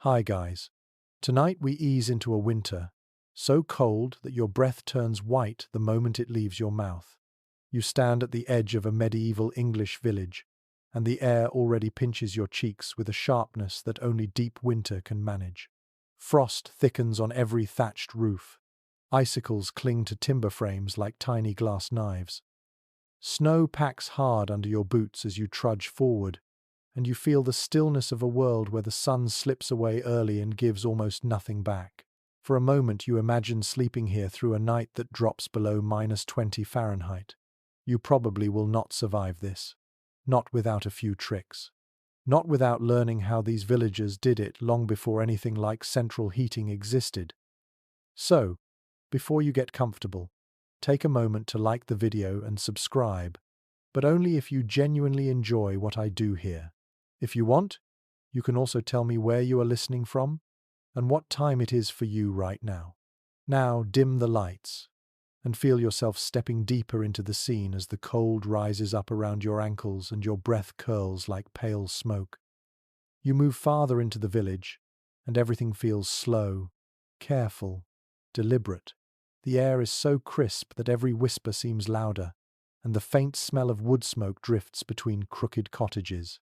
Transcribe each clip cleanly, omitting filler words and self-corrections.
Hi guys. Tonight we ease into a winter, so cold that your breath turns white the moment it leaves your mouth. You stand at the edge of a medieval English village, and the air already pinches your cheeks with a sharpness that only deep winter can manage. Frost thickens on every thatched roof. Icicles cling to timber frames like tiny glass knives. Snow packs hard under your boots as you trudge forward, and you feel the stillness of a world where the sun slips away early and gives almost nothing back. For a moment you imagine sleeping here through a night that drops below -20 Fahrenheit. You probably will not survive this. Not without a few tricks. Not without learning how these villagers did it long before anything like central heating existed. So, before you get comfortable, take a moment to like the video and subscribe, but only if you genuinely enjoy what I do here. If you want, you can also tell me where you are listening from and what time it is for you right now. Now dim the lights and feel yourself stepping deeper into the scene as the cold rises up around your ankles and your breath curls like pale smoke. You move farther into the village, and everything feels slow, careful, deliberate. The air is so crisp that every whisper seems louder, and the faint smell of wood smoke drifts between crooked cottages.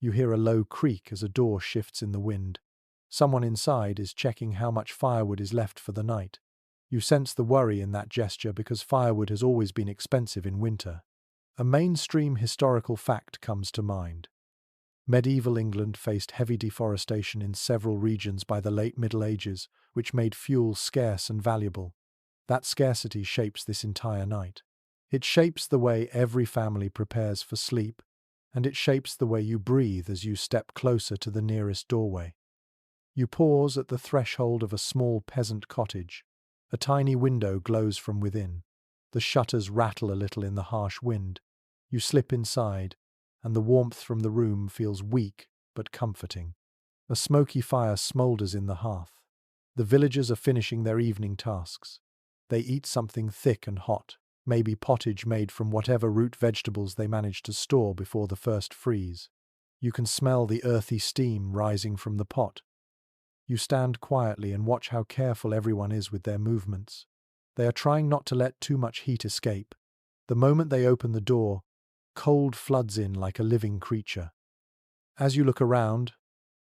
You hear a low creak as a door shifts in the wind. Someone inside is checking how much firewood is left for the night. You sense the worry in that gesture because firewood has always been expensive in winter. A mainstream historical fact comes to mind. Medieval England faced heavy deforestation in several regions by the late Middle Ages, which made fuel scarce and valuable. That scarcity shapes this entire night. It shapes the way every family prepares for sleep, and it shapes the way you breathe as you step closer to the nearest doorway. You pause at the threshold of a small peasant cottage. A tiny window glows from within. The shutters rattle a little in the harsh wind. You slip inside, and the warmth from the room feels weak but comforting. A smoky fire smoulders in the hearth. The villagers are finishing their evening tasks. They eat something thick and hot, maybe pottage made from whatever root vegetables they managed to store before the first freeze. You can smell the earthy steam rising from the pot. You stand quietly and watch how careful everyone is with their movements. They are trying not to let too much heat escape. The moment they open the door, cold floods in like a living creature. As you look around,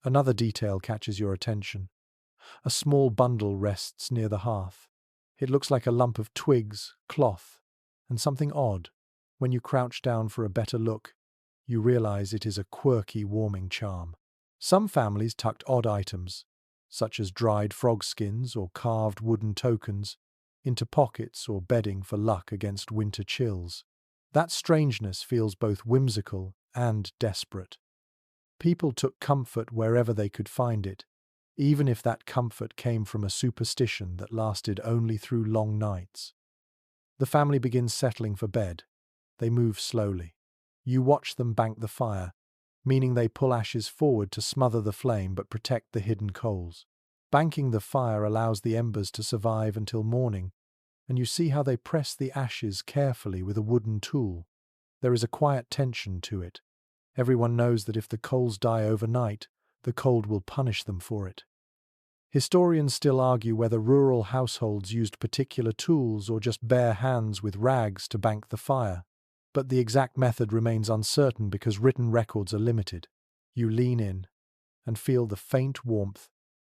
another detail catches your attention. A small bundle rests near the hearth. It looks like a lump of twigs, cloth, and something odd. When you crouch down for a better look, you realize it is a quirky warming charm. Some families tucked odd items, such as dried frog skins or carved wooden tokens, into pockets or bedding for luck against winter chills. That strangeness feels both whimsical and desperate. People took comfort wherever they could find it, even if that comfort came from a superstition that lasted only through long nights. The family begins settling for bed. They move slowly. You watch them bank the fire, meaning they pull ashes forward to smother the flame but protect the hidden coals. Banking the fire allows the embers to survive until morning, and you see how they press the ashes carefully with a wooden tool. There is a quiet tension to it. Everyone knows that if the coals die overnight, the cold will punish them for it. Historians still argue whether rural households used particular tools or just bare hands with rags to bank the fire, but the exact method remains uncertain because written records are limited. You lean in and feel the faint warmth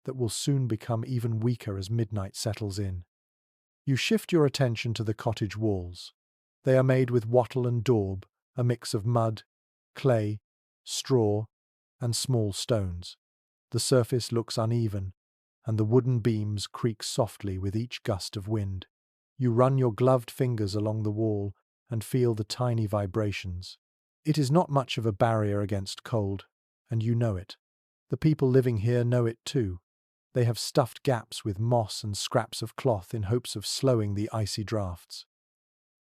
that will soon become even weaker as midnight settles in. You shift your attention to the cottage walls. They are made with wattle and daub, a mix of mud, clay, straw, and small stones. The surface looks uneven, and the wooden beams creak softly with each gust of wind. You run your gloved fingers along the wall and feel the tiny vibrations. It is not much of a barrier against cold, and you know it. The people living here know it too. They have stuffed gaps with moss and scraps of cloth in hopes of slowing the icy drafts.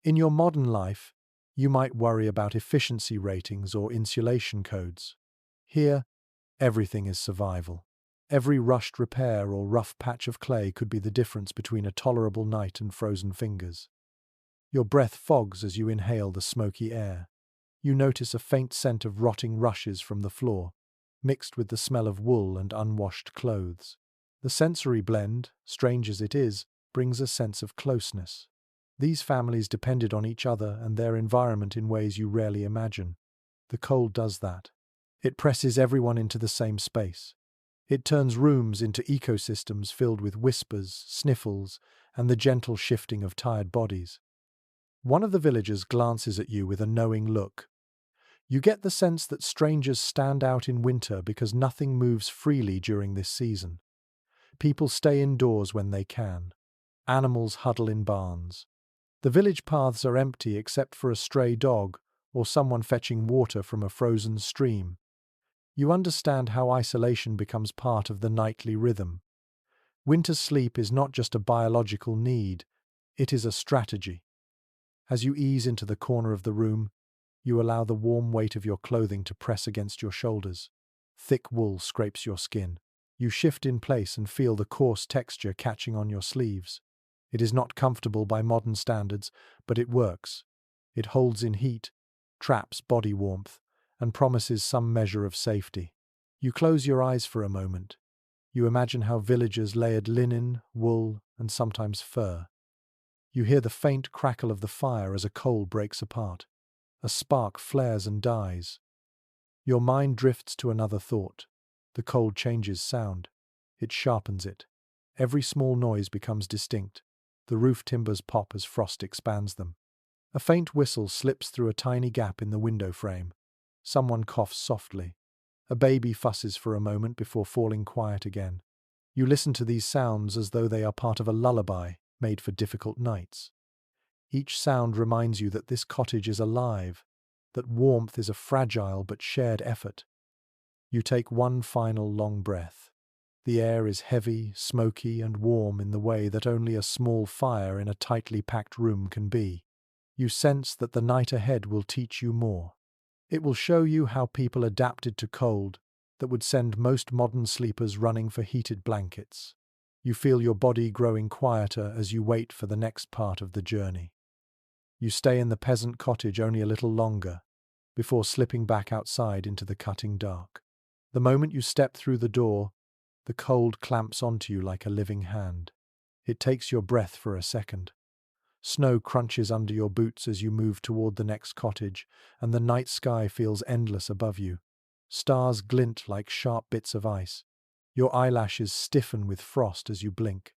In your modern life, you might worry about efficiency ratings or insulation codes. Here, everything is survival. Every rushed repair or rough patch of clay could be the difference between a tolerable night and frozen fingers. Your breath fogs as you inhale the smoky air. You notice a faint scent of rotting rushes from the floor, mixed with the smell of wool and unwashed clothes. The sensory blend, strange as it is, brings a sense of closeness. These families depended on each other and their environment in ways you rarely imagine. The cold does that. It presses everyone into the same space. It turns rooms into ecosystems filled with whispers, sniffles, and the gentle shifting of tired bodies. One of the villagers glances at you with a knowing look. You get the sense that strangers stand out in winter because nothing moves freely during this season. People stay indoors when they can. Animals huddle in barns. The village paths are empty except for a stray dog or someone fetching water from a frozen stream. You understand how isolation becomes part of the nightly rhythm. Winter sleep is not just a biological need, it is a strategy. As you ease into the corner of the room, you allow the warm weight of your clothing to press against your shoulders. Thick wool scrapes your skin. You shift in place and feel the coarse texture catching on your sleeves. It is not comfortable by modern standards, but it works. It holds in heat, traps body warmth, and promises some measure of safety. You close your eyes for a moment. You imagine how villagers layered linen, wool, and sometimes fur. You hear the faint crackle of the fire as a coal breaks apart. A spark flares and dies. Your mind drifts to another thought. The cold changes sound. It sharpens it. Every small noise becomes distinct. The roof timbers pop as frost expands them. A faint whistle slips through a tiny gap in the window frame. Someone coughs softly. A baby fusses for a moment before falling quiet again. You listen to these sounds as though they are part of a lullaby made for difficult nights. Each sound reminds you that this cottage is alive, that warmth is a fragile but shared effort. You take one final long breath. The air is heavy, smoky, and warm in the way that only a small fire in a tightly packed room can be. You sense that the night ahead will teach you more. It will show you how people adapted to cold that would send most modern sleepers running for heated blankets. You feel your body growing quieter as you wait for the next part of the journey. You stay in the peasant cottage only a little longer, before slipping back outside into the cutting dark. The moment you step through the door, the cold clamps onto you like a living hand. It takes your breath for a second. Snow crunches under your boots as you move toward the next cottage, and the night sky feels endless above you. Stars glint like sharp bits of ice. Your eyelashes stiffen with frost as you blink.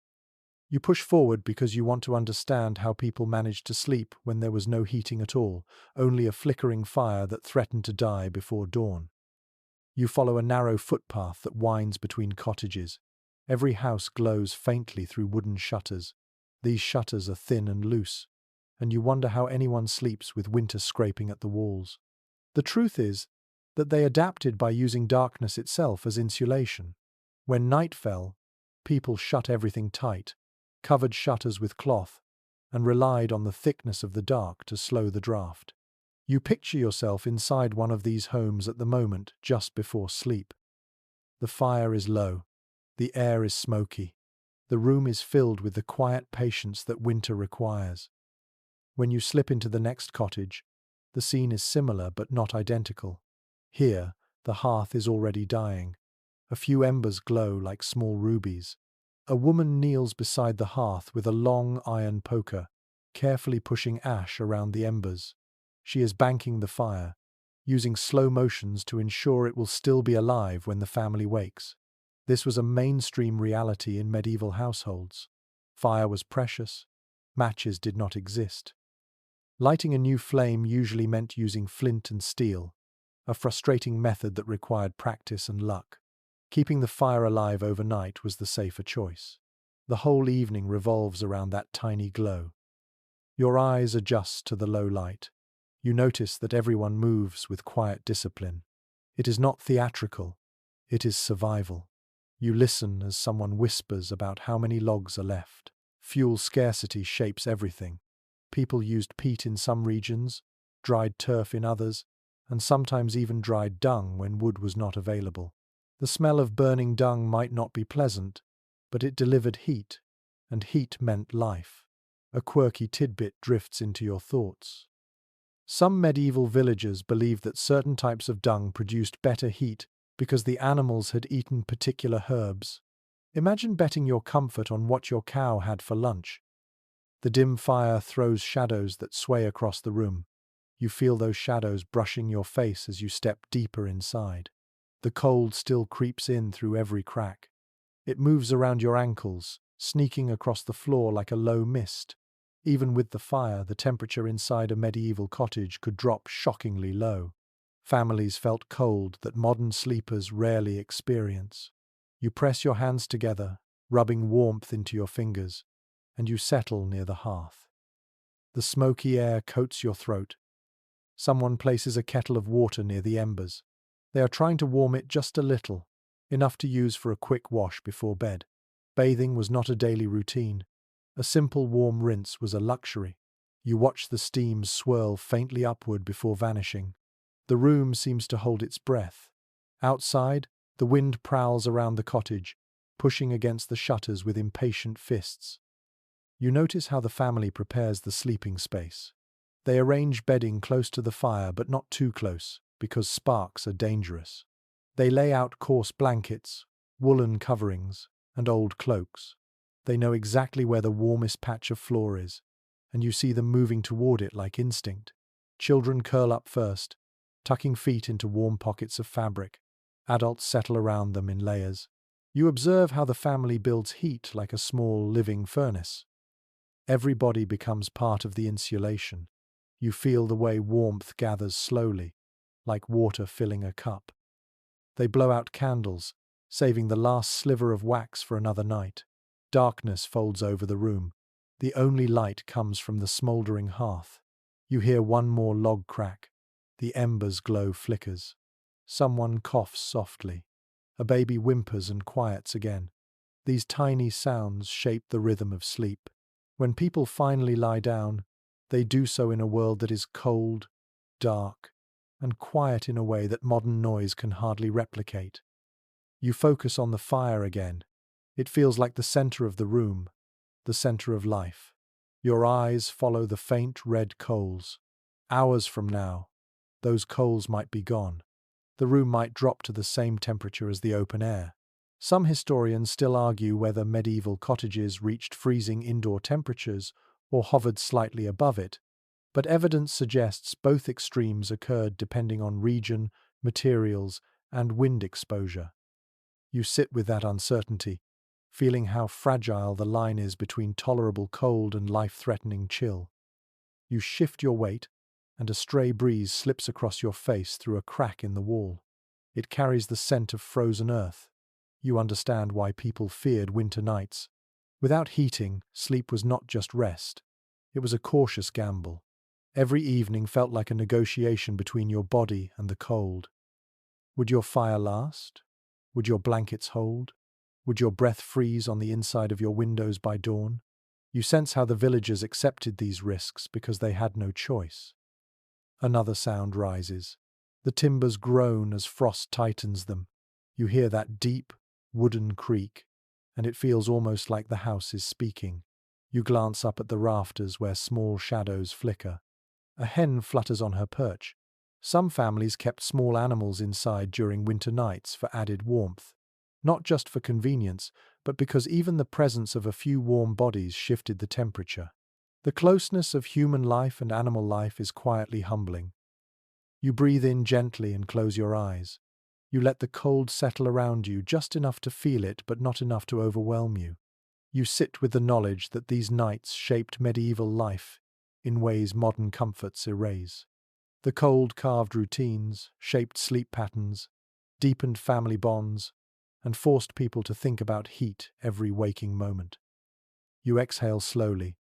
You push forward because you want to understand how people managed to sleep when there was no heating at all, only a flickering fire that threatened to die before dawn. You follow a narrow footpath that winds between cottages. Every house glows faintly through wooden shutters. These shutters are thin and loose, and you wonder how anyone sleeps with winter scraping at the walls. The truth is that they adapted by using darkness itself as insulation. When night fell, people shut everything tight, covered shutters with cloth, and relied on the thickness of the dark to slow the draft. You picture yourself inside one of these homes at the moment just before sleep. The fire is low. The air is smoky. The room is filled with the quiet patience that winter requires. When you slip into the next cottage, the scene is similar but not identical. Here, the hearth is already dying. A few embers glow like small rubies. A woman kneels beside the hearth with a long iron poker, carefully pushing ash around the embers. She is banking the fire, using slow motions to ensure it will still be alive when the family wakes. This was a mainstream reality in medieval households. Fire was precious. Matches did not exist. Lighting a new flame usually meant using flint and steel, a frustrating method that required practice and luck. Keeping the fire alive overnight was the safer choice. The whole evening revolves around that tiny glow. Your eyes adjust to the low light. You notice that everyone moves with quiet discipline. It is not theatrical. It is survival. You listen as someone whispers about how many logs are left. Fuel scarcity shapes everything. People used peat in some regions, dried turf in others, and sometimes even dried dung when wood was not available. The smell of burning dung might not be pleasant, but it delivered heat, and heat meant life. A quirky tidbit drifts into your thoughts. Some medieval villagers believed that certain types of dung produced better heat because the animals had eaten particular herbs. Imagine betting your comfort on what your cow had for lunch. The dim fire throws shadows that sway across the room. You feel those shadows brushing your face as you step deeper inside. The cold still creeps in through every crack. It moves around your ankles, sneaking across the floor like a low mist. Even with the fire, the temperature inside a medieval cottage could drop shockingly low. Families felt cold that modern sleepers rarely experience. You press your hands together, rubbing warmth into your fingers, and you settle near the hearth. The smoky air coats your throat. Someone places a kettle of water near the embers. They are trying to warm it just a little, enough to use for a quick wash before bed. Bathing was not a daily routine. A simple warm rinse was a luxury. You watch the steam swirl faintly upward before vanishing. The room seems to hold its breath. Outside, the wind prowls around the cottage, pushing against the shutters with impatient fists. You notice how the family prepares the sleeping space. They arrange bedding close to the fire, but not too close, because sparks are dangerous. They lay out coarse blankets, woolen coverings, and old cloaks. They know exactly where the warmest patch of floor is, and you see them moving toward it like instinct. Children curl up first, tucking feet into warm pockets of fabric. Adults settle around them in layers. You observe how the family builds heat like a small living furnace. Everybody becomes part of the insulation. You feel the way warmth gathers slowly, like water filling a cup. They blow out candles, saving the last sliver of wax for another night. Darkness folds over the room. The only light comes from the smouldering hearth. You hear one more log crack. The embers' glow flickers. Someone coughs softly. A baby whimpers and quiets again. These tiny sounds shape the rhythm of sleep. When people finally lie down, they do so in a world that is cold, dark, and quiet in a way that modern noise can hardly replicate. You focus on the fire again. It feels like the center of the room, the center of life. Your eyes follow the faint red coals. Hours from now, those coals might be gone. The room might drop to the same temperature as the open air. Some historians still argue whether medieval cottages reached freezing indoor temperatures or hovered slightly above it, but evidence suggests both extremes occurred depending on region, materials, and wind exposure. You sit with that uncertainty, feeling how fragile the line is between tolerable cold and life-threatening chill. You shift your weight, and a stray breeze slips across your face through a crack in the wall. It carries the scent of frozen earth. You understand why people feared winter nights. Without heating, sleep was not just rest. It was a cautious gamble. Every evening felt like a negotiation between your body and the cold. Would your fire last? Would your blankets hold? Would your breath freeze on the inside of your windows by dawn? You sense how the villagers accepted these risks because they had no choice. Another sound rises. The timbers groan as frost tightens them. You hear that deep, wooden creak, and it feels almost like the house is speaking. You glance up at the rafters where small shadows flicker. A hen flutters on her perch. Some families kept small animals inside during winter nights for added warmth. Not just for convenience, but because even the presence of a few warm bodies shifted the temperature. The closeness of human life and animal life is quietly humbling. You breathe in gently and close your eyes. You let the cold settle around you just enough to feel it, but not enough to overwhelm you. You sit with the knowledge that these nights shaped medieval life in ways modern comforts erase. The cold carved routines, shaped sleep patterns, deepened family bonds, and forced people to think about heat every waking moment. You exhale slowly,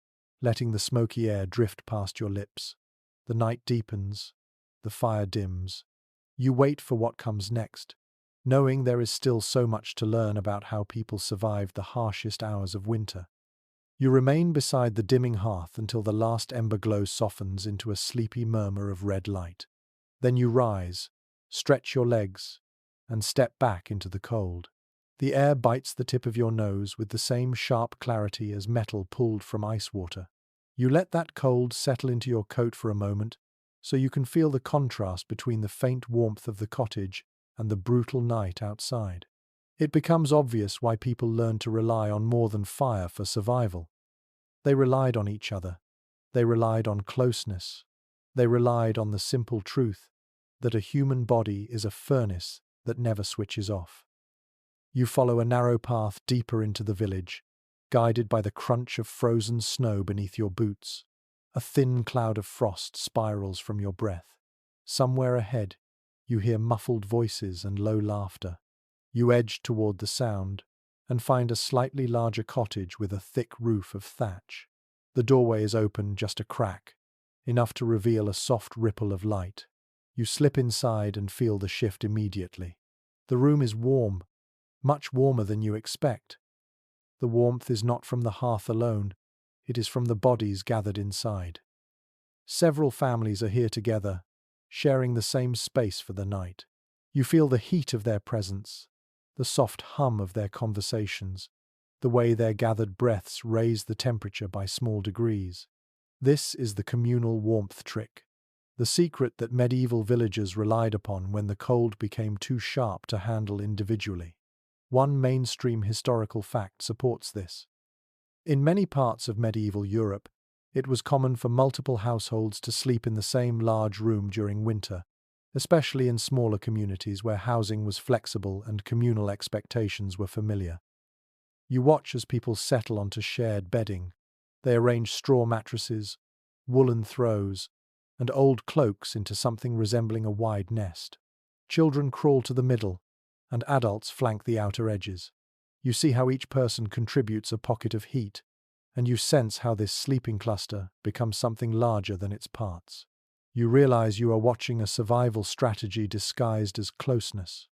letting the smoky air drift past your lips. The night deepens, the fire dims. You wait for what comes next, knowing there is still so much to learn about how people survived the harshest hours of winter. You remain beside the dimming hearth until the last ember glow softens into a sleepy murmur of red light. Then you rise, stretch your legs, and step back into the cold. The air bites the tip of your nose with the same sharp clarity as metal pulled from ice water. You let that cold settle into your coat for a moment, so you can feel the contrast between the faint warmth of the cottage and the brutal night outside. It becomes obvious why people learned to rely on more than fire for survival. They relied on each other. They relied on closeness. They relied on the simple truth that a human body is a furnace that never switches off. You follow a narrow path deeper into the village, guided by the crunch of frozen snow beneath your boots. A thin cloud of frost spirals from your breath. Somewhere ahead, you hear muffled voices and low laughter. You edge toward the sound and find a slightly larger cottage with a thick roof of thatch. The doorway is open just a crack, enough to reveal a soft ripple of light. You slip inside and feel the shift immediately. The room is warm, much warmer than you expect. The warmth is not from the hearth alone, it is from the bodies gathered inside. Several families are here together, sharing the same space for the night. You feel the heat of their presence, the soft hum of their conversations, the way their gathered breaths raise the temperature by small degrees. This is the communal warmth trick, the secret that medieval villagers relied upon when the cold became too sharp to handle individually. One mainstream historical fact supports this. In many parts of medieval Europe, it was common for multiple households to sleep in the same large room during winter, especially in smaller communities where housing was flexible and communal expectations were familiar. You watch as people settle onto shared bedding. They arrange straw mattresses, woolen throws, and old cloaks into something resembling a wide nest. Children crawl to the middle, and adults flank the outer edges. You see how each person contributes a pocket of heat, and you sense how this sleeping cluster becomes something larger than its parts. You realize you are watching a survival strategy disguised as closeness.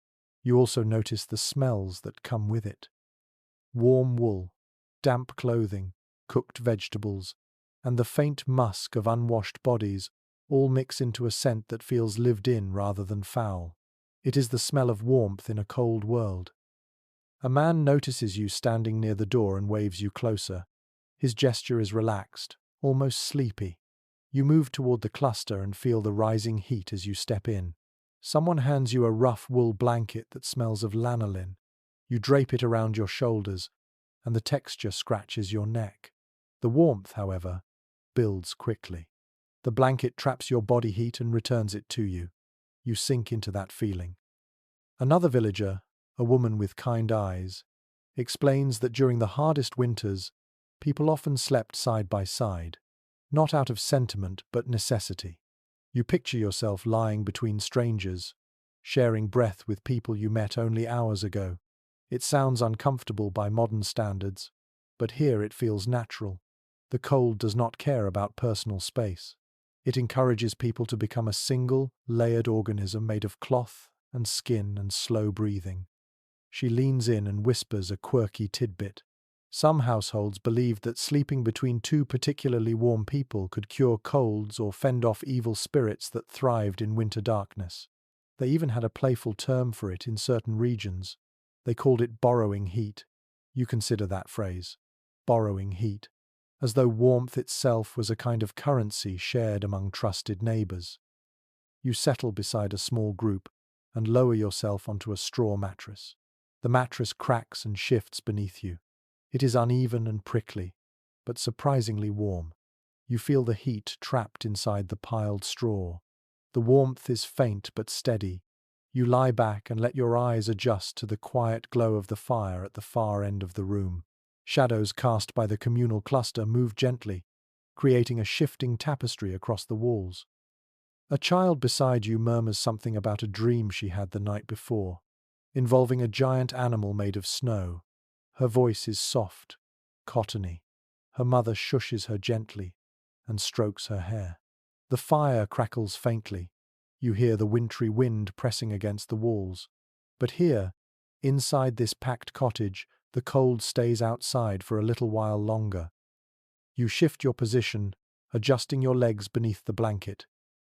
You also notice the smells that come with it. Warm wool, damp clothing, cooked vegetables, and the faint musk of unwashed bodies all mix into a scent that feels lived in rather than foul. It is the smell of warmth in a cold world. A man notices you standing near the door and waves you closer. His gesture is relaxed, almost sleepy. You move toward the cluster and feel the rising heat as you step in. Someone hands you a rough wool blanket that smells of lanolin. You drape it around your shoulders, and the texture scratches your neck. The warmth, however, builds quickly. The blanket traps your body heat and returns it to you. You sink into that feeling. Another villager, a woman with kind eyes, explains that during the hardest winters, people often slept side by side, not out of sentiment but necessity. You picture yourself lying between strangers, sharing breath with people you met only hours ago. It sounds uncomfortable by modern standards, but here it feels natural. The cold does not care about personal space. It encourages people to become a single, layered organism made of cloth and skin and slow breathing. She leans in and whispers a quirky tidbit. Some households believed that sleeping between two particularly warm people could cure colds or fend off evil spirits that thrived in winter darkness. They even had a playful term for it in certain regions. They called it borrowing heat. You consider that phrase, borrowing heat, as though warmth itself was a kind of currency shared among trusted neighbors. You settle beside a small group and lower yourself onto a straw mattress. The mattress cracks and shifts beneath you. It is uneven and prickly, but surprisingly warm. You feel the heat trapped inside the piled straw. The warmth is faint but steady. You lie back and let your eyes adjust to the quiet glow of the fire at the far end of the room. Shadows cast by the communal cluster move gently, creating a shifting tapestry across the walls. A child beside you murmurs something about a dream she had the night before, involving a giant animal made of snow. Her voice is soft, cottony. Her mother shushes her gently and strokes her hair. The fire crackles faintly. You hear the wintry wind pressing against the walls. But here, inside this packed cottage, the cold stays outside for a little while longer. You shift your position, adjusting your legs beneath the blanket.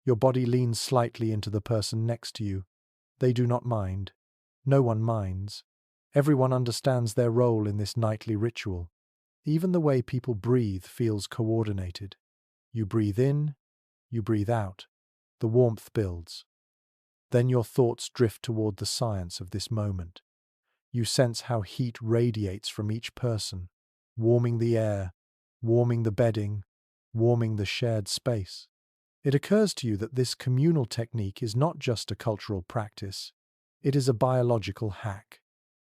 Your body leans slightly into the person next to you. They do not mind. No one minds. Everyone understands their role in this nightly ritual. Even the way people breathe feels coordinated. You breathe in, you breathe out. The warmth builds. Then your thoughts drift toward the science of this moment. You sense how heat radiates from each person, warming the air, warming the bedding, warming the shared space. It occurs to you that this communal technique is not just a cultural practice, it is a biological hack.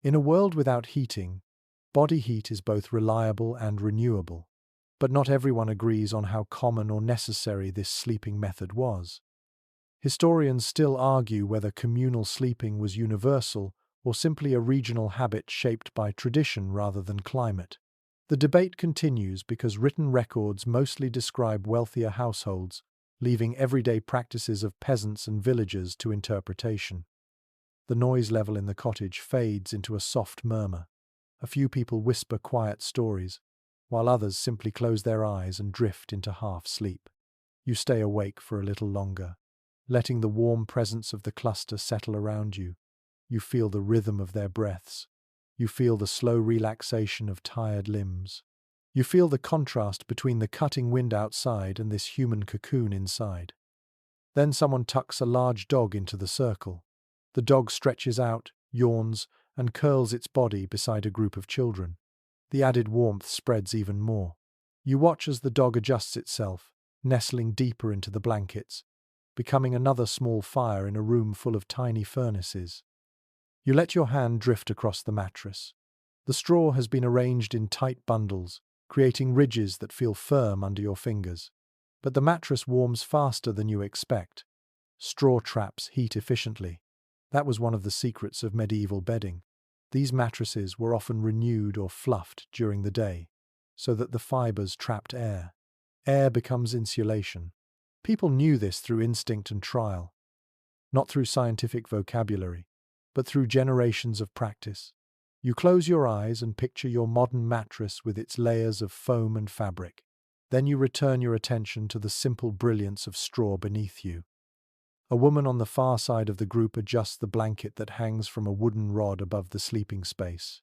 In a world without heating, body heat is both reliable and renewable. But not everyone agrees on how common or necessary this sleeping method was. Historians still argue whether communal sleeping was universal or simply a regional habit shaped by tradition rather than climate. The debate continues because written records mostly describe wealthier households, leaving everyday practices of peasants and villagers to interpretation. The noise level in the cottage fades into a soft murmur. A few people whisper quiet stories, while others simply close their eyes and drift into half-sleep. You stay awake for a little longer, letting the warm presence of the cluster settle around you. You feel the rhythm of their breaths. You feel the slow relaxation of tired limbs. You feel the contrast between the cutting wind outside and this human cocoon inside. Then someone tucks a large dog into the circle. The dog stretches out, yawns, and curls its body beside a group of children. The added warmth spreads even more. You watch as the dog adjusts itself, nestling deeper into the blankets, becoming another small fire in a room full of tiny furnaces. You let your hand drift across the mattress. The straw has been arranged in tight bundles, creating ridges that feel firm under your fingers. But the mattress warms faster than you expect. Straw traps heat efficiently. That was one of the secrets of medieval bedding. These mattresses were often renewed or fluffed during the day, so that the fibers trapped air. Air becomes insulation. People knew this through instinct and trial, not through scientific vocabulary, but through generations of practice. You close your eyes and picture your modern mattress with its layers of foam and fabric. Then you return your attention to the simple brilliance of straw beneath you. A woman on the far side of the group adjusts the blanket that hangs from a wooden rod above the sleeping space.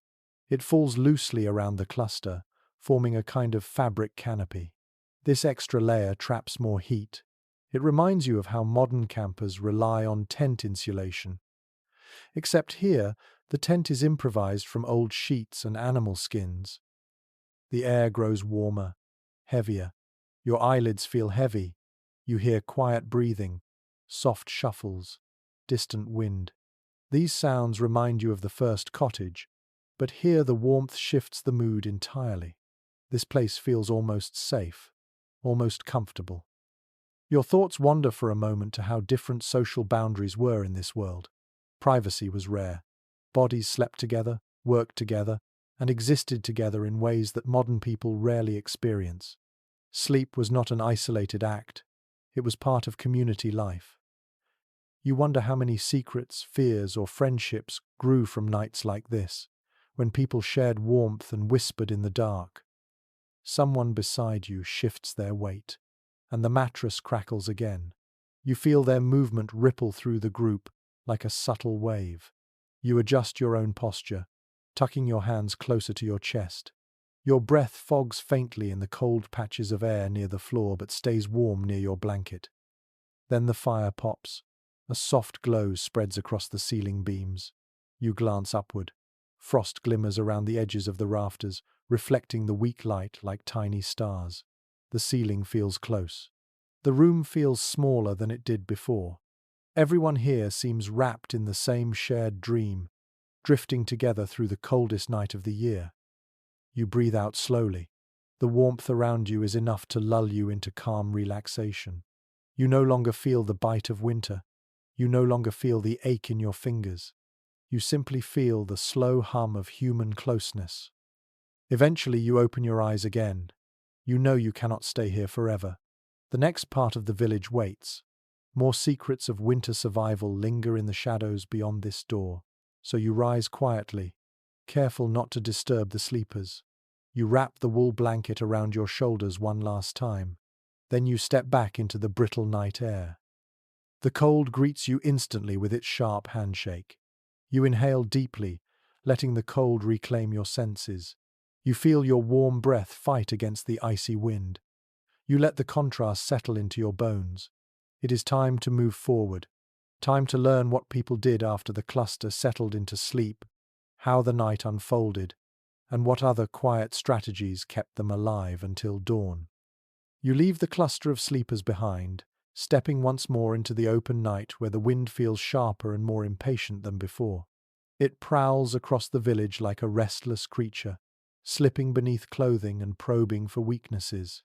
It falls loosely around the cluster, forming a kind of fabric canopy. This extra layer traps more heat. It reminds you of how modern campers rely on tent insulation. Except here, the tent is improvised from old sheets and animal skins. The air grows warmer, heavier. Your eyelids feel heavy. You hear quiet breathing, soft shuffles, distant wind. These sounds remind you of the first cottage, but here the warmth shifts the mood entirely. This place feels almost safe, almost comfortable. Your thoughts wander for a moment to how different social boundaries were in this world. Privacy was rare. Bodies slept together, worked together, and existed together in ways that modern people rarely experience. Sleep was not an isolated act. It was part of community life. You wonder how many secrets, fears, or friendships grew from nights like this, when people shared warmth and whispered in the dark. Someone beside you shifts their weight, and the mattress crackles again. You feel their movement ripple through the group like a subtle wave. You adjust your own posture, tucking your hands closer to your chest. Your breath fogs faintly in the cold patches of air near the floor but stays warm near your blanket. Then the fire pops. A soft glow spreads across the ceiling beams. You glance upward. Frost glimmers around the edges of the rafters, reflecting the weak light like tiny stars. The ceiling feels close. The room feels smaller than it did before. Everyone here seems wrapped in the same shared dream, drifting together through the coldest night of the year. You breathe out slowly. The warmth around you is enough to lull you into calm relaxation. You no longer feel the bite of winter. You no longer feel the ache in your fingers. You simply feel the slow hum of human closeness. Eventually you open your eyes again. You know you cannot stay here forever. The next part of the village waits. More secrets of winter survival linger in the shadows beyond this door. So you rise quietly, careful not to disturb the sleepers. You wrap the wool blanket around your shoulders one last time. Then you step back into the brittle night air. The cold greets you instantly with its sharp handshake. You inhale deeply, letting the cold reclaim your senses. You feel your warm breath fight against the icy wind. You let the contrast settle into your bones. It is time to move forward. Time to learn what people did after the cluster settled into sleep, how the night unfolded, and what other quiet strategies kept them alive until dawn. You leave the cluster of sleepers behind, stepping once more into the open night where the wind feels sharper and more impatient than before. It prowls across the village like a restless creature, slipping beneath clothing and probing for weaknesses.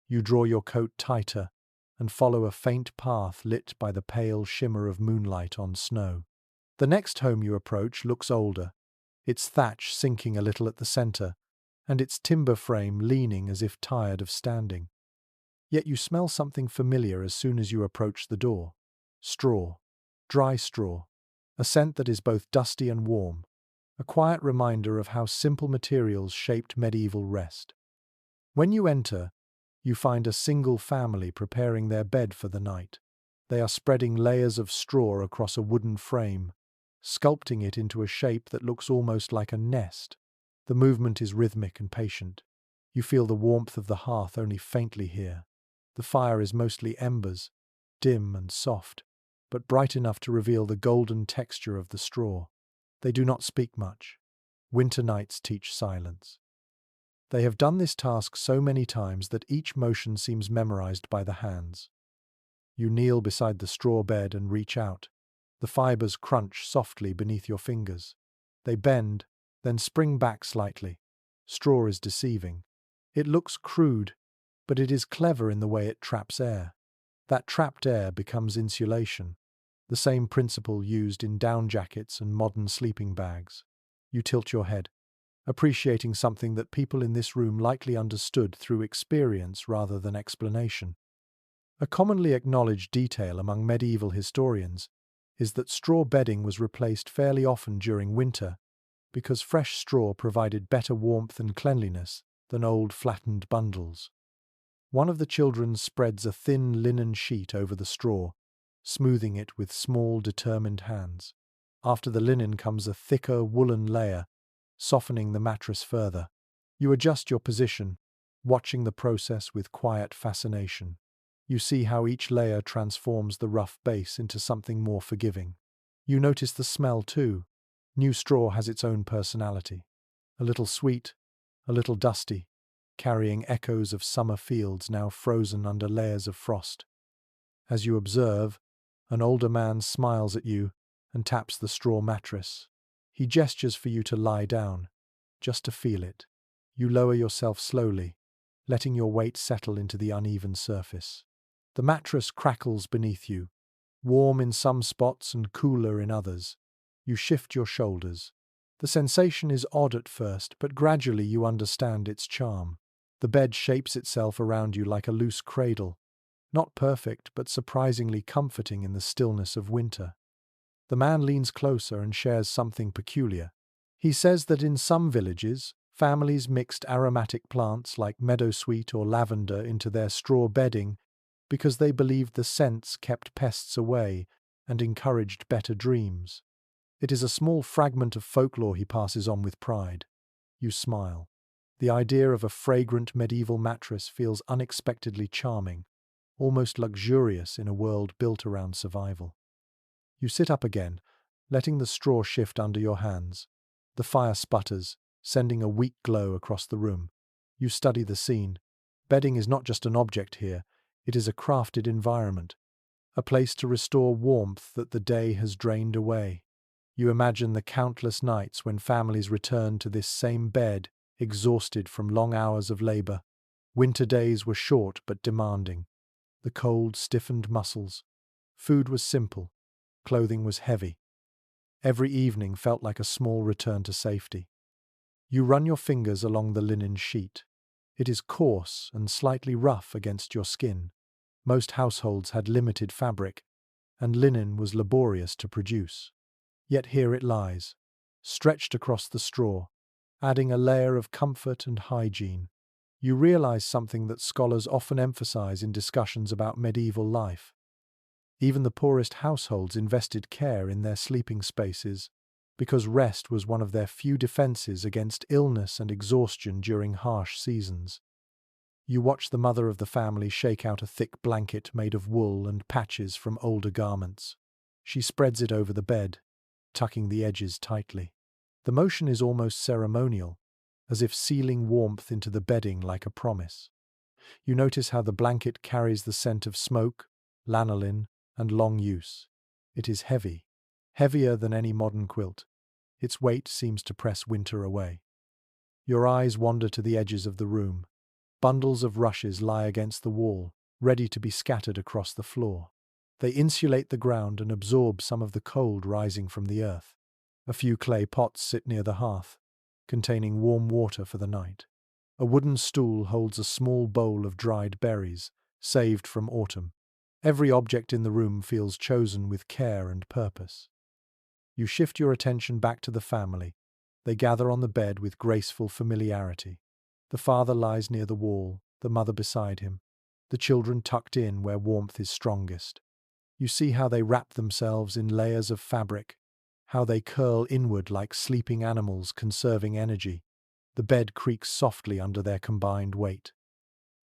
You draw your coat tighter and follow a faint path lit by the pale shimmer of moonlight on snow. The next home you approach looks older, its thatch sinking a little at the center, and its timber frame leaning as if tired of standing. Yet you smell something familiar as soon as you approach the door. Straw. Dry straw. A scent that is both dusty and warm. A quiet reminder of how simple materials shaped medieval rest. When you enter, you find a single family preparing their bed for the night. They are spreading layers of straw across a wooden frame, sculpting it into a shape that looks almost like a nest. The movement is rhythmic and patient. You feel the warmth of the hearth only faintly here. The fire is mostly embers, dim and soft, but bright enough to reveal the golden texture of the straw. They do not speak much. Winter nights teach silence. They have done this task so many times that each motion seems memorized by the hands. You kneel beside the straw bed and reach out. The fibers crunch softly beneath your fingers. They bend, then spring back slightly. Straw is deceiving. It looks crude, but it is clever in the way it traps air. That trapped air becomes insulation, the same principle used in down jackets and modern sleeping bags. You tilt your head, appreciating something that people in this room likely understood through experience rather than explanation. A commonly acknowledged detail among medieval historians is that straw bedding was replaced fairly often during winter because fresh straw provided better warmth and cleanliness than old flattened bundles. One of the children spreads a thin linen sheet over the straw, smoothing it with small, determined hands. After the linen comes a thicker woolen layer, softening the mattress further. You adjust your position, watching the process with quiet fascination. You see how each layer transforms the rough base into something more forgiving. You notice the smell too. New straw has its own personality. A little sweet, a little dusty, carrying echoes of summer fields now frozen under layers of frost. As you observe, an older man smiles at you and taps the straw mattress. He gestures for you to lie down, just to feel it. You lower yourself slowly, letting your weight settle into the uneven surface. The mattress crackles beneath you, warm in some spots and cooler in others. You shift your shoulders. The sensation is odd at first, but gradually you understand its charm. The bed shapes itself around you like a loose cradle, not perfect but surprisingly comforting in the stillness of winter. The man leans closer and shares something peculiar. He says that in some villages, families mixed aromatic plants like meadowsweet or lavender into their straw bedding because they believed the scents kept pests away and encouraged better dreams. It is a small fragment of folklore he passes on with pride. You smile. The idea of a fragrant medieval mattress feels unexpectedly charming, almost luxurious in a world built around survival. You sit up again, letting the straw shift under your hands. The fire sputters, sending a weak glow across the room. You study the scene. Bedding is not just an object here, it is a crafted environment, a place to restore warmth that the day has drained away. You imagine the countless nights when families return to this same bed, exhausted from long hours of labor. Winter days were short but demanding. The cold stiffened muscles. Food was simple. Clothing was heavy. Every evening felt like a small return to safety. You run your fingers along the linen sheet. It is coarse and slightly rough against your skin. Most households had limited fabric, and linen was laborious to produce. Yet here it lies, stretched across the straw, adding a layer of comfort and hygiene. You realize something that scholars often emphasize in discussions about medieval life. Even the poorest households invested care in their sleeping spaces, because rest was one of their few defenses against illness and exhaustion during harsh seasons. You watch the mother of the family shake out a thick blanket made of wool and patches from older garments. She spreads it over the bed, tucking the edges tightly. The motion is almost ceremonial, as if sealing warmth into the bedding like a promise. You notice how the blanket carries the scent of smoke, lanolin, and long use. It is heavy, heavier than any modern quilt. Its weight seems to press winter away. Your eyes wander to the edges of the room. Bundles of rushes lie against the wall, ready to be scattered across the floor. They insulate the ground and absorb some of the cold rising from the earth. A few clay pots sit near the hearth, containing warm water for the night. A wooden stool holds a small bowl of dried berries, saved from autumn. Every object in the room feels chosen with care and purpose. You shift your attention back to the family. They gather on the bed with graceful familiarity. The father lies near the wall, the mother beside him, the children tucked in where warmth is strongest. You see how they wrap themselves in layers of fabric, how they curl inward like sleeping animals conserving energy. The bed creaks softly under their combined weight.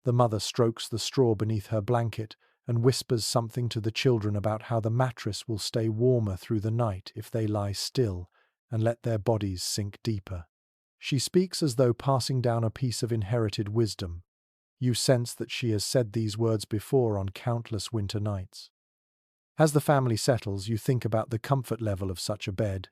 The mother strokes the straw beneath her blanket and whispers something to the children about how the mattress will stay warmer through the night if they lie still and let their bodies sink deeper. She speaks as though passing down a piece of inherited wisdom. You sense that she has said these words before on countless winter nights. As the family settles, you think about the comfort level of such a bed.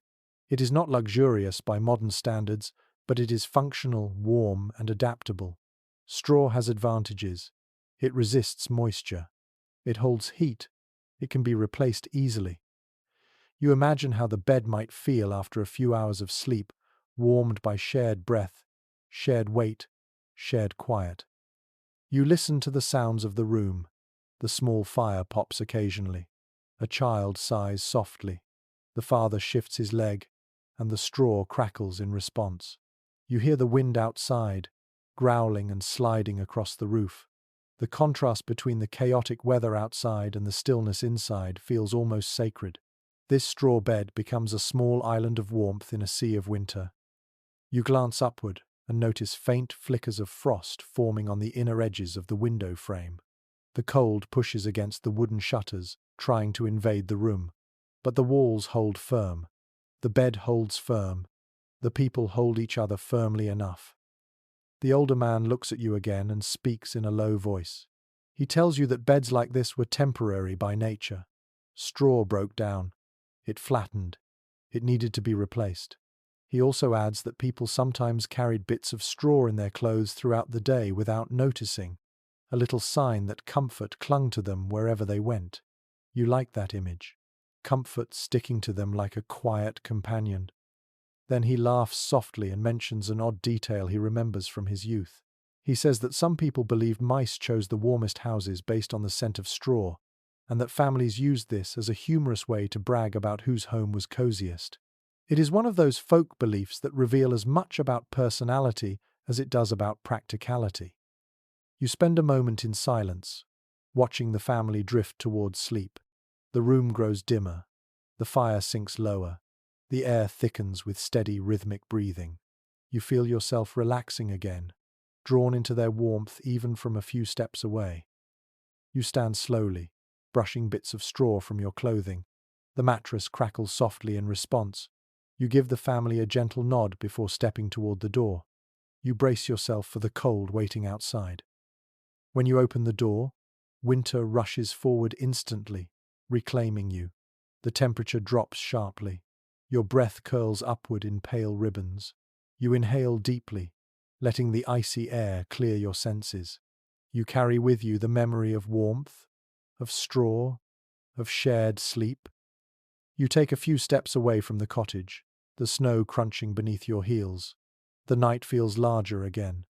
It is not luxurious by modern standards, but it is functional, warm, and adaptable. Straw has advantages. It resists moisture. It holds heat. It can be replaced easily. You imagine how the bed might feel after a few hours of sleep, warmed by shared breath, shared weight, shared quiet. You listen to the sounds of the room. The small fire pops occasionally. A child sighs softly. The father shifts his leg, and the straw crackles in response. You hear the wind outside, growling and sliding across the roof. The contrast between the chaotic weather outside and the stillness inside feels almost sacred. This straw bed becomes a small island of warmth in a sea of winter. You glance upward and notice faint flickers of frost forming on the inner edges of the window frame. The cold pushes against the wooden shutters, trying to invade the room. But the walls hold firm. The bed holds firm. The people hold each other firmly enough. The older man looks at you again and speaks in a low voice. He tells you that beds like this were temporary by nature. Straw broke down. It flattened. It needed to be replaced. He also adds that people sometimes carried bits of straw in their clothes throughout the day without noticing, a little sign that comfort clung to them wherever they went. You like that image. Comfort sticking to them like a quiet companion. Then he laughs softly and mentions an odd detail he remembers from his youth. He says that some people believed mice chose the warmest houses based on the scent of straw, and that families used this as a humorous way to brag about whose home was coziest. It is one of those folk beliefs that reveal as much about personality as it does about practicality. You spend a moment in silence, watching the family drift towards sleep. The room grows dimmer. The fire sinks lower. The air thickens with steady, rhythmic breathing. You feel yourself relaxing again, drawn into their warmth even from a few steps away. You stand slowly, brushing bits of straw from your clothing. The mattress crackles softly in response. You give the family a gentle nod before stepping toward the door. You brace yourself for the cold waiting outside. When you open the door, winter rushes forward instantly, reclaiming you. The temperature drops sharply. Your breath curls upward in pale ribbons. You inhale deeply, letting the icy air clear your senses. You carry with you the memory of warmth, of straw, of shared sleep. You take a few steps away from the cottage, the snow crunching beneath your heels. The night feels larger again.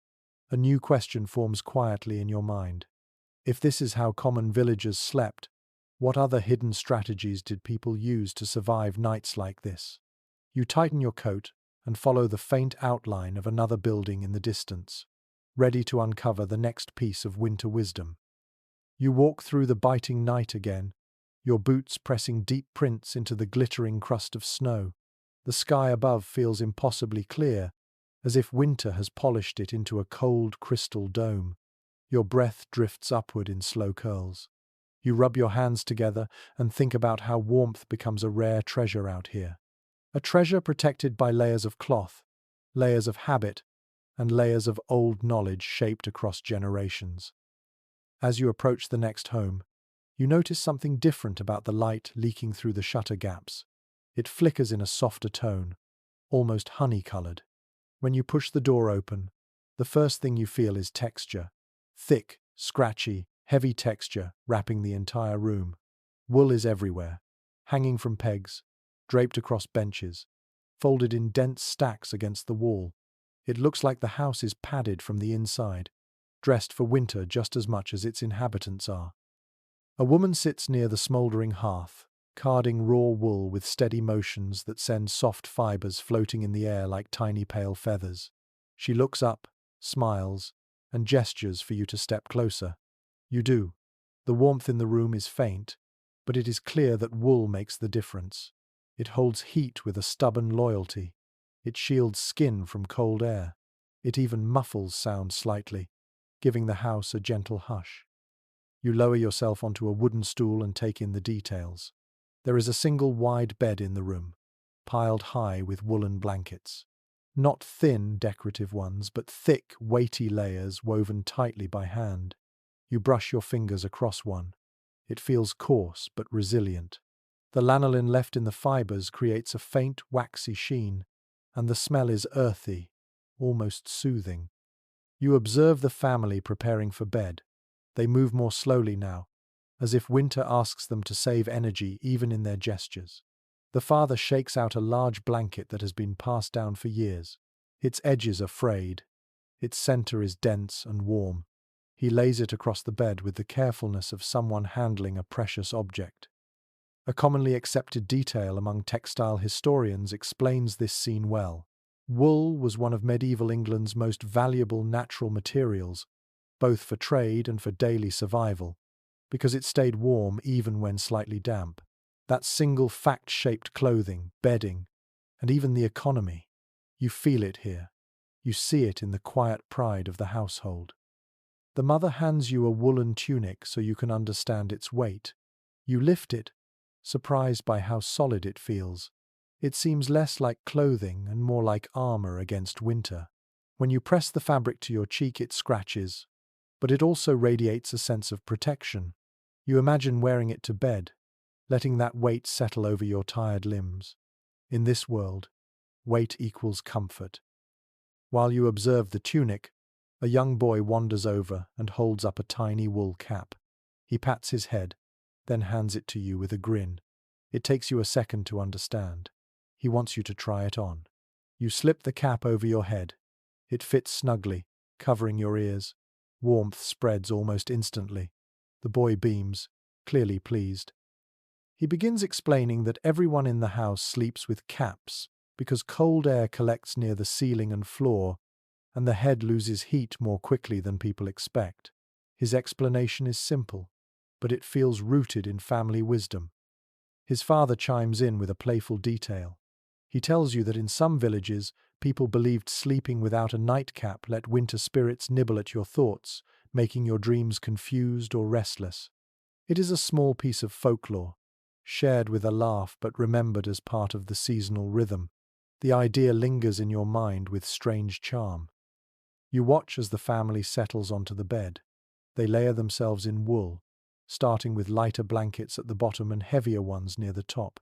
A new question forms quietly in your mind. If this is how common villagers slept, what other hidden strategies did people use to survive nights like this? You tighten your coat and follow the faint outline of another building in the distance, ready to uncover the next piece of winter wisdom. You walk through the biting night again, your boots pressing deep prints into the glittering crust of snow. The sky above feels impossibly clear, as if winter has polished it into a cold crystal dome. Your breath drifts upward in slow curls. You rub your hands together and think about how warmth becomes a rare treasure out here. A treasure protected by layers of cloth, layers of habit, and layers of old knowledge shaped across generations. As you approach the next home, you notice something different about the light leaking through the shutter gaps. It flickers in a softer tone, almost honey-colored. When you push the door open, the first thing you feel is texture. Thick, scratchy, heavy texture wrapping the entire room. Wool is everywhere, hanging from pegs, draped across benches, folded in dense stacks against the wall. It looks like the house is padded from the inside, dressed for winter just as much as its inhabitants are. A woman sits near the smouldering hearth, carding raw wool with steady motions that send soft fibers floating in the air like tiny pale feathers. She looks up, smiles, and gestures for you to step closer. You do. The warmth in the room is faint, but it is clear that wool makes the difference. It holds heat with a stubborn loyalty. It shields skin from cold air. It even muffles sound slightly, giving the house a gentle hush. You lower yourself onto a wooden stool and take in the details. There is a single wide bed in the room, piled high with woolen blankets. Not thin, decorative ones, but thick, weighty layers woven tightly by hand. You brush your fingers across one. It feels coarse but resilient. The lanolin left in the fibers creates a faint, waxy sheen, and the smell is earthy, almost soothing. You observe the family preparing for bed. They move more slowly now, as if winter asks them to save energy even in their gestures. The father shakes out a large blanket that has been passed down for years. Its edges are frayed. Its center is dense and warm. He lays it across the bed with the carefulness of someone handling a precious object. A commonly accepted detail among textile historians explains this scene well. Wool was one of medieval England's most valuable natural materials, both for trade and for daily survival, because it stayed warm even when slightly damp. That single fact shaped clothing, bedding, and even the economy. You feel it here. You see it in the quiet pride of the household. The mother hands you a woolen tunic so you can understand its weight. You lift it, surprised by how solid it feels. It seems less like clothing and more like armor against winter. When you press the fabric to your cheek, it scratches, but it also radiates a sense of protection. You imagine wearing it to bed, letting that weight settle over your tired limbs. In this world, weight equals comfort. While you observe the tunic, a young boy wanders over and holds up a tiny wool cap. He pats his head, then hands it to you with a grin. It takes you a second to understand. He wants you to try it on. You slip the cap over your head. It fits snugly, covering your ears. Warmth spreads almost instantly. The boy beams, clearly pleased. He begins explaining that everyone in the house sleeps with caps because cold air collects near the ceiling and floor, and the head loses heat more quickly than people expect. His explanation is simple, but it feels rooted in family wisdom. His father chimes in with a playful detail. He tells you that in some villages, people believed sleeping without a nightcap let winter spirits nibble at your thoughts, making your dreams confused or restless. It is a small piece of folklore, shared with a laugh but remembered as part of the seasonal rhythm. The idea lingers in your mind with strange charm. You watch as the family settles onto the bed. They layer themselves in wool, starting with lighter blankets at the bottom and heavier ones near the top.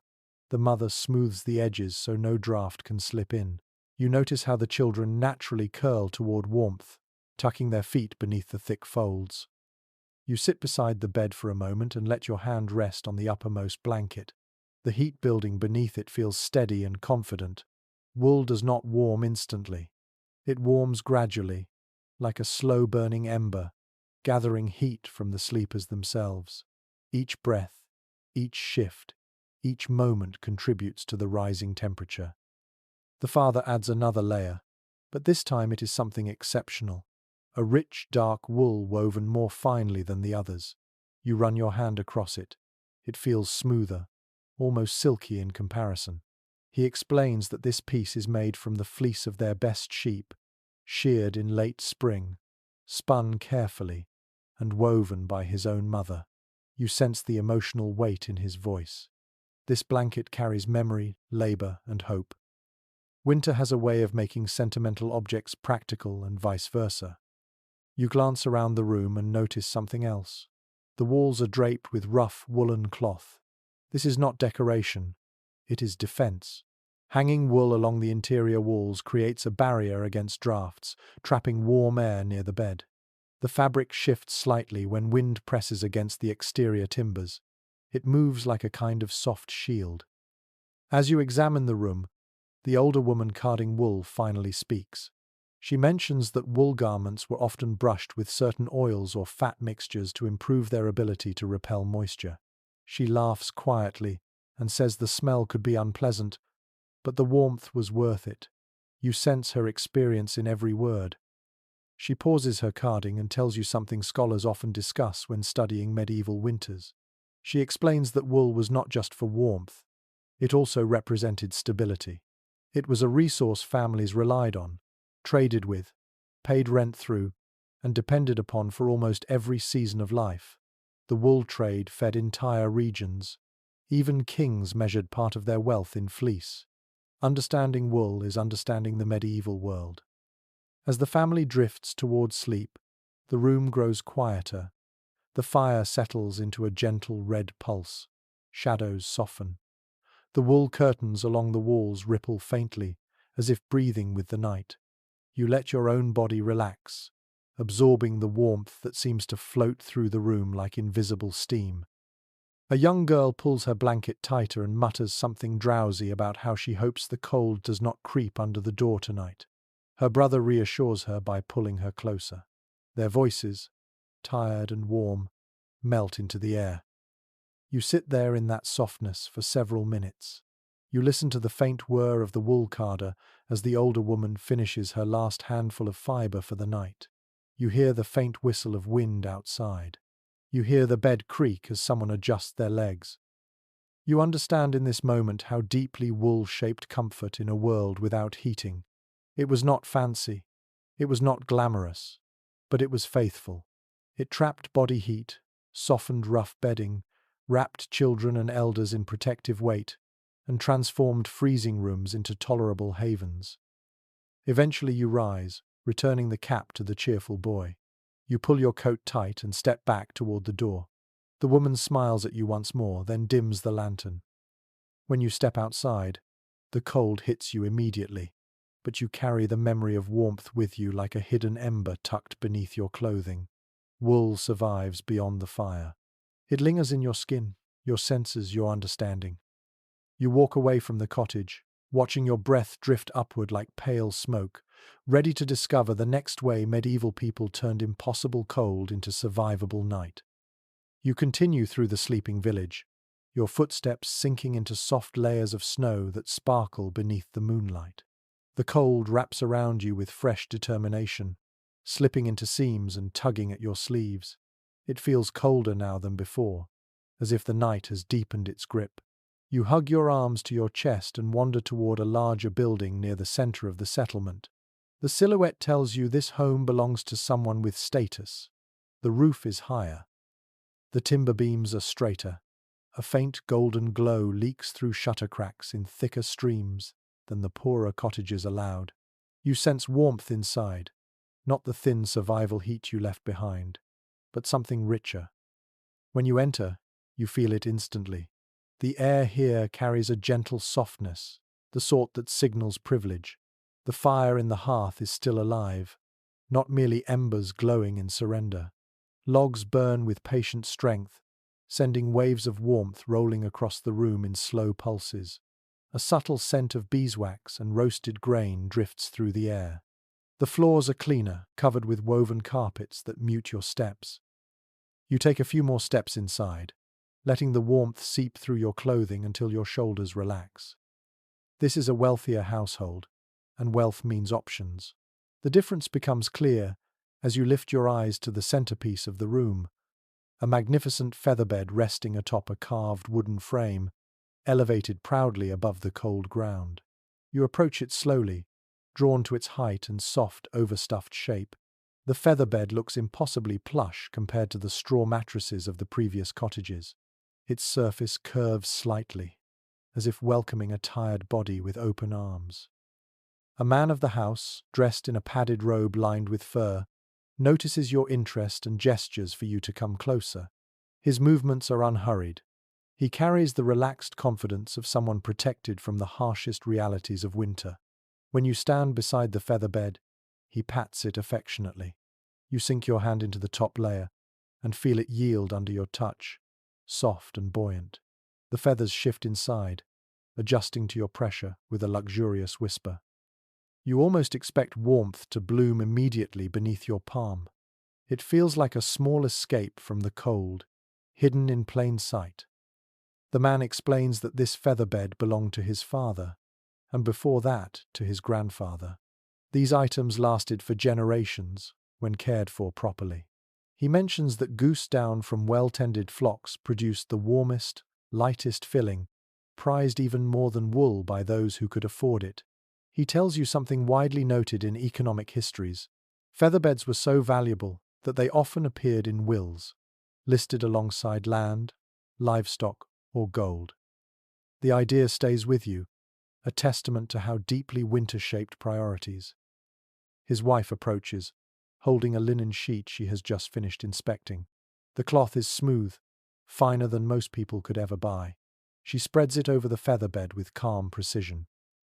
The mother smooths the edges so no draft can slip in. You notice how the children naturally curl toward warmth, tucking their feet beneath the thick folds. You sit beside the bed for a moment and let your hand rest on the uppermost blanket. The heat building beneath it feels steady and confident. Wool does not warm instantly. It warms gradually, like a slow-burning ember, gathering heat from the sleepers themselves. Each breath, each shift, each moment contributes to the rising temperature. The father adds another layer, but this time it is something exceptional. A rich, dark wool woven more finely than the others. You run your hand across it. It feels smoother, almost silky in comparison. He explains that this piece is made from the fleece of their best sheep, sheared in late spring, spun carefully, and woven by his own mother. You sense the emotional weight in his voice. This blanket carries memory, labor, and hope. Winter has a way of making sentimental objects practical and vice versa. You glance around the room and notice something else. The walls are draped with rough woolen cloth. This is not decoration, it is defense. Hanging wool along the interior walls creates a barrier against drafts, trapping warm air near the bed. The fabric shifts slightly when wind presses against the exterior timbers. It moves like a kind of soft shield. As you examine the room, the older woman carding wool finally speaks. She mentions that wool garments were often brushed with certain oils or fat mixtures to improve their ability to repel moisture. She laughs quietly and says the smell could be unpleasant, but the warmth was worth it. You sense her experience in every word. She pauses her carding and tells you something scholars often discuss when studying medieval winters. She explains that wool was not just for warmth, it also represented stability. It was a resource families relied on, traded with, paid rent through, and depended upon for almost every season of life. The wool trade fed entire regions. Even kings measured part of their wealth in fleece. Understanding wool is understanding the medieval world. As the family drifts towards sleep, the room grows quieter. The fire settles into a gentle red pulse. Shadows soften. The wool curtains along the walls ripple faintly, as if breathing with the night. You let your own body relax, absorbing the warmth that seems to float through the room like invisible steam. A young girl pulls her blanket tighter and mutters something drowsy about how she hopes the cold does not creep under the door tonight. Her brother reassures her by pulling her closer. Their voices, tired and warm, melt into the air. You sit there in that softness for several minutes. You listen to the faint whir of the wool carder as the older woman finishes her last handful of fibre for the night. You hear the faint whistle of wind outside. You hear the bed creak as someone adjusts their legs. You understand in this moment how deeply wool shaped comfort in a world without heating. It was not fancy. It was not glamorous. But it was faithful. It trapped body heat, softened rough bedding, wrapped children and elders in protective weight, and transformed freezing rooms into tolerable havens. Eventually you rise, returning the cap to the cheerful boy. You pull your coat tight and step back toward the door. The woman smiles at you once more, then dims the lantern. When you step outside, the cold hits you immediately, but you carry the memory of warmth with you like a hidden ember tucked beneath your clothing. Wool survives beyond the fire. It lingers in your skin, your senses, your understanding. You walk away from the cottage, watching your breath drift upward like pale smoke, ready to discover the next way medieval people turned impossible cold into survivable night. You continue through the sleeping village, your footsteps sinking into soft layers of snow that sparkle beneath the moonlight. The cold wraps around you with fresh determination, slipping into seams and tugging at your sleeves. It feels colder now than before, as if the night has deepened its grip. You hug your arms to your chest and wander toward a larger building near the center of the settlement. The silhouette tells you this home belongs to someone with status. The roof is higher. The timber beams are straighter. A faint golden glow leaks through shutter cracks in thicker streams than the poorer cottages allowed. You sense warmth inside, not the thin survival heat you left behind, but something richer. When you enter, you feel it instantly. The air here carries a gentle softness, the sort that signals privilege. The fire in the hearth is still alive, not merely embers glowing in surrender. Logs burn with patient strength, sending waves of warmth rolling across the room in slow pulses. A subtle scent of beeswax and roasted grain drifts through the air. The floors are cleaner, covered with woven carpets that mute your steps. You take a few more steps inside, letting the warmth seep through your clothing until your shoulders relax. This is a wealthier household, and wealth means options. The difference becomes clear as you lift your eyes to the centerpiece of the room, a magnificent featherbed resting atop a carved wooden frame, elevated proudly above the cold ground. You approach it slowly, drawn to its height and soft, overstuffed shape. The feather bed looks impossibly plush compared to the straw mattresses of the previous cottages. Its surface curves slightly, as if welcoming a tired body with open arms. A man of the house, dressed in a padded robe lined with fur, notices your interest and gestures for you to come closer. His movements are unhurried. He carries the relaxed confidence of someone protected from the harshest realities of winter. When you stand beside the feather bed, he pats it affectionately. You sink your hand into the top layer and feel it yield under your touch, soft and buoyant. The feathers shift inside, adjusting to your pressure with a luxurious whisper. You almost expect warmth to bloom immediately beneath your palm. It feels like a small escape from the cold, hidden in plain sight. The man explains that this feather bed belonged to his father, and before that to his grandfather. These items lasted for generations when cared for properly. He mentions that goose down from well-tended flocks produced the warmest, lightest filling, prized even more than wool by those who could afford it. He tells you something widely noted in economic histories. Featherbeds were so valuable that they often appeared in wills, listed alongside land, livestock, or gold. The idea stays with you, a testament to how deeply winter shaped priorities. His wife approaches, holding a linen sheet she has just finished inspecting. The cloth is smooth, finer than most people could ever buy. She spreads it over the feather bed with calm precision.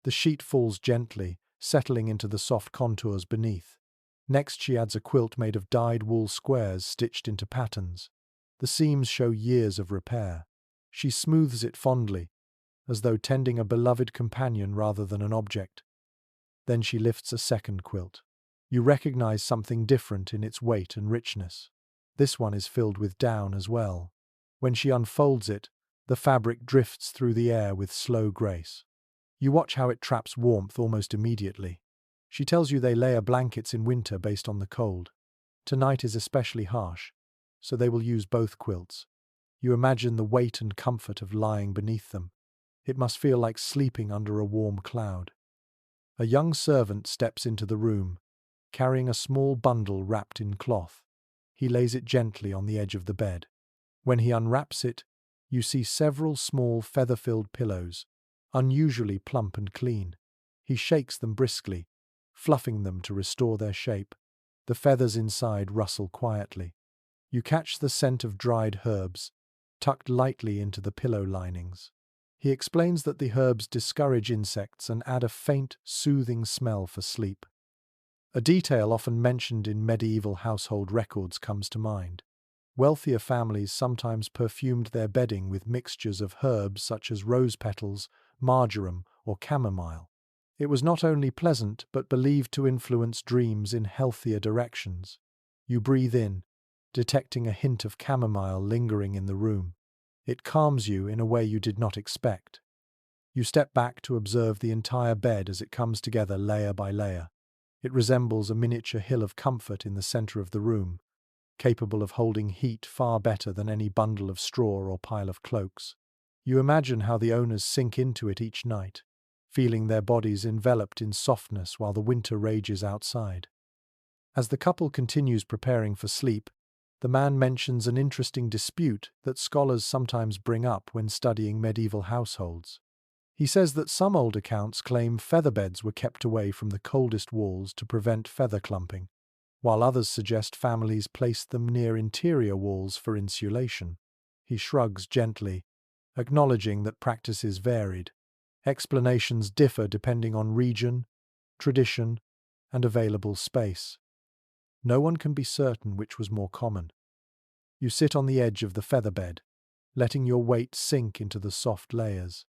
The sheet falls gently, settling into the soft contours beneath. Next she adds a quilt made of dyed wool squares stitched into patterns. The seams show years of repair. She smooths it fondly, as though tending a beloved companion rather than an object. Then she lifts a second quilt. You recognize something different in its weight and richness. This one is filled with down as well. When she unfolds it, the fabric drifts through the air with slow grace. You watch how it traps warmth almost immediately. She tells you they layer blankets in winter based on the cold. Tonight is especially harsh, so they will use both quilts. You imagine the weight and comfort of lying beneath them. It must feel like sleeping under a warm cloud. A young servant steps into the room, carrying a small bundle wrapped in cloth. He lays it gently on the edge of the bed. When he unwraps it, you see several small feather-filled pillows, unusually plump and clean. He shakes them briskly, fluffing them to restore their shape. The feathers inside rustle quietly. You catch the scent of dried herbs, tucked lightly into the pillow linings. He explains that the herbs discourage insects and add a faint, soothing smell for sleep. A detail often mentioned in medieval household records comes to mind. Wealthier families sometimes perfumed their bedding with mixtures of herbs such as rose petals, marjoram, or chamomile. It was not only pleasant but believed to influence dreams in healthier directions. You breathe in, detecting a hint of chamomile lingering in the room. It calms you in a way you did not expect. You step back to observe the entire bed as it comes together layer by layer. It resembles a miniature hill of comfort in the center of the room, capable of holding heat far better than any bundle of straw or pile of cloaks. You imagine how the owners sink into it each night, feeling their bodies enveloped in softness while the winter rages outside. As the couple continues preparing for sleep, the man mentions an interesting dispute that scholars sometimes bring up when studying medieval households. He says that some old accounts claim featherbeds were kept away from the coldest walls to prevent feather clumping, while others suggest families placed them near interior walls for insulation. He shrugs gently, acknowledging that practices varied. Explanations differ depending on region, tradition, and available space. No one can be certain which was more common. You sit on the edge of the feather bed, letting your weight sink into the soft layers.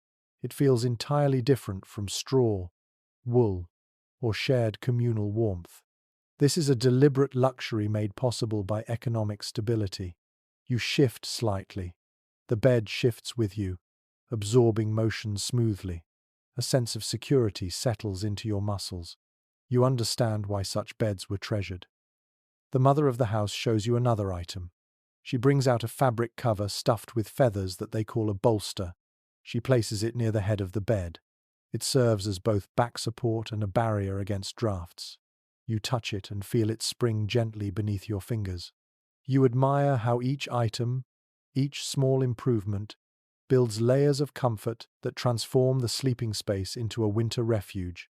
It feels entirely different from straw, wool, or shared communal warmth. This is a deliberate luxury made possible by economic stability. You shift slightly. The bed shifts with you, absorbing motion smoothly. A sense of security settles into your muscles. You understand why such beds were treasured. The mother of the house shows you another item. She brings out a fabric cover stuffed with feathers that they call a bolster. She places it near the head of the bed. It serves as both back support and a barrier against drafts. You touch it and feel it spring gently beneath your fingers. You admire how each item, each small improvement, builds layers of comfort that transform the sleeping space into a winter refuge.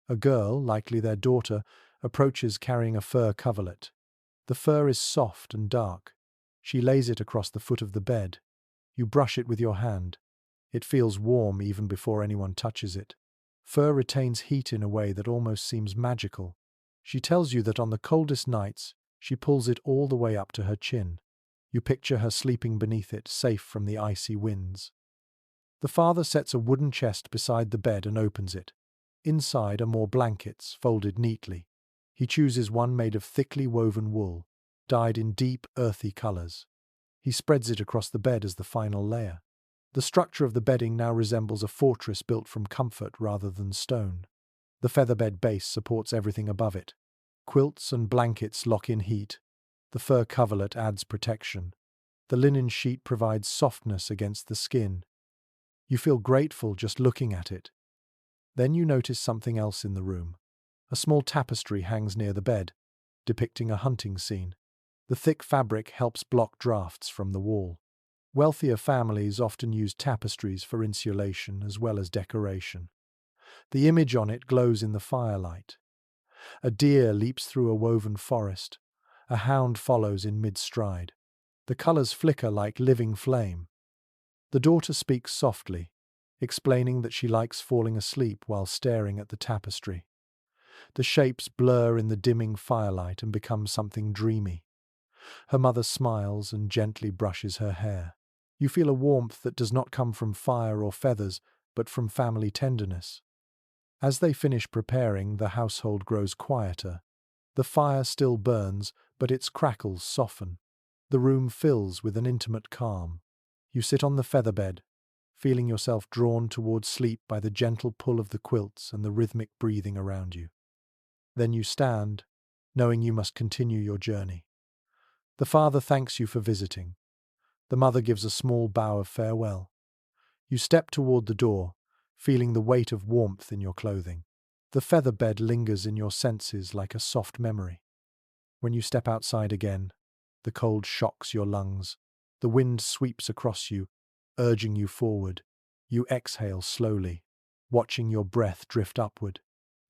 A girl, likely their daughter, approaches carrying a fur coverlet. The fur is soft and dark. She lays it across the foot of the bed. You brush it with your hand. It feels warm even before anyone touches it. Fur retains heat in a way that almost seems magical. She tells you that on the coldest nights, she pulls it all the way up to her chin. You picture her sleeping beneath it, safe from the icy winds. The father sets a wooden chest beside the bed and opens it. Inside are more blankets, folded neatly. He chooses one made of thickly woven wool, dyed in deep, earthy colors. He spreads it across the bed as the final layer. The structure of the bedding now resembles a fortress built from comfort rather than stone. The featherbed base supports everything above it. Quilts and blankets lock in heat. The fur coverlet adds protection. The linen sheet provides softness against the skin. You feel grateful just looking at it. Then you notice something else in the room. A small tapestry hangs near the bed, depicting a hunting scene. The thick fabric helps block drafts from the wall. Wealthier families often use tapestries for insulation as well as decoration. The image on it glows in the firelight. A deer leaps through a woven forest. A hound follows in mid-stride. The colors flicker like living flame. The daughter speaks softly, explaining that she likes falling asleep while staring at the tapestry. The shapes blur in the dimming firelight and become something dreamy. Her mother smiles and gently brushes her hair. You feel a warmth that does not come from fire or feathers, but from family tenderness. As they finish preparing, the household grows quieter. The fire still burns, but its crackles soften. The room fills with an intimate calm. You sit on the featherbed, feeling yourself drawn towards sleep by the gentle pull of the quilts and the rhythmic breathing around you. Then you stand, knowing you must continue your journey. The father thanks you for visiting. The mother gives a small bow of farewell. You step toward the door, feeling the weight of warmth in your clothing. The feather bed lingers in your senses like a soft memory. When you step outside again, the cold shocks your lungs. The wind sweeps across you, urging you forward. You exhale slowly, watching your breath drift upward.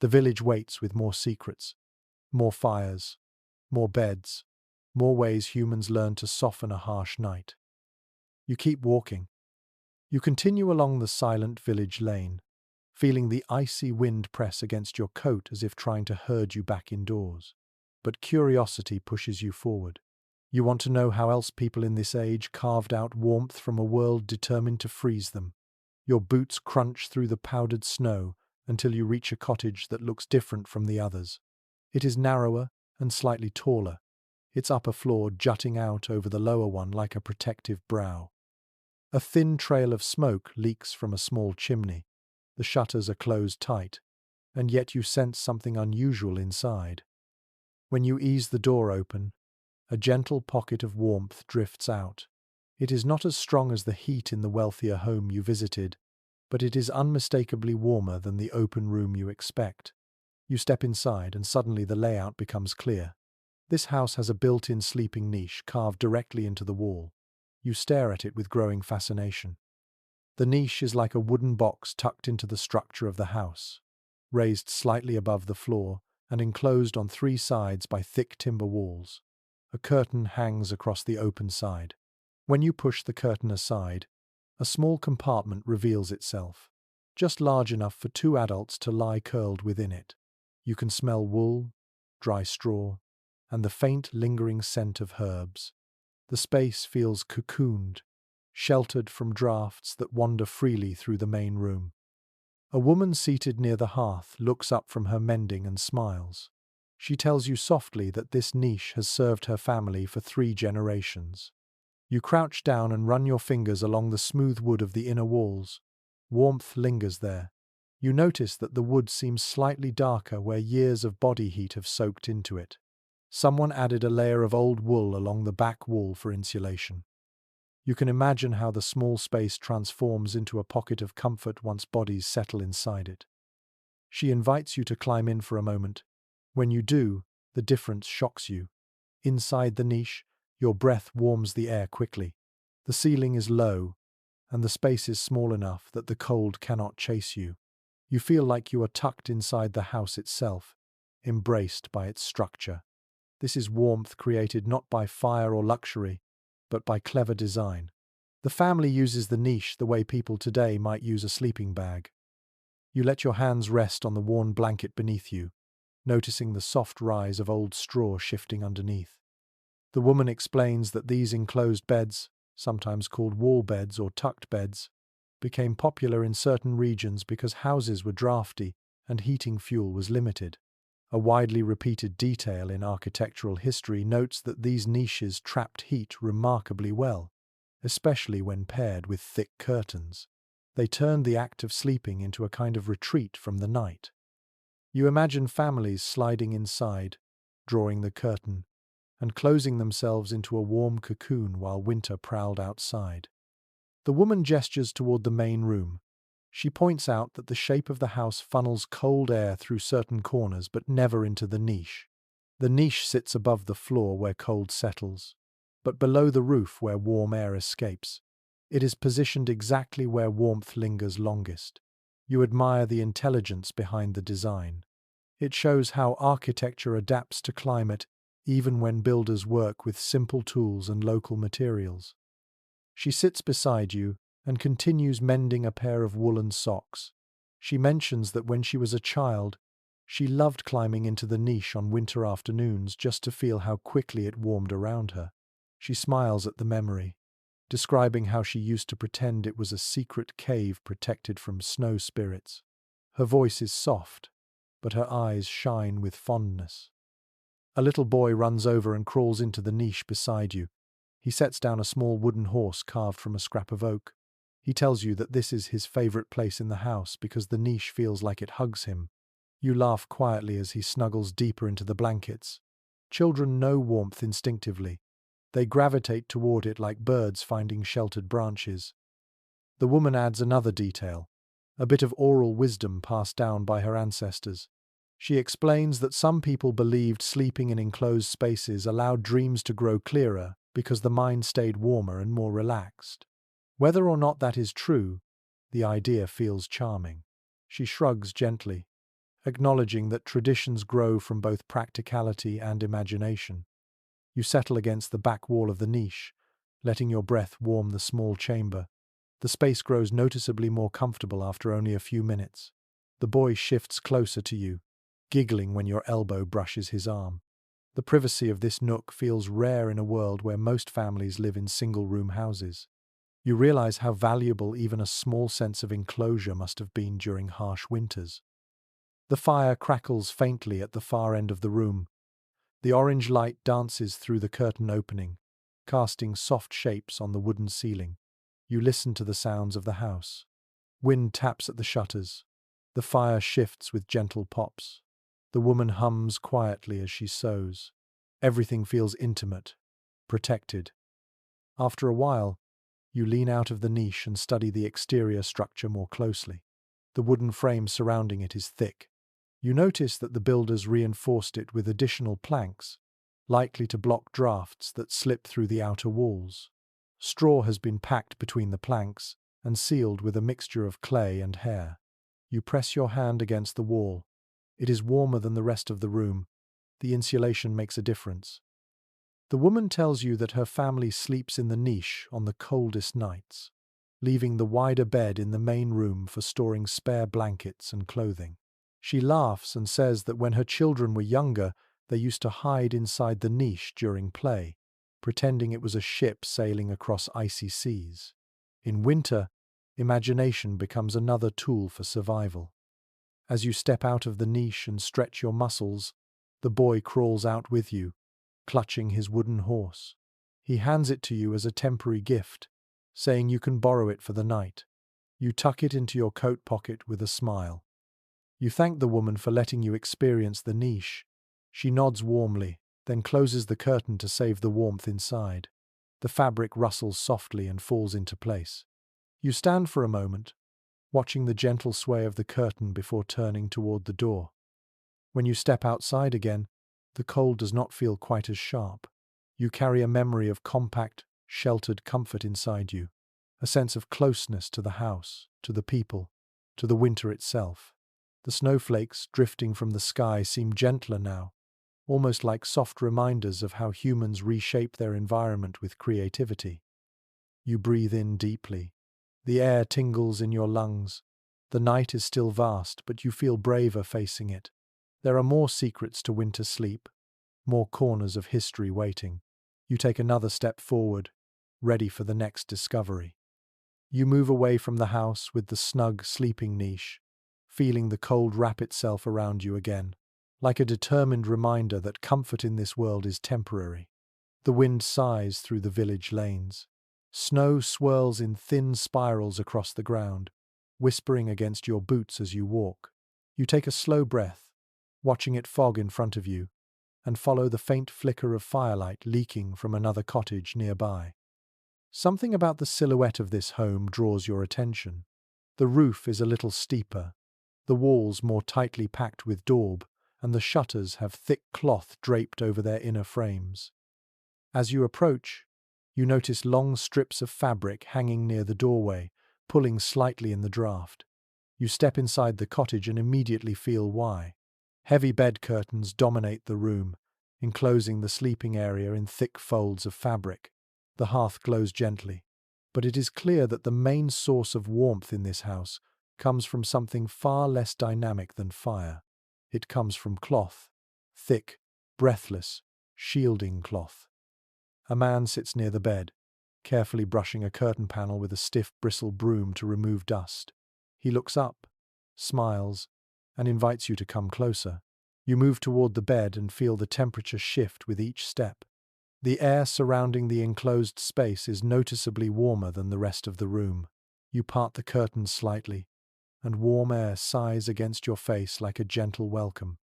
The village waits with more secrets, more fires, more beds, more ways humans learn to soften a harsh night. You keep walking. You continue along the silent village lane, feeling the icy wind press against your coat as if trying to herd you back indoors. But curiosity pushes you forward. You want to know how else people in this age carved out warmth from a world determined to freeze them. Your boots crunch through the powdered snow until you reach a cottage that looks different from the others. It is narrower and slightly taller, its upper floor jutting out over the lower one like a protective brow. A thin trail of smoke leaks from a small chimney. The shutters are closed tight, and yet you sense something unusual inside. When you ease the door open, a gentle pocket of warmth drifts out. It is not as strong as the heat in the wealthier home you visited, but it is unmistakably warmer than the open room you expect. You step inside and suddenly the layout becomes clear. This house has a built-in sleeping niche carved directly into the wall. You stare at it with growing fascination. The niche is like a wooden box tucked into the structure of the house, raised slightly above the floor and enclosed on three sides by thick timber walls. A curtain hangs across the open side. When you push the curtain aside, a small compartment reveals itself, just large enough for two adults to lie curled within it. You can smell wool, dry straw, and the faint lingering scent of herbs. The space feels cocooned, sheltered from drafts that wander freely through the main room. A woman seated near the hearth looks up from her mending and smiles. She tells you softly that this niche has served her family for 3 generations. You crouch down and run your fingers along the smooth wood of the inner walls. Warmth lingers there. You notice that the wood seems slightly darker where years of body heat have soaked into it. Someone added a layer of old wool along the back wall for insulation. You can imagine how the small space transforms into a pocket of comfort once bodies settle inside it. She invites you to climb in for a moment, When you do, the difference shocks you. Inside the niche, your breath warms the air quickly. The ceiling is low, and the space is small enough that the cold cannot chase you. You feel like you are tucked inside the house itself, embraced by its structure. This is warmth created not by fire or luxury, but by clever design. The family uses the niche the way people today might use a sleeping bag. You let your hands rest on the worn blanket beneath you, noticing the soft rise of old straw shifting underneath. The woman explains that these enclosed beds, sometimes called wall beds or tucked beds, became popular in certain regions because houses were drafty and heating fuel was limited. A widely repeated detail in architectural history notes that these niches trapped heat remarkably well, especially when paired with thick curtains. They turned the act of sleeping into a kind of retreat from the night. You imagine families sliding inside, drawing the curtain, and closing themselves into a warm cocoon while winter prowled outside. The woman gestures toward the main room. She points out that the shape of the house funnels cold air through certain corners but never into the niche. The niche sits above the floor where cold settles, but below the roof where warm air escapes. It is positioned exactly where warmth lingers longest. You admire the intelligence behind the design. It shows how architecture adapts to climate even when builders work with simple tools and local materials. She sits beside you and continues mending a pair of woolen socks. She mentions that when she was a child, she loved climbing into the niche on winter afternoons just to feel how quickly it warmed around her. She smiles at the memory, describing how she used to pretend it was a secret cave protected from snow spirits. Her voice is soft, but her eyes shine with fondness. A little boy runs over and crawls into the niche beside you. He sets down a small wooden horse carved from a scrap of oak. He tells you that this is his favorite place in the house because the niche feels like it hugs him. You laugh quietly as he snuggles deeper into the blankets. Children know warmth instinctively. They gravitate toward it like birds finding sheltered branches. The woman adds another detail, a bit of oral wisdom passed down by her ancestors. She explains that some people believed sleeping in enclosed spaces allowed dreams to grow clearer because the mind stayed warmer and more relaxed. Whether or not that is true, the idea feels charming. She shrugs gently, acknowledging that traditions grow from both practicality and imagination. You settle against the back wall of the niche, letting your breath warm the small chamber. The space grows noticeably more comfortable after only a few minutes. The boy shifts closer to you, giggling when your elbow brushes his arm. The privacy of this nook feels rare in a world where most families live in single-room houses. You realize how valuable even a small sense of enclosure must have been during harsh winters. The fire crackles faintly at the far end of the room. The orange light dances through the curtain opening, casting soft shapes on the wooden ceiling. You listen to the sounds of the house. Wind taps at the shutters. The fire shifts with gentle pops. The woman hums quietly as she sews. Everything feels intimate, protected. After a while, you lean out of the niche and study the exterior structure more closely. The wooden frame surrounding it is thick. You notice that the builders reinforced it with additional planks, likely to block drafts that slip through the outer walls. Straw has been packed between the planks and sealed with a mixture of clay and hair. You press your hand against the wall. It is warmer than the rest of the room. The insulation makes a difference. The woman tells you that her family sleeps in the niche on the coldest nights, leaving the wider bed in the main room for storing spare blankets and clothing. She laughs and says that when her children were younger, they used to hide inside the niche during play, pretending it was a ship sailing across icy seas. In winter, imagination becomes another tool for survival. As you step out of the niche and stretch your muscles, the boy crawls out with you, clutching his wooden horse. He hands it to you as a temporary gift, saying you can borrow it for the night. You tuck it into your coat pocket with a smile. You thank the woman for letting you experience the niche. She nods warmly, then closes the curtain to save the warmth inside. The fabric rustles softly and falls into place. You stand for a moment, watching the gentle sway of the curtain before turning toward the door. When you step outside again, the cold does not feel quite as sharp. You carry a memory of compact, sheltered comfort inside you, a sense of closeness to the house, to the people, to the winter itself. The snowflakes drifting from the sky seem gentler now, almost like soft reminders of how humans reshape their environment with creativity. You breathe in deeply. The air tingles in your lungs. The night is still vast, but you feel braver facing it. There are more secrets to winter sleep, more corners of history waiting. You take another step forward, ready for the next discovery. You move away from the house with the snug sleeping niche, feeling the cold wrap itself around you again, like a determined reminder that comfort in this world is temporary. The wind sighs through the village lanes. Snow swirls in thin spirals across the ground, whispering against your boots as you walk. You take a slow breath, watching it fog in front of you, and follow the faint flicker of firelight leaking from another cottage nearby. Something about the silhouette of this home draws your attention. The roof is a little steeper, the walls more tightly packed with daub, and the shutters have thick cloth draped over their inner frames. As you approach, you notice long strips of fabric hanging near the doorway, pulling slightly in the draught. You step inside the cottage and immediately feel why. Heavy bed curtains dominate the room, enclosing the sleeping area in thick folds of fabric. The hearth glows gently, but it is clear that the main source of warmth in this house comes from something far less dynamic than fire. It comes from cloth, thick, breathless, shielding cloth. A man sits near the bed, carefully brushing a curtain panel with a stiff bristle broom to remove dust. He looks up, smiles, and invites you to come closer. You move toward the bed and feel the temperature shift with each step. The air surrounding the enclosed space is noticeably warmer than the rest of the room. You part the curtains slightly, and warm air sighs against your face like a gentle welcome.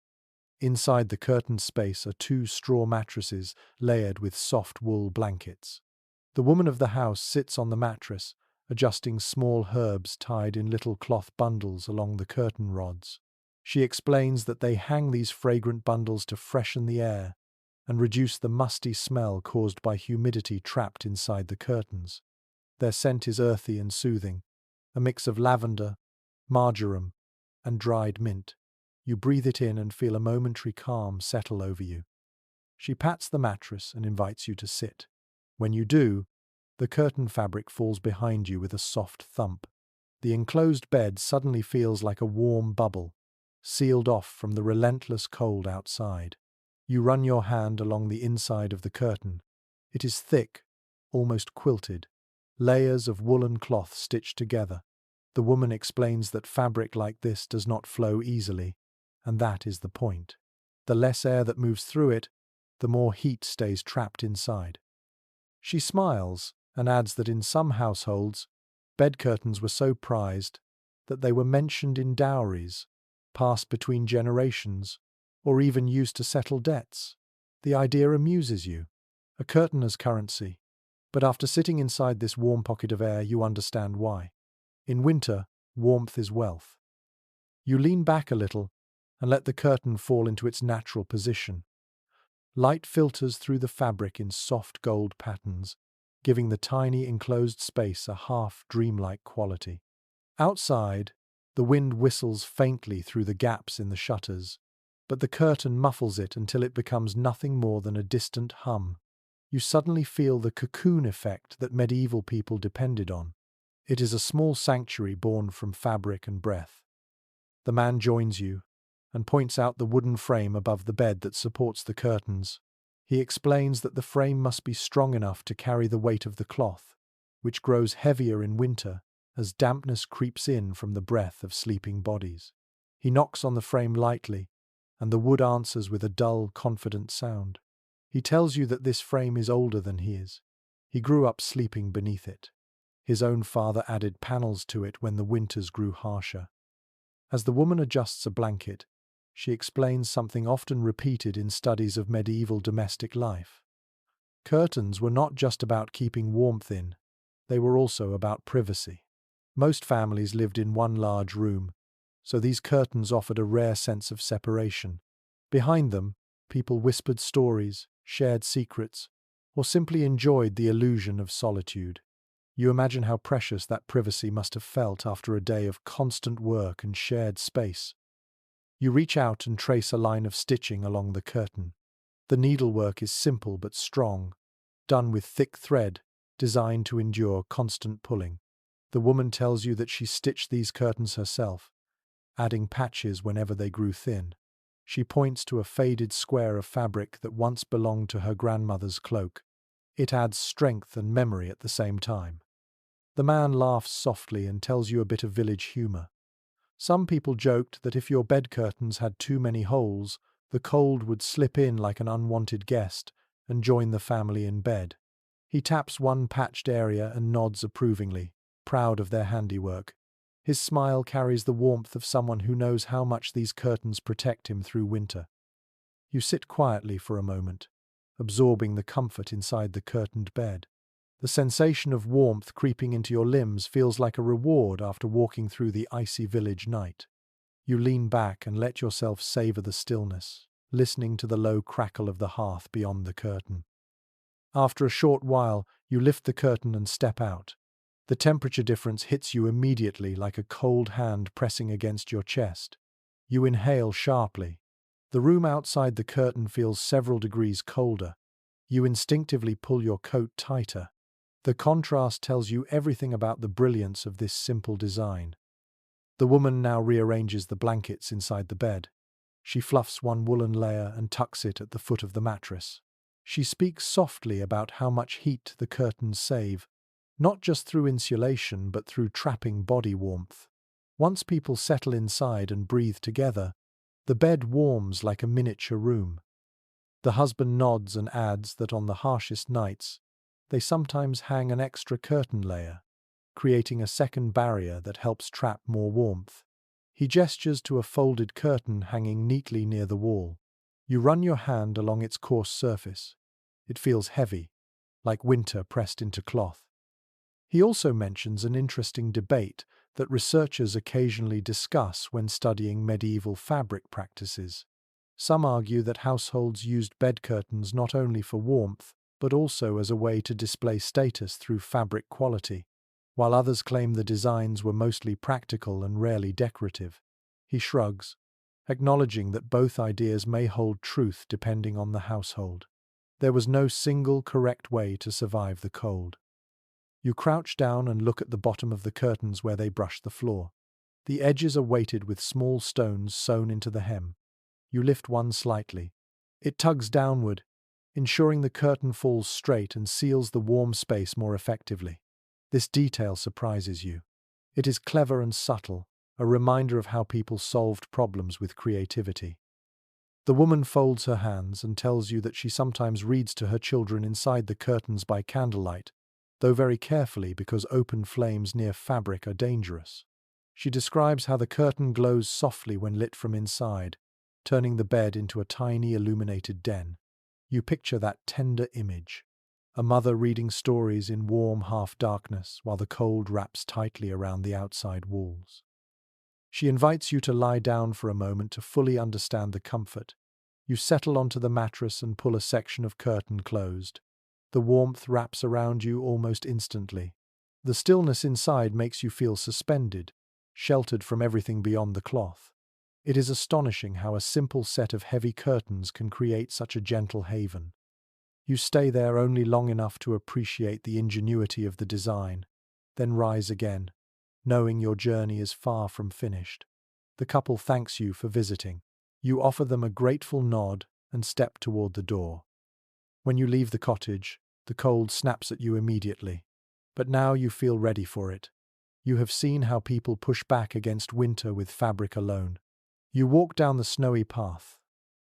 Inside the curtained space are two straw mattresses layered with soft wool blankets. The woman of the house sits on the mattress, adjusting small herbs tied in little cloth bundles along the curtain rods. She explains that they hang these fragrant bundles to freshen the air and reduce the musty smell caused by humidity trapped inside the curtains. Their scent is earthy and soothing, a mix of lavender, marjoram, and dried mint. You breathe it in and feel a momentary calm settle over you. She pats the mattress and invites you to sit. When you do, the curtain fabric falls behind you with a soft thump. The enclosed bed suddenly feels like a warm bubble, sealed off from the relentless cold outside. You run your hand along the inside of the curtain. It is thick, almost quilted, layers of woolen cloth stitched together. The woman explains that fabric like this does not flow easily, and that is the point. The less air that moves through it, the more heat stays trapped inside. She smiles and adds that in some households, bed curtains were so prized that they were mentioned in dowries, passed between generations, or even used to settle debts. The idea amuses you. A curtain as currency. But after sitting inside this warm pocket of air, you understand why. In winter, warmth is wealth. You lean back a little and let the curtain fall into its natural position. Light filters through the fabric in soft gold patterns, giving the tiny enclosed space a half-dreamlike quality. Outside, the wind whistles faintly through the gaps in the shutters, but the curtain muffles it until it becomes nothing more than a distant hum. You suddenly feel the cocoon effect that medieval people depended on. It is a small sanctuary born from fabric and breath. The man joins you and points out the wooden frame above the bed that supports the curtains. He explains that the frame must be strong enough to carry the weight of the cloth, which grows heavier in winter as dampness creeps in from the breath of sleeping bodies. He knocks on the frame lightly, and the wood answers with a dull, confident sound. He tells you that this frame is older than he is. He grew up sleeping beneath it. His own father added panels to it when the winters grew harsher. As the woman adjusts a blanket, she explains something often repeated in studies of medieval domestic life. Curtains were not just about keeping warmth in, they were also about privacy. Most families lived in one large room, so these curtains offered a rare sense of separation. Behind them, people whispered stories, shared secrets, or simply enjoyed the illusion of solitude. You imagine how precious that privacy must have felt after a day of constant work and shared space. You reach out and trace a line of stitching along the curtain. The needlework is simple but strong, done with thick thread, designed to endure constant pulling. The woman tells you that she stitched these curtains herself, adding patches whenever they grew thin. She points to a faded square of fabric that once belonged to her grandmother's cloak. It adds strength and memory at the same time. The man laughs softly and tells you a bit of village humor. Some people joked that if your bed curtains had too many holes, the cold would slip in like an unwanted guest and join the family in bed. He taps one patched area and nods approvingly, proud of their handiwork. His smile carries the warmth of someone who knows how much these curtains protect him through winter. You sit quietly for a moment, absorbing the comfort inside the curtained bed. The sensation of warmth creeping into your limbs feels like a reward after walking through the icy village night. You lean back and let yourself savor the stillness, listening to the low crackle of the hearth beyond the curtain. After a short while, you lift the curtain and step out. The temperature difference hits you immediately like a cold hand pressing against your chest. You inhale sharply. The room outside the curtain feels several degrees colder. You instinctively pull your coat tighter. The contrast tells you everything about the brilliance of this simple design. The woman now rearranges the blankets inside the bed. She fluffs one woolen layer and tucks it at the foot of the mattress. She speaks softly about how much heat the curtains save, not just through insulation but through trapping body warmth. Once people settle inside and breathe together, the bed warms like a miniature room. The husband nods and adds that on the harshest nights, they sometimes hang an extra curtain layer, creating a second barrier that helps trap more warmth. He gestures to a folded curtain hanging neatly near the wall. You run your hand along its coarse surface. It feels heavy, like winter pressed into cloth. He also mentions an interesting debate that researchers occasionally discuss when studying medieval fabric practices. Some argue that households used bed curtains not only for warmth, but also as a way to display status through fabric quality, while others claim the designs were mostly practical and rarely decorative. He shrugs, acknowledging that both ideas may hold truth depending on the household. There was no single correct way to survive the cold. You crouch down and look at the bottom of the curtains where they brush the floor. The edges are weighted with small stones sewn into the hem. You lift one slightly. It tugs downward, ensuring the curtain falls straight and seals the warm space more effectively. This detail surprises you. It is clever and subtle, a reminder of how people solved problems with creativity. The woman folds her hands and tells you that she sometimes reads to her children inside the curtains by candlelight, though very carefully because open flames near fabric are dangerous. She describes how the curtain glows softly when lit from inside, turning the bed into a tiny illuminated den. You picture that tender image, a mother reading stories in warm half-darkness while the cold wraps tightly around the outside walls. She invites you to lie down for a moment to fully understand the comfort. You settle onto the mattress and pull a section of curtain closed. The warmth wraps around you almost instantly. The stillness inside makes you feel suspended, sheltered from everything beyond the cloth. It is astonishing how a simple set of heavy curtains can create such a gentle haven. You stay there only long enough to appreciate the ingenuity of the design, then rise again, knowing your journey is far from finished. The couple thanks you for visiting. You offer them a grateful nod and step toward the door. When you leave the cottage, the cold snaps at you immediately. But now you feel ready for it. You have seen how people push back against winter with fabric alone. You walk down the snowy path,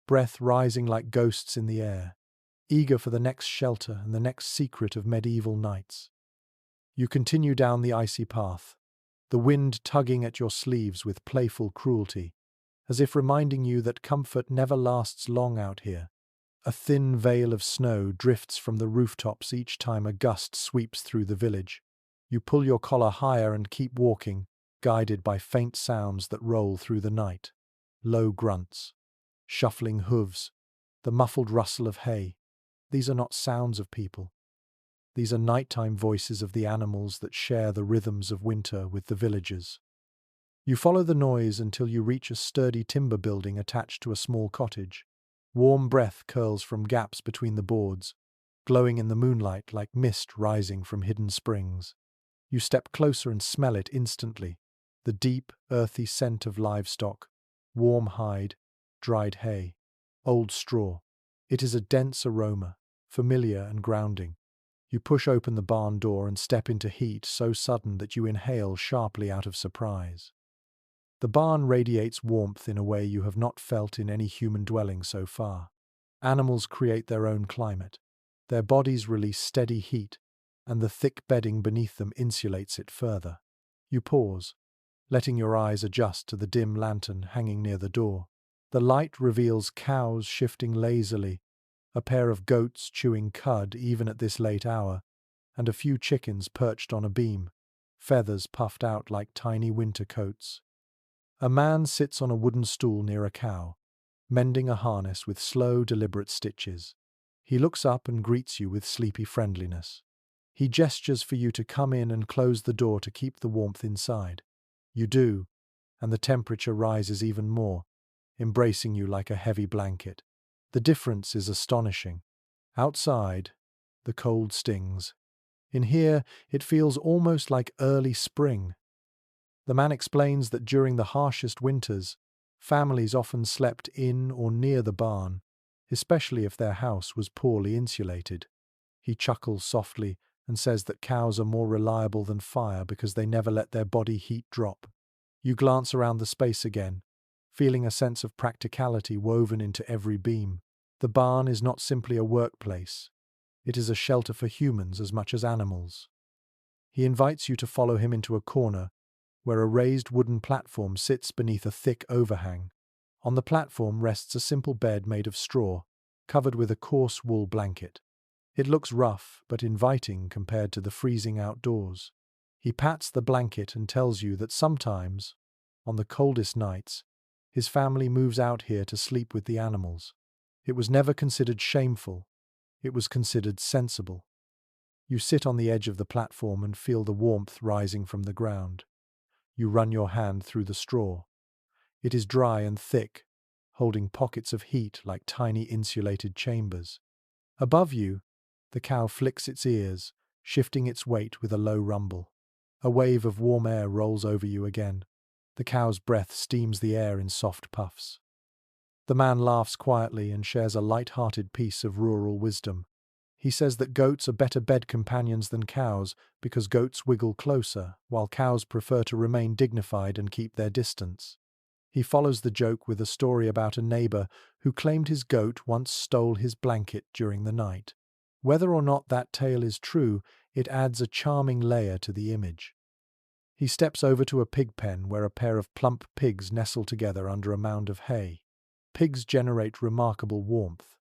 breath rising like ghosts in the air, eager for the next shelter and the next secret of medieval nights. You continue down the icy path, the wind tugging at your sleeves with playful cruelty, as if reminding you that comfort never lasts long out here. A thin veil of snow drifts from the rooftops each time a gust sweeps through the village. You pull your collar higher and keep walking, guided by faint sounds that roll through the night. Low grunts, shuffling hooves, the muffled rustle of hay. These are not sounds of people. These are nighttime voices of the animals that share the rhythms of winter with the villagers. You follow the noise until you reach a sturdy timber building attached to a small cottage. Warm breath curls from gaps between the boards, glowing in the moonlight like mist rising from hidden springs. You step closer and smell it instantly. The deep, earthy scent of livestock, warm hide, dried hay, old straw. It is a dense aroma, familiar and grounding. You push open the barn door and step into heat so sudden that you inhale sharply out of surprise. The barn radiates warmth in a way you have not felt in any human dwelling so far. Animals create their own climate. Their bodies release steady heat, and the thick bedding beneath them insulates it further. You pause, letting your eyes adjust to the dim lantern hanging near the door. The light reveals cows shifting lazily, a pair of goats chewing cud even at this late hour, and a few chickens perched on a beam, feathers puffed out like tiny winter coats. A man sits on a wooden stool near a cow, mending a harness with slow, deliberate stitches. He looks up and greets you with sleepy friendliness. He gestures for you to come in and close the door to keep the warmth inside. You do, and the temperature rises even more, embracing you like a heavy blanket. The difference is astonishing. Outside, the cold stings. In here, it feels almost like early spring. The man explains that during the harshest winters, families often slept in or near the barn, especially if their house was poorly insulated. He chuckles softly and says that cows are more reliable than fire because they never let their body heat drop. You glance around the space again, feeling a sense of practicality woven into every beam. The barn is not simply a workplace. It is a shelter for humans as much as animals. He invites you to follow him into a corner where a raised wooden platform sits beneath a thick overhang. On the platform rests a simple bed made of straw, covered with a coarse wool blanket. It looks rough but inviting compared to the freezing outdoors. He pats the blanket and tells you that sometimes, on the coldest nights, his family moves out here to sleep with the animals. It was never considered shameful. It was considered sensible. You sit on the edge of the platform and feel the warmth rising from the ground. You run your hand through the straw. It is dry and thick, holding pockets of heat like tiny insulated chambers. Above you, the cow flicks its ears, shifting its weight with a low rumble. A wave of warm air rolls over you again. The cow's breath steams the air in soft puffs. The man laughs quietly and shares a light-hearted piece of rural wisdom. He says that goats are better bed companions than cows because goats wiggle closer, while cows prefer to remain dignified and keep their distance. He follows the joke with a story about a neighbor who claimed his goat once stole his blanket during the night. Whether or not that tale is true, it adds a charming layer to the image. He steps over to a pig pen where a pair of plump pigs nestle together under a mound of hay. Pigs generate remarkable warmth.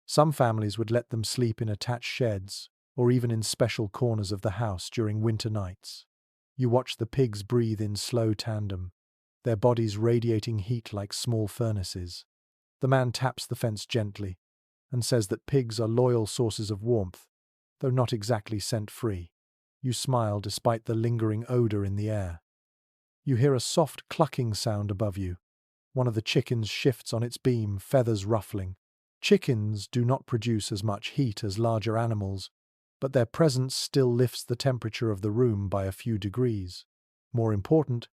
Some families would let them sleep in attached sheds or even in special corners of the house during winter nights. You watch the pigs breathe in slow tandem, their bodies radiating heat like small furnaces. The man taps the fence gently and says that pigs are loyal sources of warmth, though not exactly scent-free. You smile despite the lingering odor in the air. You hear a soft clucking sound above you. One of the chickens shifts on its beam, feathers ruffling. Chickens do not produce as much heat as larger animals, but their presence still lifts the temperature of the room by a few degrees. More important,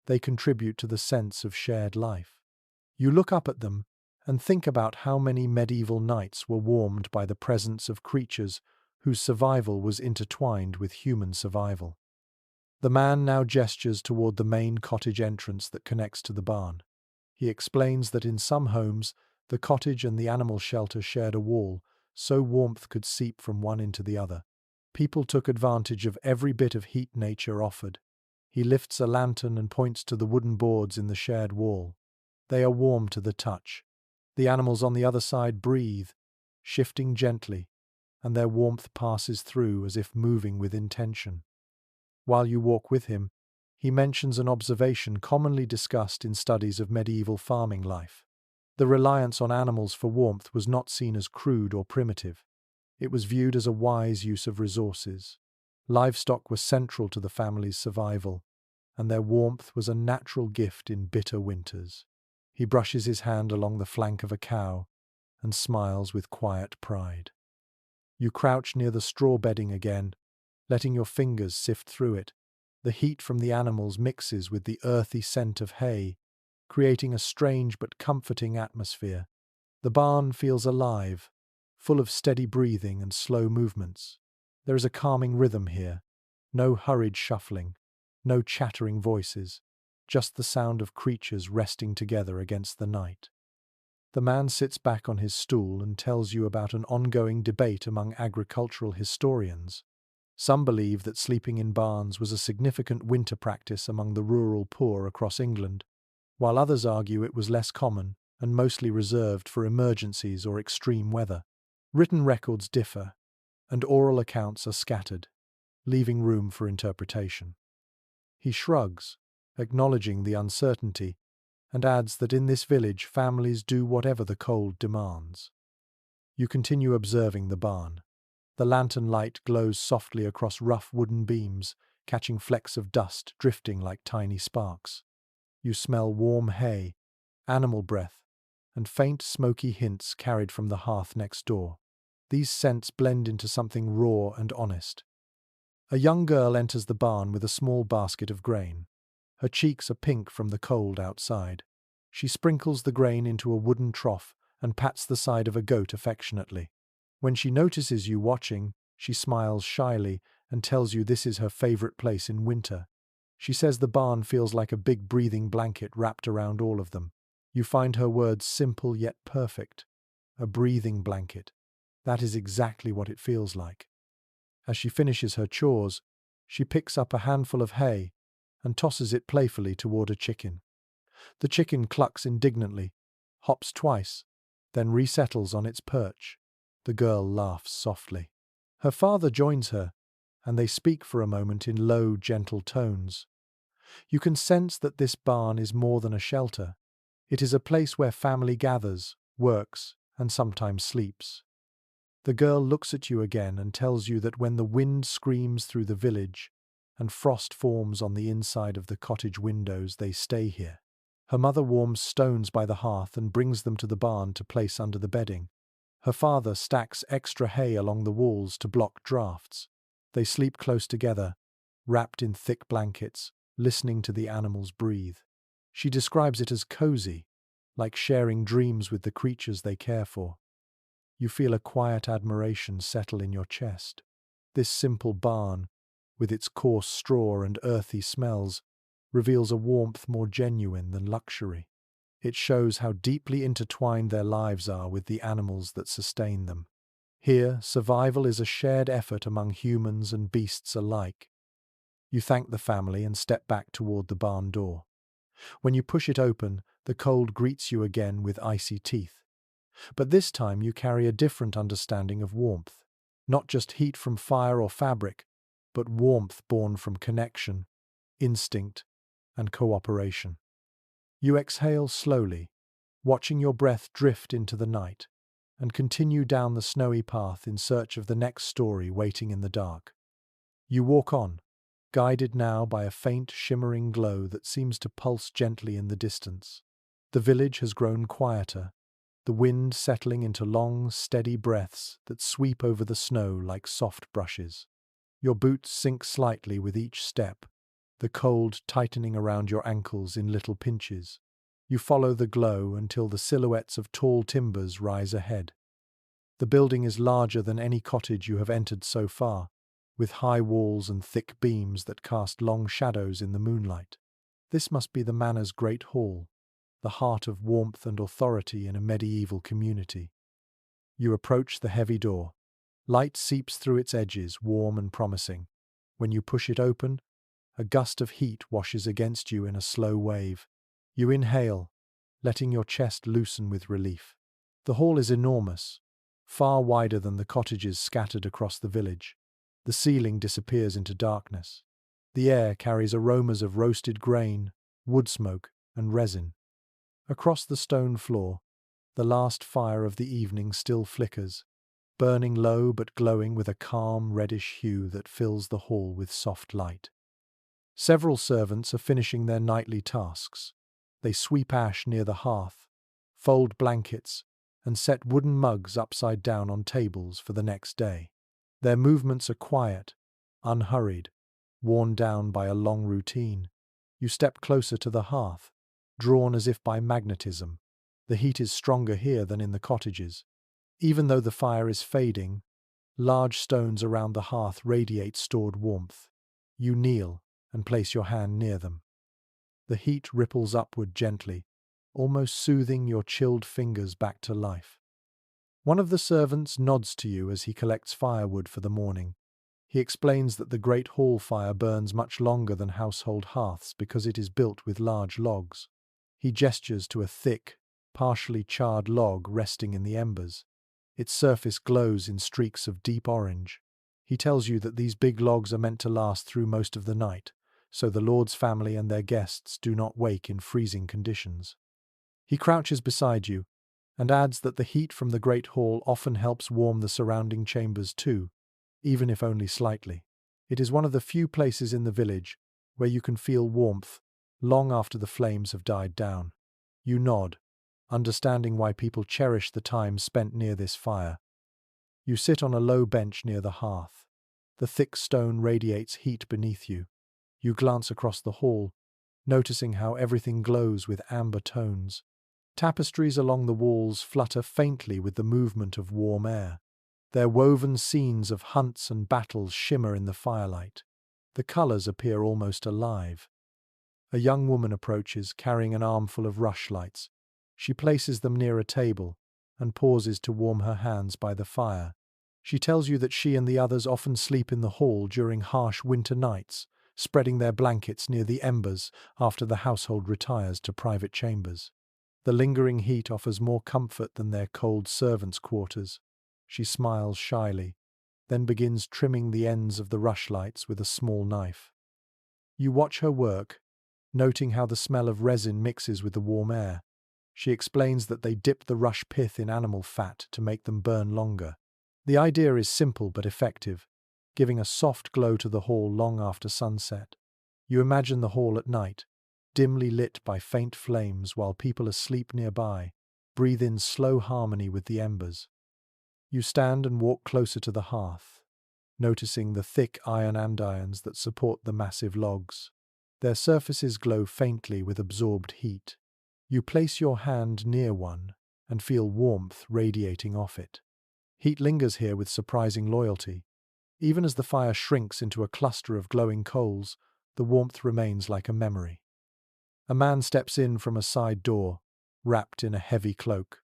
they contribute to the sense of shared life. You look up at them and think about how many medieval nights were warmed by the presence of creatures whose survival was intertwined with human survival. The man now gestures toward the main cottage entrance that connects to the barn. He explains that in some homes, the cottage and the animal shelter shared a wall, so warmth could seep from one into the other. People took advantage of every bit of heat nature offered. He lifts a lantern and points to the wooden boards in the shared wall. They are warm to the touch. The animals on the other side breathe, shifting gently, and their warmth passes through as if moving with intention. While you walk with him, he mentions an observation commonly discussed in studies of medieval farming life. The reliance on animals for warmth was not seen as crude or primitive. It was viewed as a wise use of resources. Livestock were central to the family's survival, and their warmth was a natural gift in bitter winters. He brushes his hand along the flank of a cow and smiles with quiet pride. You crouch near the straw bedding again, letting your fingers sift through it. The heat from the animals mixes with the earthy scent of hay, creating a strange but comforting atmosphere. The barn feels alive, full of steady breathing and slow movements. There is a calming rhythm here, no hurried shuffling, no chattering voices, just the sound of creatures resting together against the night. The man sits back on his stool and tells you about an ongoing debate among agricultural historians. Some believe that sleeping in barns was a significant winter practice among the rural poor across England, while others argue it was less common and mostly reserved for emergencies or extreme weather. Written records differ, and oral accounts are scattered, leaving room for interpretation. He shrugs, acknowledging the uncertainty, and adds that in this village families do whatever the cold demands. You continue observing the barn. The lantern light glows softly across rough wooden beams, catching flecks of dust drifting like tiny sparks. You smell warm hay, animal breath, and faint smoky hints carried from the hearth next door. These scents blend into something raw and honest. A young girl enters the barn with a small basket of grain. Her cheeks are pink from the cold outside. She sprinkles the grain into a wooden trough and pats the side of a goat affectionately. When she notices you watching, she smiles shyly and tells you this is her favorite place in winter. She says the barn feels like a big breathing blanket wrapped around all of them. You find her words simple yet perfect. A breathing blanket. That is exactly what it feels like. As she finishes her chores, she picks up a handful of hay and tosses it playfully toward a chicken. The chicken clucks indignantly, hops twice, then resettles on its perch. The girl laughs softly. Her father joins her, and they speak for a moment in low, gentle tones. You can sense that this barn is more than a shelter. It is a place where family gathers, works, and sometimes sleeps. The girl looks at you again and tells you that when the wind screams through the village and frost forms on the inside of the cottage windows, they stay here. Her mother warms stones by the hearth and brings them to the barn to place under the bedding. Her father stacks extra hay along the walls to block drafts. They sleep close together, wrapped in thick blankets, listening to the animals breathe. She describes it as cozy, like sharing dreams with the creatures they care for. You feel a quiet admiration settle in your chest. This simple barn, with its coarse straw and earthy smells, reveals a warmth more genuine than luxury. It shows how deeply intertwined their lives are with the animals that sustain them. Here, survival is a shared effort among humans and beasts alike. You thank the family and step back toward the barn door. When you push it open, the cold greets you again with icy teeth. But this time you carry a different understanding of warmth. Not just heat from fire or fabric, but warmth born from connection, instinct, and cooperation. You exhale slowly, watching your breath drift into the night, and continue down the snowy path in search of the next story waiting in the dark. You walk on, guided now by a faint, shimmering glow that seems to pulse gently in the distance. The village has grown quieter, the wind settling into long, steady breaths that sweep over the snow like soft brushes. Your boots sink slightly with each step, the cold tightening around your ankles in little pinches. You follow the glow until the silhouettes of tall timbers rise ahead. The building is larger than any cottage you have entered so far, with high walls and thick beams that cast long shadows in the moonlight. This must be the manor's great hall, the heart of warmth and authority in a medieval community. You approach the heavy door. Light seeps through its edges, warm and promising. When you push it open, a gust of heat washes against you in a slow wave. You inhale, letting your chest loosen with relief. The hall is enormous, far wider than the cottages scattered across the village. The ceiling disappears into darkness. The air carries aromas of roasted grain, wood smoke, and resin. Across the stone floor, The last fire of the evening still flickers, burning low but glowing with a calm reddish hue that fills the hall with soft light. Several servants are finishing their nightly tasks. They sweep ash near the hearth, fold blankets, and set wooden mugs upside down on tables for the next day. Their movements are quiet, unhurried, worn down by a long routine. You step closer to the hearth, drawn as if by magnetism. The heat is stronger here than in the cottages. Even though the fire is fading, large stones around the hearth radiate stored warmth. You kneel and place your hand near them. The heat ripples upward gently, almost soothing your chilled fingers back to life. One of the servants nods to you as he collects firewood for the morning. He explains that the great hall fire burns much longer than household hearths because it is built with large logs. He gestures to a thick, partially charred log resting in the embers. Its surface glows in streaks of deep orange. He tells you that these big logs are meant to last through most of the night, so the Lord's family and their guests do not wake in freezing conditions. He crouches beside you, and adds that the heat from the great hall often helps warm the surrounding chambers too, even if only slightly. It is one of the few places in the village where you can feel warmth long after the flames have died down. You nod, understanding why people cherish the time spent near this fire. You sit on a low bench near the hearth. The thick stone radiates heat beneath you. You glance across the hall, noticing how everything glows with amber tones. Tapestries along the walls flutter faintly with the movement of warm air. Their woven scenes of hunts and battles shimmer in the firelight. The colours appear almost alive. A young woman approaches, carrying an armful of rushlights. She places them near a table and pauses to warm her hands by the fire. She tells you that she and the others often sleep in the hall during harsh winter nights, spreading their blankets near the embers after the household retires to private chambers. The lingering heat offers more comfort than their cold servants' quarters. She smiles shyly, then begins trimming the ends of the rushlights with a small knife. You watch her work, noting how the smell of resin mixes with the warm air. She explains that they dip the rush pith in animal fat to make them burn longer. The idea is simple but effective, giving a soft glow to the hall long after sunset. You imagine the hall at night, dimly lit by faint flames while people asleep nearby, breathe in slow harmony with the embers. You stand and walk closer to the hearth, noticing the thick iron andirons that support the massive logs. Their surfaces glow faintly with absorbed heat. You place your hand near one and feel warmth radiating off it. Heat lingers here with surprising loyalty. Even as the fire shrinks into a cluster of glowing coals, the warmth remains like a memory. A man steps in from a side door, wrapped in a heavy cloak.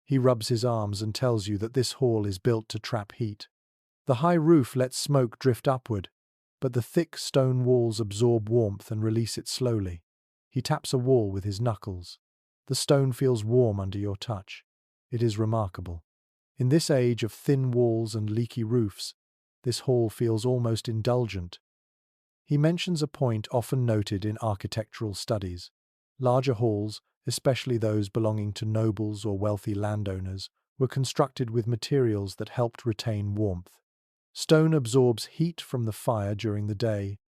He rubs his arms and tells you that this hall is built to trap heat. The high roof lets smoke drift upward, but the thick stone walls absorb warmth and release it slowly. He taps a wall with his knuckles. The stone feels warm under your touch. It is remarkable. In this age of thin walls and leaky roofs, this hall feels almost indulgent. He mentions a point often noted in architectural studies. Larger halls, especially those belonging to nobles or wealthy landowners, were constructed with materials that helped retain warmth. Stone absorbs heat from the fire during the day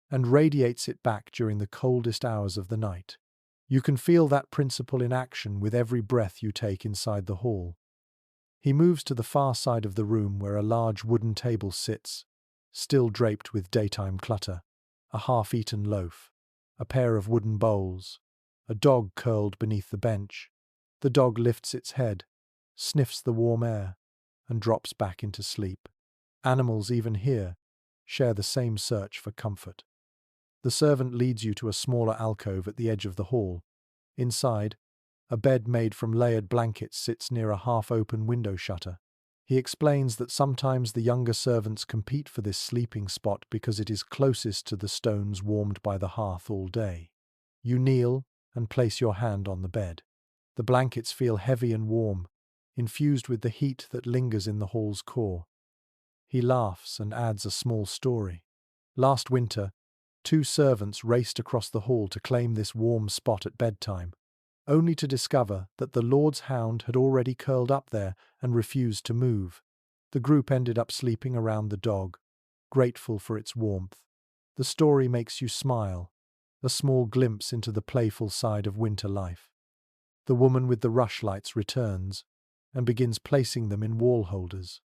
and radiates it back during the coldest hours of the night. You can feel that principle in action with every breath you take inside the hall. He moves to the far side of the room where a large wooden table sits, still draped with daytime clutter. A half-eaten loaf, a pair of wooden bowls, a dog curled beneath the bench. The dog lifts its head, sniffs the warm air, and drops back into sleep. Animals, even here, share the same search for comfort. The servant leads you to a smaller alcove at the edge of the hall. Inside, a bed made from layered blankets sits near a half-open window shutter. He explains that sometimes the younger servants compete for this sleeping spot because it is closest to the stones warmed by the hearth all day. You kneel and place your hand on the bed. The blankets feel heavy and warm, infused with the heat that lingers in the hall's core. He laughs and adds a small story. Last winter, 2 servants raced across the hall to claim this warm spot at bedtime. only to discover that the Lord's hound had already curled up there and refused to move. The group ended up sleeping around the dog, grateful for its warmth. The story makes you smile, a small glimpse into the playful side of winter life. The woman with the rushlights returns and begins placing them in wall holders.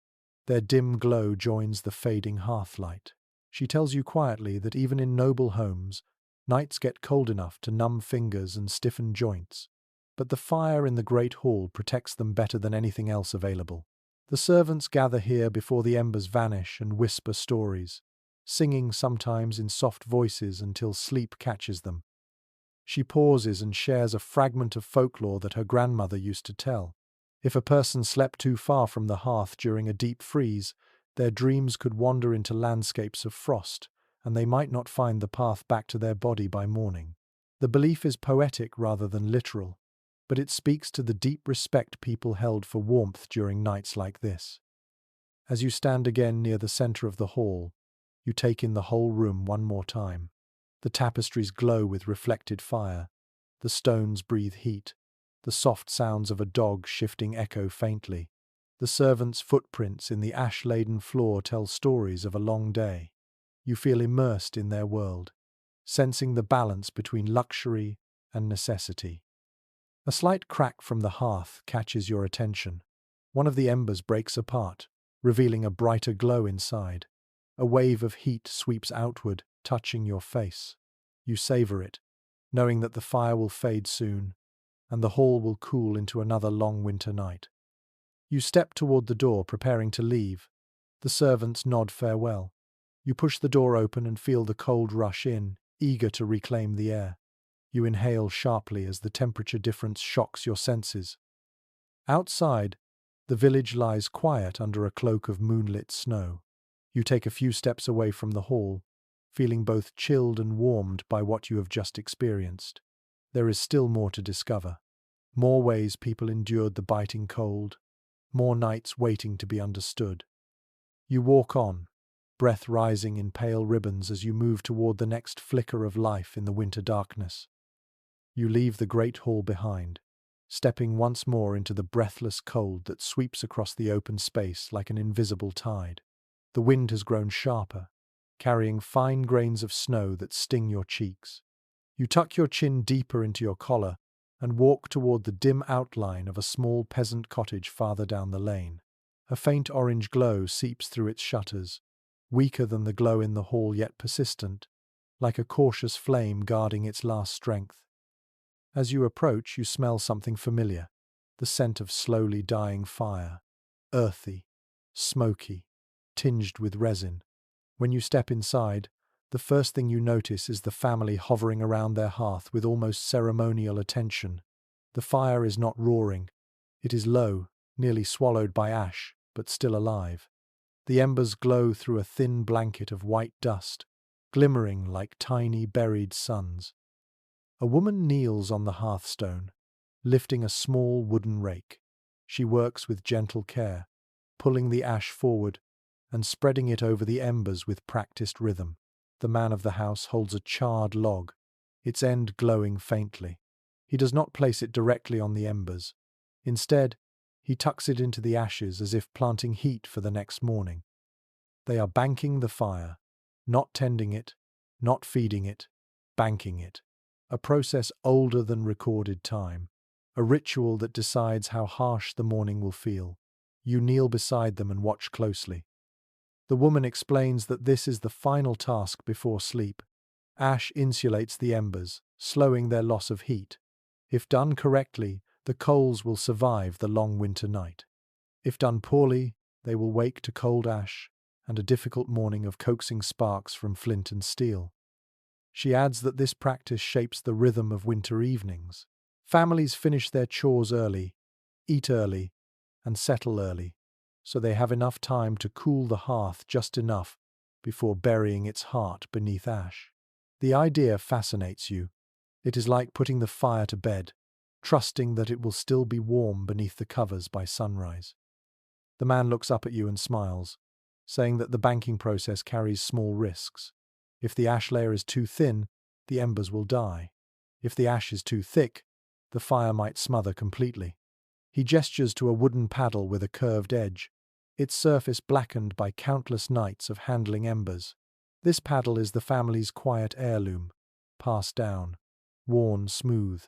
Their dim glow joins the fading hearth light. She tells you quietly that even in noble homes, nights get cold enough to numb fingers and stiffen joints, but the fire in the great hall protects them better than anything else available. The servants gather here before the embers vanish and whisper stories, singing sometimes in soft voices until sleep catches them. She pauses and shares a fragment of folklore that her grandmother used to tell. If a person slept too far from the hearth during a deep freeze, their dreams could wander into landscapes of frost, and they might not find the path back to their body by morning. The belief is poetic rather than literal, but it speaks to the deep respect people held for warmth during nights like this. As you stand again near the center of the hall, you take in the whole room one more time. The tapestries glow with reflected fire, the stones breathe heat, the soft sounds of a dog shifting echo faintly. The servants' footprints in the ash-laden floor tell stories of a long day. You feel immersed in their world, sensing the balance between luxury and necessity. A slight crack from the hearth catches your attention. One of the embers breaks apart, revealing a brighter glow inside. A wave of heat sweeps outward, touching your face. You savor it, knowing that the fire will fade soon, and the hall will cool into another long winter night. You step toward the door, preparing to leave. The servants nod farewell. You push the door open and feel the cold rush in, eager to reclaim the air. You inhale sharply as the temperature difference shocks your senses. Outside, the village lies quiet under a cloak of moonlit snow. You take a few steps away from the hall, feeling both chilled and warmed by what you have just experienced. There is still more to discover. More ways people endured the biting cold, more nights waiting to be understood. You walk on, breath rising in pale ribbons as you move toward the next flicker of life in the winter darkness. You leave the great hall behind, stepping once more into the breathless cold that sweeps across the open space like an invisible tide. The wind has grown sharper, carrying fine grains of snow that sting your cheeks. You tuck your chin deeper into your collar and walk toward the dim outline of a small peasant cottage farther down the lane. A faint orange glow seeps through its shutters, weaker than the glow in the hall yet persistent, like a cautious flame guarding its last strength. As you approach, you smell something familiar, the scent of slowly dying fire, earthy, smoky, tinged with resin. When you step inside, the first thing you notice is the family hovering around their hearth with almost ceremonial attention. The fire is not roaring. It is low, nearly swallowed by ash, but still alive. The embers glow through a thin blanket of white dust, glimmering like tiny buried suns. A woman kneels on the hearthstone, lifting a small wooden rake. She works with gentle care, pulling the ash forward and spreading it over the embers with practiced rhythm. The man of the house holds a charred log, its end glowing faintly. He does not place it directly on the embers. Instead, he tucks it into the ashes as if planting heat for the next morning. They are banking the fire, not tending it, not feeding it, banking it. A process older than recorded time, a ritual that decides how harsh the morning will feel. You kneel beside them and watch closely. The woman explains that this is the final task before sleep. Ash insulates the embers, slowing their loss of heat. If done correctly, the coals will survive the long winter night. If done poorly, they will wake to cold ash and a difficult morning of coaxing sparks from flint and steel. She adds that this practice shapes the rhythm of winter evenings. Families finish their chores early, eat early, and settle early, so they have enough time to cool the hearth just enough before burying its heart beneath ash. The idea fascinates you. It is like putting the fire to bed, trusting that it will still be warm beneath the covers by sunrise. The man looks up at you and smiles, saying that the banking process carries small risks. If the ash layer is too thin, the embers will die. If the ash is too thick, the fire might smother completely. He gestures to a wooden paddle with a curved edge, its surface blackened by countless nights of handling embers. This paddle is the family's quiet heirloom, passed down, worn smooth,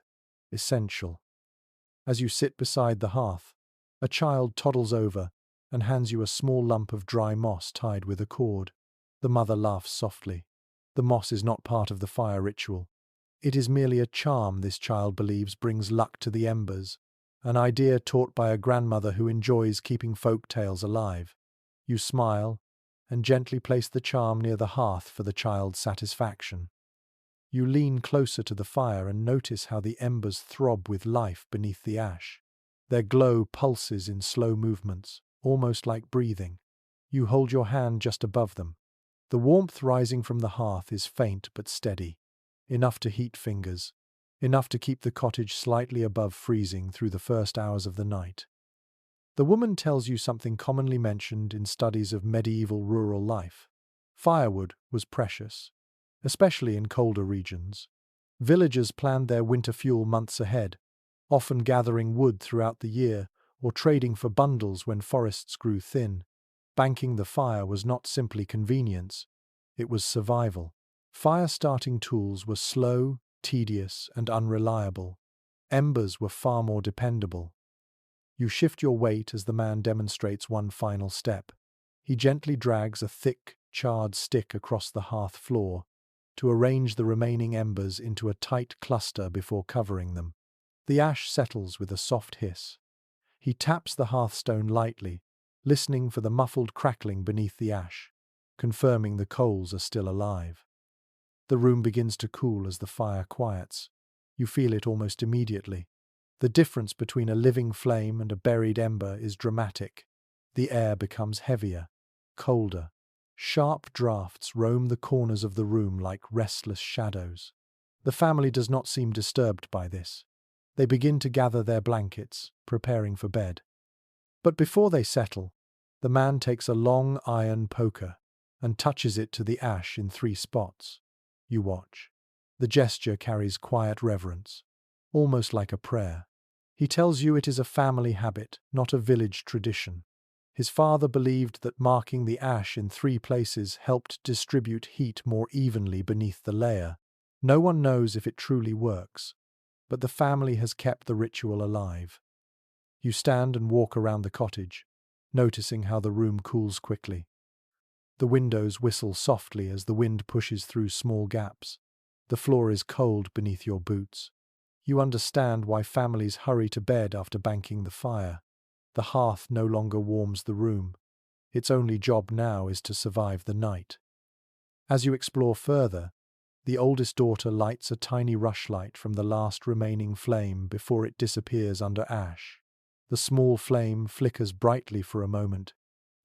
essential. As you sit beside the hearth, a child toddles over and hands you a small lump of dry moss tied with a cord. The mother laughs softly. The moss is not part of the fire ritual. It is merely a charm this child believes brings luck to the embers, an idea taught by a grandmother who enjoys keeping folk tales alive. You smile and gently place the charm near the hearth for the child's satisfaction. You lean closer to the fire and notice how the embers throb with life beneath the ash. Their glow pulses in slow movements, almost like breathing. You hold your hand just above them. The warmth rising from the hearth is faint but steady, enough to heat fingers, enough to keep the cottage slightly above freezing through the first hours of the night. The woman tells you something commonly mentioned in studies of medieval rural life. Firewood was precious, especially in colder regions. Villagers planned their winter fuel months ahead, often gathering wood throughout the year or trading for bundles when forests grew thin. Banking the fire was not simply convenience, it was survival. Fire-starting tools were slow, tedious, and unreliable. Embers were far more dependable. You shift your weight as the man demonstrates one final step. He gently drags a thick, charred stick across the hearth floor to arrange the remaining embers into a tight cluster before covering them. The ash settles with a soft hiss. He taps the hearthstone lightly, listening for the muffled crackling beneath the ash, confirming the coals are still alive. The room begins to cool as the fire quiets. You feel it almost immediately. The difference between a living flame and a buried ember is dramatic. The air becomes heavier, colder. Sharp draughts roam the corners of the room like restless shadows. The family does not seem disturbed by this. They begin to gather their blankets, preparing for bed. But before they settle, the man takes a long iron poker and touches it to the ash in 3 spots. You watch. The gesture carries quiet reverence, almost like a prayer. He tells you it is a family habit, not a village tradition. His father believed that marking the ash in 3 places helped distribute heat more evenly beneath the layer. No one knows if it truly works, but the family has kept the ritual alive. You stand and walk around the cottage, noticing how the room cools quickly. The windows whistle softly as the wind pushes through small gaps. The floor is cold beneath your boots. You understand why families hurry to bed after banking the fire. The hearth no longer warms the room. Its only job now is to survive the night. As you explore further, the oldest daughter lights a tiny rushlight from the last remaining flame before it disappears under ash. The small flame flickers brightly for a moment,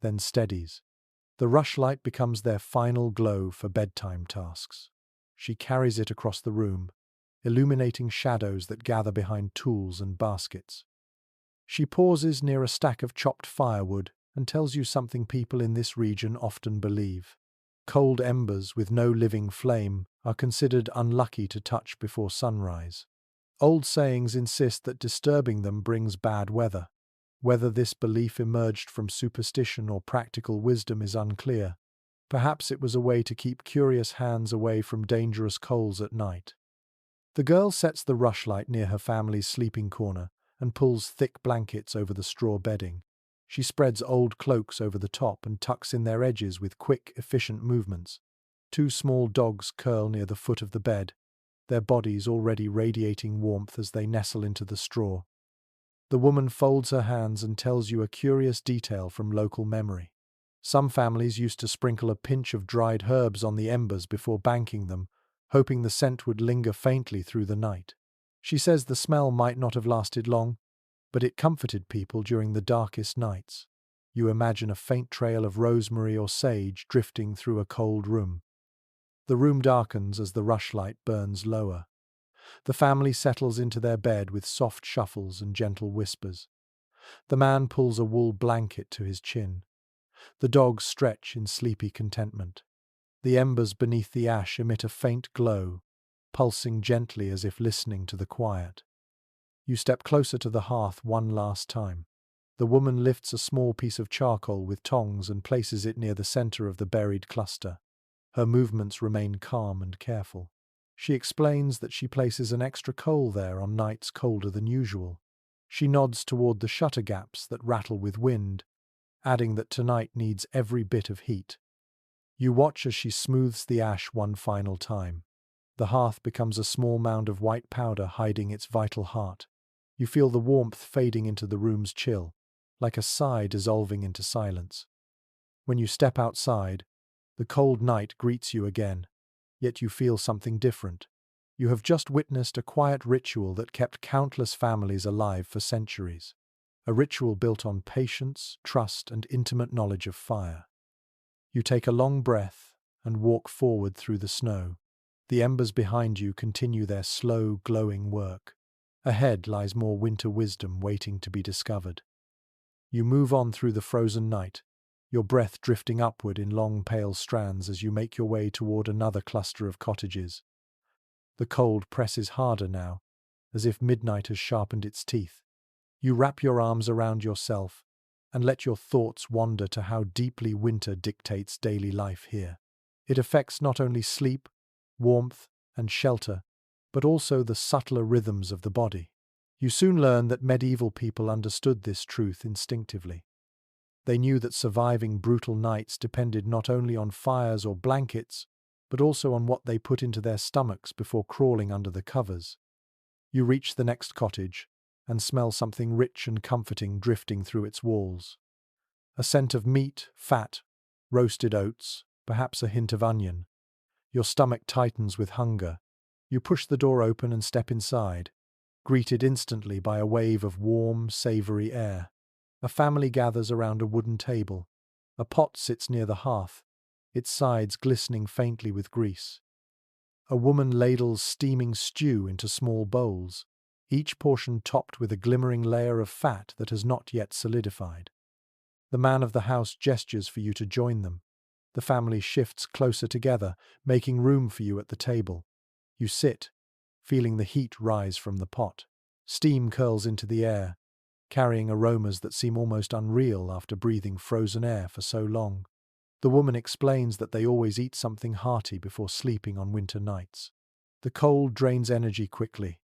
then steadies. The rushlight becomes their final glow for bedtime tasks. She carries it across the room, illuminating shadows that gather behind tools and baskets. She pauses near a stack of chopped firewood and tells you something people in this region often believe. Cold embers with no living flame are considered unlucky to touch before sunrise. Old sayings insist that disturbing them brings bad weather. Whether this belief emerged from superstition or practical wisdom is unclear. Perhaps it was a way to keep curious hands away from dangerous coals at night. The girl sets the rushlight near her family's sleeping corner and pulls thick blankets over the straw bedding. She spreads old cloaks over the top and tucks in their edges with quick, efficient movements. 2 small dogs curl near the foot of the bed, their bodies already radiating warmth as they nestle into the straw. The woman folds her hands and tells you a curious detail from local memory. Some families used to sprinkle a pinch of dried herbs on the embers before banking them, hoping the scent would linger faintly through the night. She says the smell might not have lasted long, but it comforted people during the darkest nights. You imagine a faint trail of rosemary or sage drifting through a cold room. The room darkens as the rushlight burns lower. The family settles into their bed with soft shuffles and gentle whispers. The man pulls a wool blanket to his chin. The dogs stretch in sleepy contentment. The embers beneath the ash emit a faint glow, pulsing gently as if listening to the quiet. You step closer to the hearth one last time. The woman lifts a small piece of charcoal with tongs and places it near the center of the buried cluster. Her movements remain calm and careful. She explains that she places an extra coal there on nights colder than usual. She nods toward the shutter gaps that rattle with wind, adding that tonight needs every bit of heat. You watch as she smooths the ash one final time. The hearth becomes a small mound of white powder hiding its vital heart. You feel the warmth fading into the room's chill, like a sigh dissolving into silence. When you step outside, the cold night greets you again, yet you feel something different. You have just witnessed a quiet ritual that kept countless families alive for centuries. A ritual built on patience, trust, and intimate knowledge of fire. You take a long breath and walk forward through the snow. The embers behind you continue their slow, glowing work. Ahead lies more winter wisdom waiting to be discovered. You move on through the frozen night, your breath drifting upward in long, pale strands as you make your way toward another cluster of cottages. The cold presses harder now, as if midnight has sharpened its teeth. You wrap your arms around yourself and let your thoughts wander to how deeply winter dictates daily life here. It affects not only sleep, warmth, and shelter, but also the subtler rhythms of the body. You soon learn that medieval people understood this truth instinctively. They knew that surviving brutal nights depended not only on fires or blankets, but also on what they put into their stomachs before crawling under the covers. You reach the next cottage and smell something rich and comforting drifting through its walls. A scent of meat, fat, roasted oats, perhaps a hint of onion. Your stomach tightens with hunger. You push the door open and step inside, greeted instantly by a wave of warm, savory air. A family gathers around a wooden table. A pot sits near the hearth, its sides glistening faintly with grease. A woman ladles steaming stew into small bowls, each portion topped with a glimmering layer of fat that has not yet solidified. The man of the house gestures for you to join them. The family shifts closer together, making room for you at the table. You sit, feeling the heat rise from the pot. Steam curls into the air, carrying aromas that seem almost unreal after breathing frozen air for so long. The woman explains that they always eat something hearty before sleeping on winter nights. The cold drains energy quickly.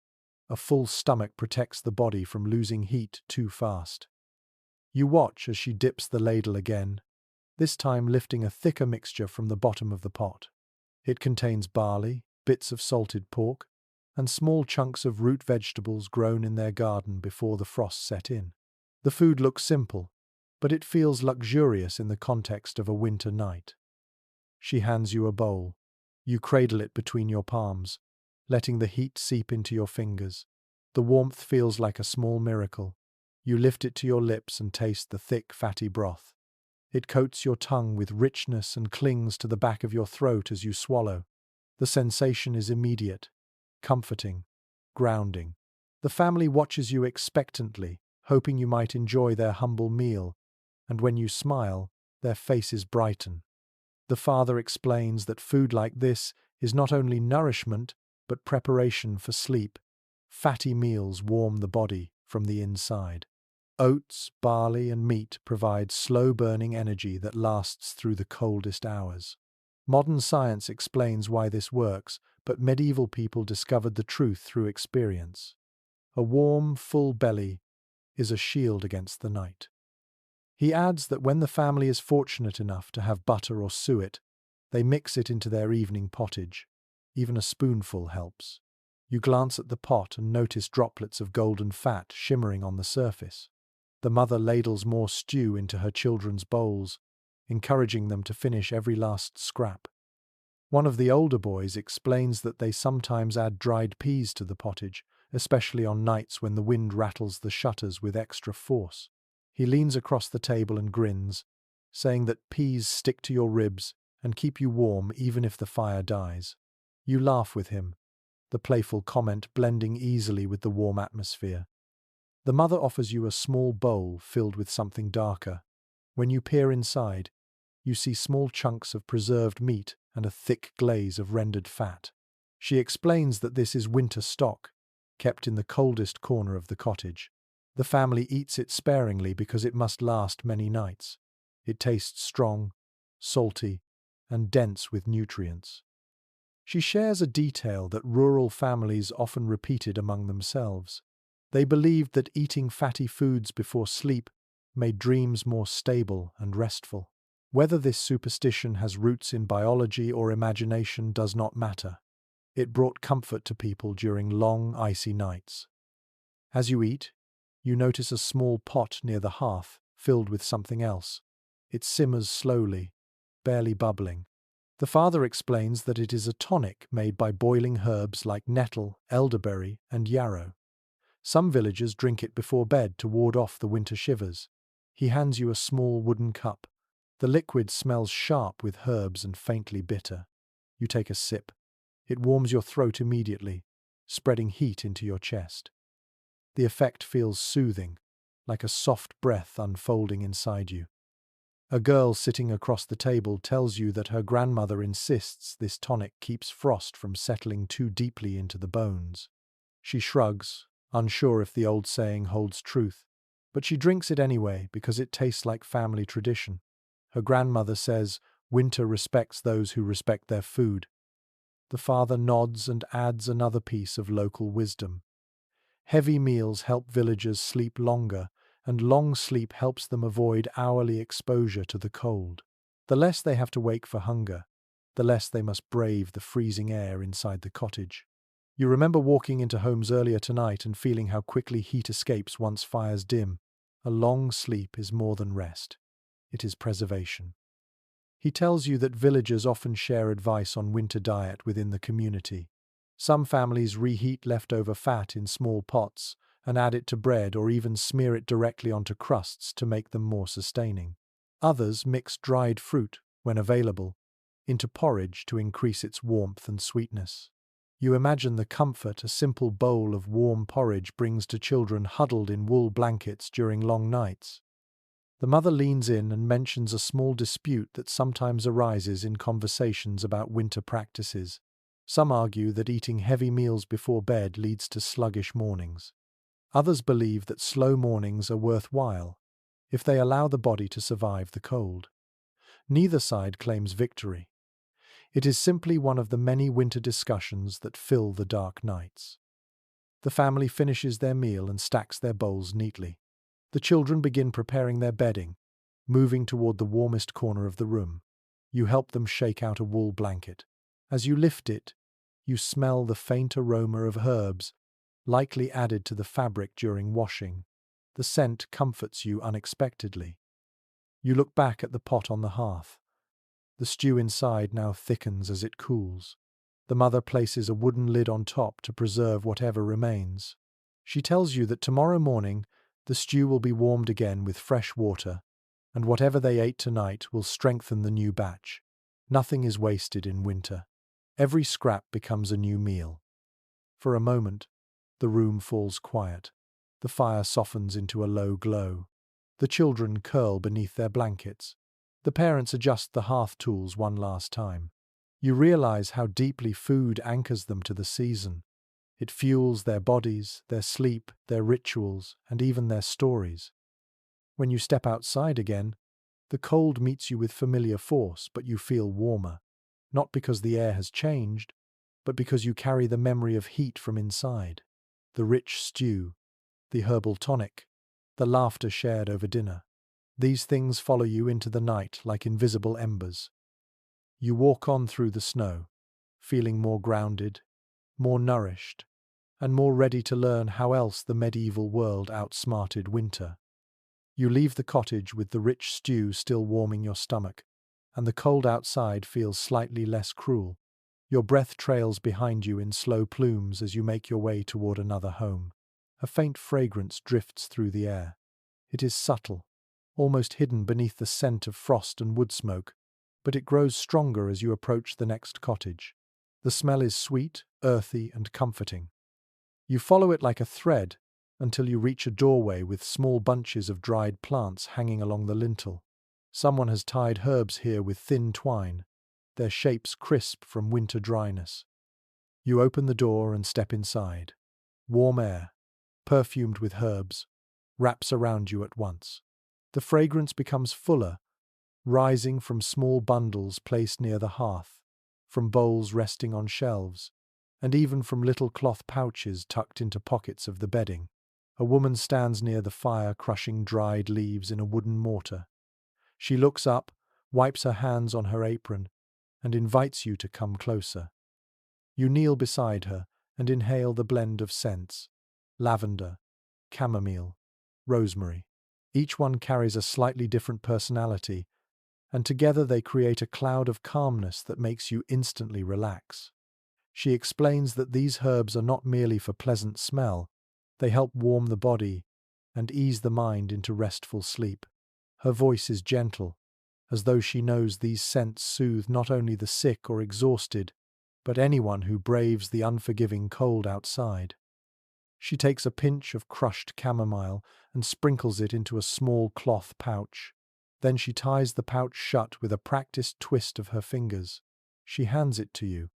A full stomach protects the body from losing heat too fast. You watch as she dips the ladle again, this time lifting a thicker mixture from the bottom of the pot. It contains barley, bits of salted pork, and small chunks of root vegetables grown in their garden before the frost set in. The food looks simple, but it feels luxurious in the context of a winter night. She hands you a bowl. You cradle it between your palms, letting the heat seep into your fingers. The warmth feels like a small miracle. You lift it to your lips and taste the thick, fatty broth. It coats your tongue with richness and clings to the back of your throat as you swallow. The sensation is immediate, comforting, grounding. The family watches you expectantly, hoping you might enjoy their humble meal, and when you smile, their faces brighten. The father explains that food like this is not only nourishment, but preparation for sleep. Fatty meals warm the body from the inside. Oats, barley, and meat provide slow-burning energy that lasts through the coldest hours. Modern science explains why this works, but medieval people discovered the truth through experience. A warm, full belly is a shield against the night. He adds that when the family is fortunate enough to have butter or suet, they mix it into their evening pottage. Even a spoonful helps. You glance at the pot and notice droplets of golden fat shimmering on the surface. The mother ladles more stew into her children's bowls, encouraging them to finish every last scrap. One of the older boys explains that they sometimes add dried peas to the pottage, especially on nights when the wind rattles the shutters with extra force. He leans across the table and grins, saying that peas stick to your ribs and keep you warm even if the fire dies. You laugh with him, the playful comment blending easily with the warm atmosphere. The mother offers you a small bowl filled with something darker. When you peer inside, you see small chunks of preserved meat and a thick glaze of rendered fat. She explains that this is winter stock, kept in the coldest corner of the cottage. The family eats it sparingly because it must last many nights. It tastes strong, salty, and dense with nutrients. She shares a detail that rural families often repeated among themselves. They believed that eating fatty foods before sleep made dreams more stable and restful. Whether this superstition has roots in biology or imagination does not matter. It brought comfort to people during long, icy nights. As you eat, you notice a small pot near the hearth filled with something else. It simmers slowly, barely bubbling. The father explains that it is a tonic made by boiling herbs like nettle, elderberry, and yarrow. Some villagers drink it before bed to ward off the winter shivers. He hands you a small wooden cup. The liquid smells sharp with herbs and faintly bitter. You take a sip. It warms your throat immediately, spreading heat into your chest. The effect feels soothing, like a soft breath unfolding inside you. A girl sitting across the table tells you that her grandmother insists this tonic keeps frost from settling too deeply into the bones. She shrugs, unsure if the old saying holds truth, but she drinks it anyway because it tastes like family tradition. Her grandmother says, "Winter respects those who respect their food." The father nods and adds another piece of local wisdom. Heavy meals help villagers sleep longer, and long sleep helps them avoid hourly exposure to the cold. The less they have to wake for hunger, the less they must brave the freezing air inside the cottage. You remember walking into homes earlier tonight and feeling how quickly heat escapes once fires dim. A long sleep is more than rest. It is preservation. He tells you that villagers often share advice on winter diet within the community. Some families reheat leftover fat in small pots and add it to bread or even smear it directly onto crusts to make them more sustaining. Others mix dried fruit, when available, into porridge to increase its warmth and sweetness. You imagine the comfort a simple bowl of warm porridge brings to children huddled in wool blankets during long nights. The mother leans in and mentions a small dispute that sometimes arises in conversations about winter practices. Some argue that eating heavy meals before bed leads to sluggish mornings. Others believe that slow mornings are worthwhile if they allow the body to survive the cold. Neither side claims victory. It is simply one of the many winter discussions that fill the dark nights. The family finishes their meal and stacks their bowls neatly. The children begin preparing their bedding, moving toward the warmest corner of the room. You help them shake out a wool blanket. As you lift it, you smell the faint aroma of herbs, likely added to the fabric during washing. The scent comforts you unexpectedly. You look back at the pot on the hearth. The stew inside now thickens as it cools. The mother places a wooden lid on top to preserve whatever remains. She tells you that tomorrow morning the stew will be warmed again with fresh water, and whatever they ate tonight will strengthen the new batch. Nothing is wasted in winter. Every scrap becomes a new meal. For a moment, the room falls quiet. The fire softens into a low glow. The children curl beneath their blankets. The parents adjust the hearth tools one last time. You realize how deeply food anchors them to the season. It fuels their bodies, their sleep, their rituals, and even their stories. When you step outside again, the cold meets you with familiar force, but you feel warmer. Not because the air has changed, but because you carry the memory of heat from inside. The rich stew, the herbal tonic, the laughter shared over dinner. These things follow you into the night like invisible embers. You walk on through the snow, feeling more grounded, more nourished, and more ready to learn how else the medieval world outsmarted winter. You leave the cottage with the rich stew still warming your stomach, and the cold outside feels slightly less cruel. Your breath trails behind you in slow plumes as you make your way toward another home. A faint fragrance drifts through the air. It is subtle, almost hidden beneath the scent of frost and wood smoke, but it grows stronger as you approach the next cottage. The smell is sweet, earthy, and comforting. You follow it like a thread until you reach a doorway with small bunches of dried plants hanging along the lintel. Someone has tied herbs here with thin twine, their shapes crisp from winter dryness. You open the door and step inside. Warm air, perfumed with herbs, wraps around you at once. The fragrance becomes fuller, rising from small bundles placed near the hearth, from bowls resting on shelves, and even from little cloth pouches tucked into pockets of the bedding. A woman stands near the fire crushing dried leaves in a wooden mortar. She looks up, wipes her hands on her apron, and invites you to come closer. You kneel beside her and inhale the blend of scents: lavender, chamomile, rosemary. Each one carries a slightly different personality, and together they create a cloud of calmness that makes you instantly relax. She explains that these herbs are not merely for pleasant smell, they help warm the body and ease the mind into restful sleep. Her voice is gentle, as though she knows these scents soothe not only the sick or exhausted, but anyone who braves the unforgiving cold outside. She takes a pinch of crushed chamomile and sprinkles it into a small cloth pouch. Then she ties the pouch shut with a practiced twist of her fingers. She hands it to you.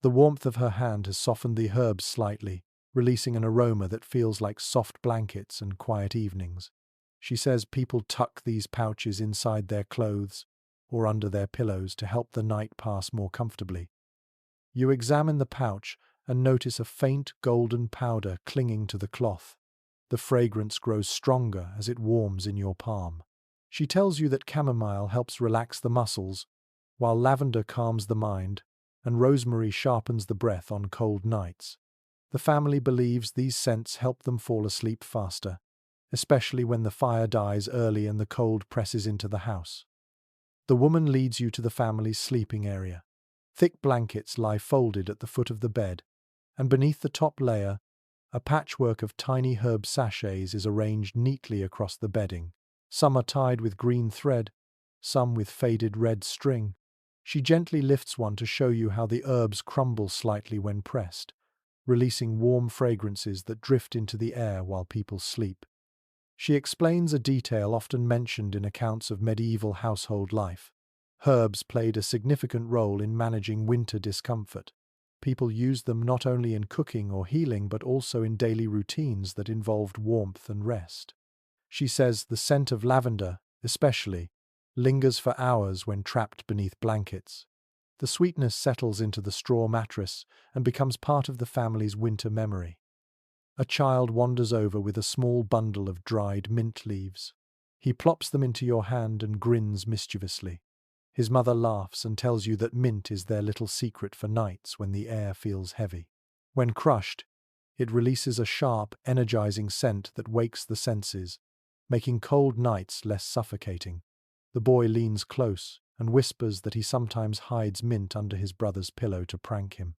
The warmth of her hand has softened the herbs slightly, releasing an aroma that feels like soft blankets and quiet evenings. She says people tuck these pouches inside their clothes or under their pillows to help the night pass more comfortably. You examine the pouch and notice a faint golden powder clinging to the cloth. The fragrance grows stronger as it warms in your palm. She tells you that chamomile helps relax the muscles, while lavender calms the mind, and rosemary sharpens the breath on cold nights. The family believes these scents help them fall asleep faster, especially when the fire dies early and the cold presses into the house. The woman leads you to the family's sleeping area. Thick blankets lie folded at the foot of the bed, and beneath the top layer, a patchwork of tiny herb sachets is arranged neatly across the bedding. Some are tied with green thread, some with faded red string. She gently lifts one to show you how the herbs crumble slightly when pressed, releasing warm fragrances that drift into the air while people sleep. She explains a detail often mentioned in accounts of medieval household life. Herbs played a significant role in managing winter discomfort. People used them not only in cooking or healing but also in daily routines that involved warmth and rest. She says the scent of lavender, especially, lingers for hours when trapped beneath blankets. The sweetness settles into the straw mattress and becomes part of the family's winter memory. A child wanders over with a small bundle of dried mint leaves. He plops them into your hand and grins mischievously. His mother laughs and tells you that mint is their little secret for nights when the air feels heavy. When crushed, it releases a sharp, energizing scent that wakes the senses, making cold nights less suffocating. The boy leans close and whispers that he sometimes hides mint under his brother's pillow to prank him.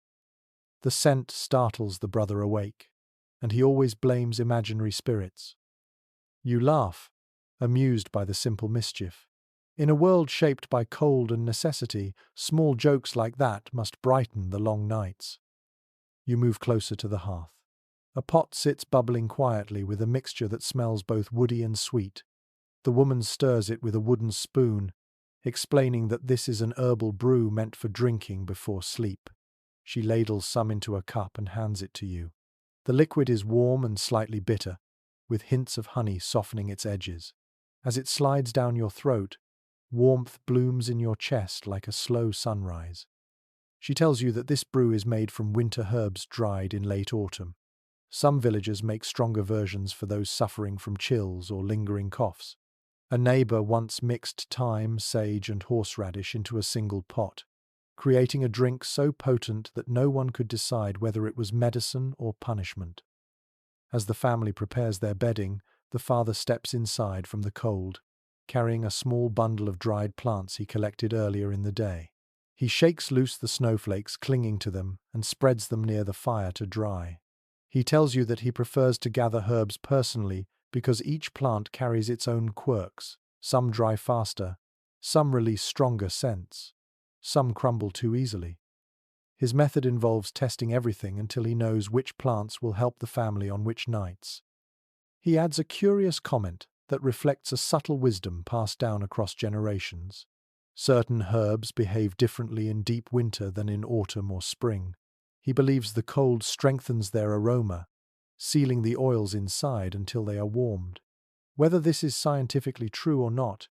The scent startles the brother awake, and he always blames imaginary spirits. You laugh, amused by the simple mischief. In a world shaped by cold and necessity, small jokes like that must brighten the long nights. You move closer to the hearth. A pot sits bubbling quietly with a mixture that smells both woody and sweet. The woman stirs it with a wooden spoon, explaining that this is an herbal brew meant for drinking before sleep. She ladles some into a cup and hands it to you. The liquid is warm and slightly bitter, with hints of honey softening its edges. As it slides down your throat, warmth blooms in your chest like a slow sunrise. She tells you that this brew is made from winter herbs dried in late autumn. Some villagers make stronger versions for those suffering from chills or lingering coughs. A neighbor once mixed thyme, sage, and horseradish into a single pot, creating a drink so potent that no one could decide whether it was medicine or punishment. As the family prepares their bedding, the father steps inside from the cold, carrying a small bundle of dried plants he collected earlier in the day. He shakes loose the snowflakes clinging to them and spreads them near the fire to dry. He tells you that he prefers to gather herbs personally because each plant carries its own quirks. Some dry faster, some release stronger scents, some crumble too easily. His method involves testing everything until he knows which plants will help the family on which nights. He adds a curious comment that reflects a subtle wisdom passed down across generations. Certain herbs behave differently in deep winter than in autumn or spring. He believes the cold strengthens their aroma, sealing the oils inside until they are warmed. Whether this is scientifically true or not,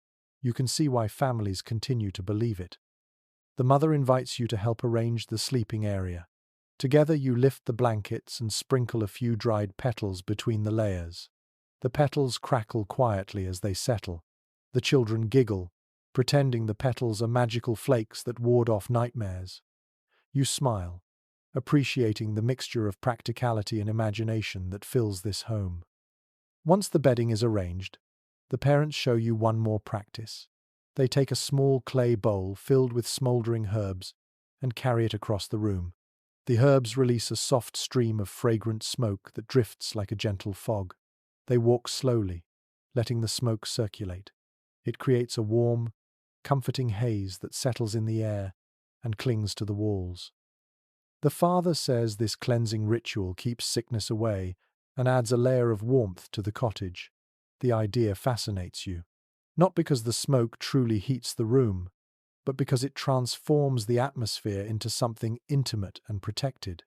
you can see why families continue to believe it. The mother invites you to help arrange the sleeping area. Together you lift the blankets and sprinkle a few dried petals between the layers. The petals crackle quietly as they settle. The children giggle, pretending the petals are magical flakes that ward off nightmares. You smile, appreciating the mixture of practicality and imagination that fills this home. Once the bedding is arranged, the parents show you one more practice. They take a small clay bowl filled with smoldering herbs and carry it across the room. The herbs release a soft stream of fragrant smoke that drifts like a gentle fog. They walk slowly, letting the smoke circulate. It creates a warm, comforting haze that settles in the air and clings to the walls. The father says this cleansing ritual keeps sickness away and adds a layer of warmth to the cottage. The idea fascinates you, not because the smoke truly heats the room, but because it transforms the atmosphere into something intimate and protected.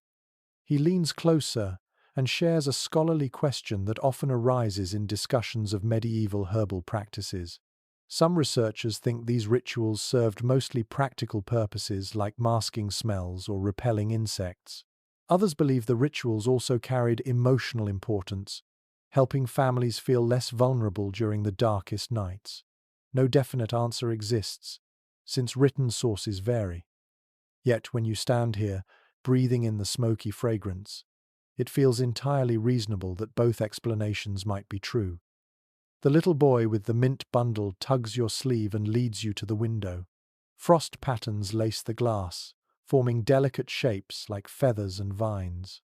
He leans closer and shares a scholarly question that often arises in discussions of medieval herbal practices. Some researchers think these rituals served mostly practical purposes like masking smells or repelling insects. Others believe the rituals also carried emotional importance, helping families feel less vulnerable during the darkest nights. No definite answer exists, since written sources vary. Yet when you stand here, breathing in the smoky fragrance, it feels entirely reasonable that both explanations might be true. The little boy with the mint bundle tugs your sleeve and leads you to the window. Frost patterns lace the glass, forming delicate shapes like feathers and vines.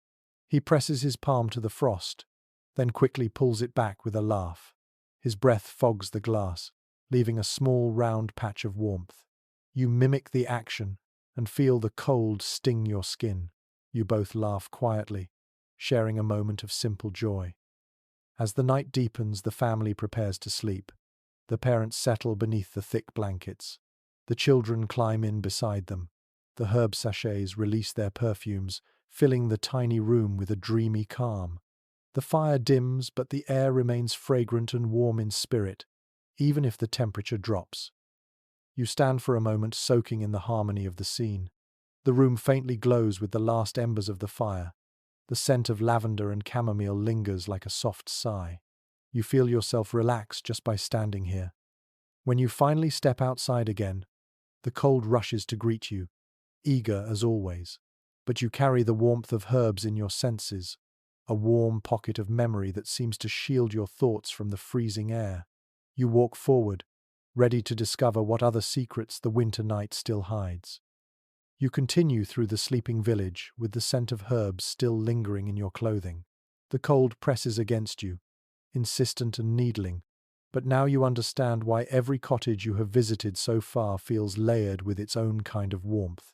He presses his palm to the frost, then quickly pulls it back with a laugh. His breath fogs the glass, leaving a small round patch of warmth. You mimic the action and feel the cold sting your skin. You both laugh quietly, sharing a moment of simple joy. As the night deepens, the family prepares to sleep. The parents settle beneath the thick blankets. The children climb in beside them. The herb sachets release their perfumes, filling the tiny room with a dreamy calm. The fire dims, but the air remains fragrant and warm in spirit, even if the temperature drops. You stand for a moment soaking in the harmony of the scene. The room faintly glows with the last embers of the fire. The scent of lavender and chamomile lingers like a soft sigh. You feel yourself relax just by standing here. When you finally step outside again, the cold rushes to greet you, eager as always. But you carry the warmth of herbs in your senses, a warm pocket of memory that seems to shield your thoughts from the freezing air. You walk forward, ready to discover what other secrets the winter night still hides. You continue through the sleeping village with the scent of herbs still lingering in your clothing. The cold presses against you, insistent and needling, but now you understand why every cottage you have visited so far feels layered with its own kind of warmth.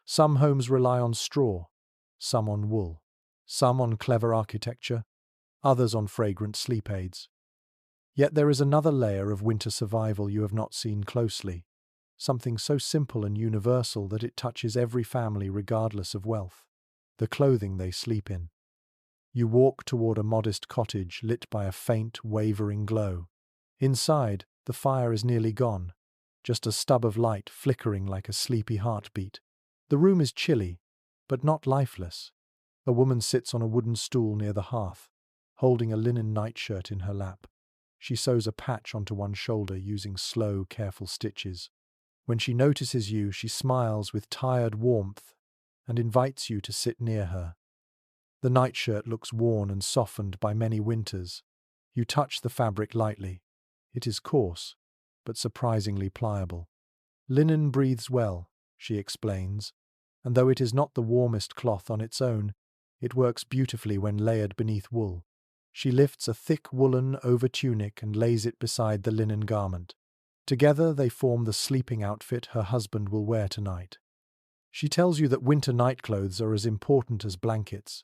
Some homes rely on straw, some on wool, some on clever architecture, others on fragrant sleep aids. Yet there is another layer of winter survival you have not seen closely, something so simple and universal that it touches every family regardless of wealth: the clothing they sleep in. You walk toward a modest cottage lit by a faint, wavering glow. Inside, the fire is nearly gone, just a stub of light flickering like a sleepy heartbeat. The room is chilly, but not lifeless. A woman sits on a wooden stool near the hearth, holding a linen nightshirt in her lap. She sews a patch onto one shoulder using slow, careful stitches. When she notices you, she smiles with tired warmth and invites you to sit near her. The nightshirt looks worn and softened by many winters. You touch the fabric lightly. It is coarse, but surprisingly pliable. Linen breathes well, she explains, and though it is not the warmest cloth on its own, it works beautifully when layered beneath wool. She lifts a thick woolen over-tunic and lays it beside the linen garment. Together they form the sleeping outfit her husband will wear tonight. She tells you that winter nightclothes are as important as blankets.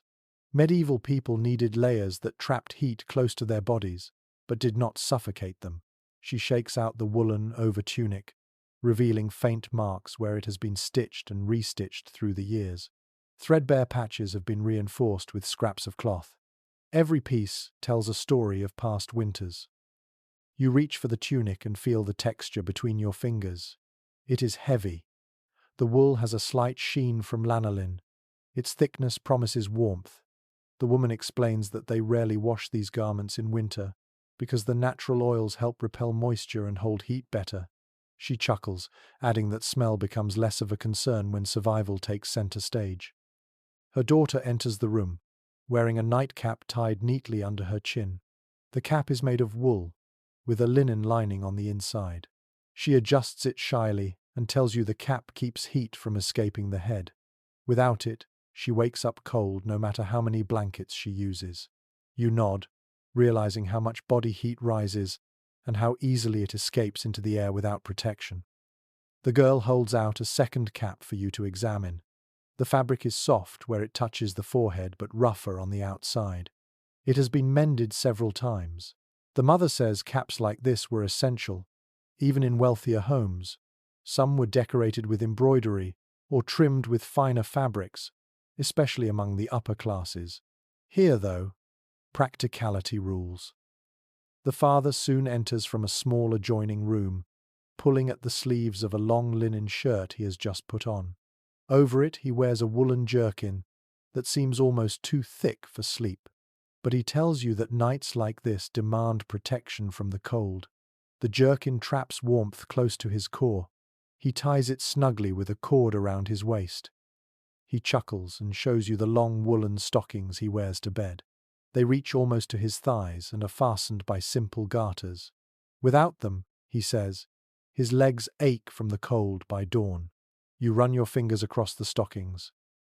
Medieval people needed layers that trapped heat close to their bodies, but did not suffocate them. She shakes out the woolen over-tunic, revealing faint marks where it has been stitched and restitched through the years. Threadbare patches have been reinforced with scraps of cloth. Every piece tells a story of past winters. You reach for the tunic and feel the texture between your fingers. It is heavy. The wool has a slight sheen from lanolin. Its thickness promises warmth. The woman explains that they rarely wash these garments in winter because the natural oils help repel moisture and hold heat better. She chuckles, adding that smell becomes less of a concern when survival takes center stage. Her daughter enters the room, wearing a nightcap tied neatly under her chin. The cap is made of wool, with a linen lining on the inside. She adjusts it shyly and tells you the cap keeps heat from escaping the head. Without it, she wakes up cold no matter how many blankets she uses. You nod, realizing how much body heat rises and how easily it escapes into the air without protection. The girl holds out a second cap for you to examine. The fabric is soft where it touches the forehead but rougher on the outside. It has been mended several times. The mother says caps like this were essential, even in wealthier homes. Some were decorated with embroidery or trimmed with finer fabrics, especially among the upper classes. Here, though, practicality rules. The father soon enters from a small adjoining room, pulling at the sleeves of a long linen shirt he has just put on. Over it he wears a woolen jerkin that seems almost too thick for sleep. But he tells you that nights like this demand protection from the cold. The jerkin traps warmth close to his core. He ties it snugly with a cord around his waist. He chuckles and shows you the long woolen stockings he wears to bed. They reach almost to his thighs and are fastened by simple garters. Without them, he says, his legs ache from the cold by dawn. You run your fingers across the stockings.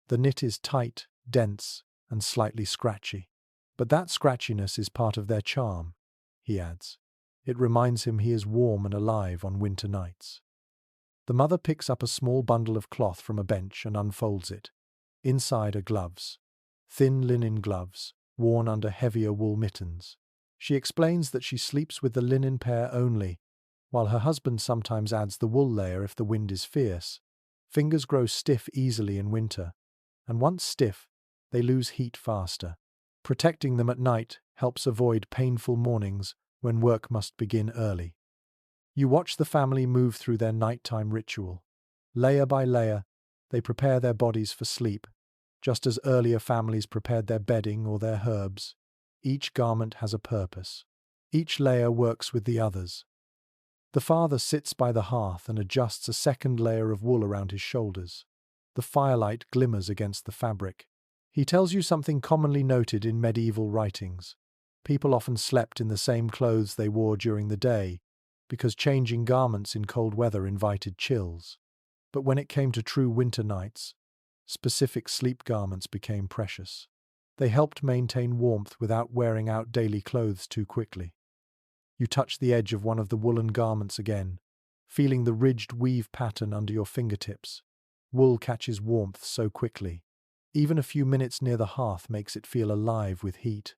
The knit is tight, dense, and slightly scratchy. But that scratchiness is part of their charm, he adds. It reminds him he is warm and alive on winter nights. The mother picks up a small bundle of cloth from a bench and unfolds it. Inside are gloves. Thin linen gloves, worn under heavier wool mittens. She explains that she sleeps with the linen pair only, while her husband sometimes adds the wool layer if the wind is fierce. Fingers grow stiff easily in winter, and once stiff, they lose heat faster. Protecting them at night helps avoid painful mornings when work must begin early. You watch the family move through their nighttime ritual. Layer by layer, they prepare their bodies for sleep, just as earlier families prepared their bedding or their herbs. Each garment has a purpose. Each layer works with the others. The father sits by the hearth and adjusts a second layer of wool around his shoulders. The firelight glimmers against the fabric. He tells you something commonly noted in medieval writings. People often slept in the same clothes they wore during the day, because changing garments in cold weather invited chills. But when it came to true winter nights, specific sleep garments became precious. They helped maintain warmth without wearing out daily clothes too quickly. You touch the edge of one of the woolen garments again, feeling the ridged weave pattern under your fingertips. Wool catches warmth so quickly. Even a few minutes near the hearth makes it feel alive with heat.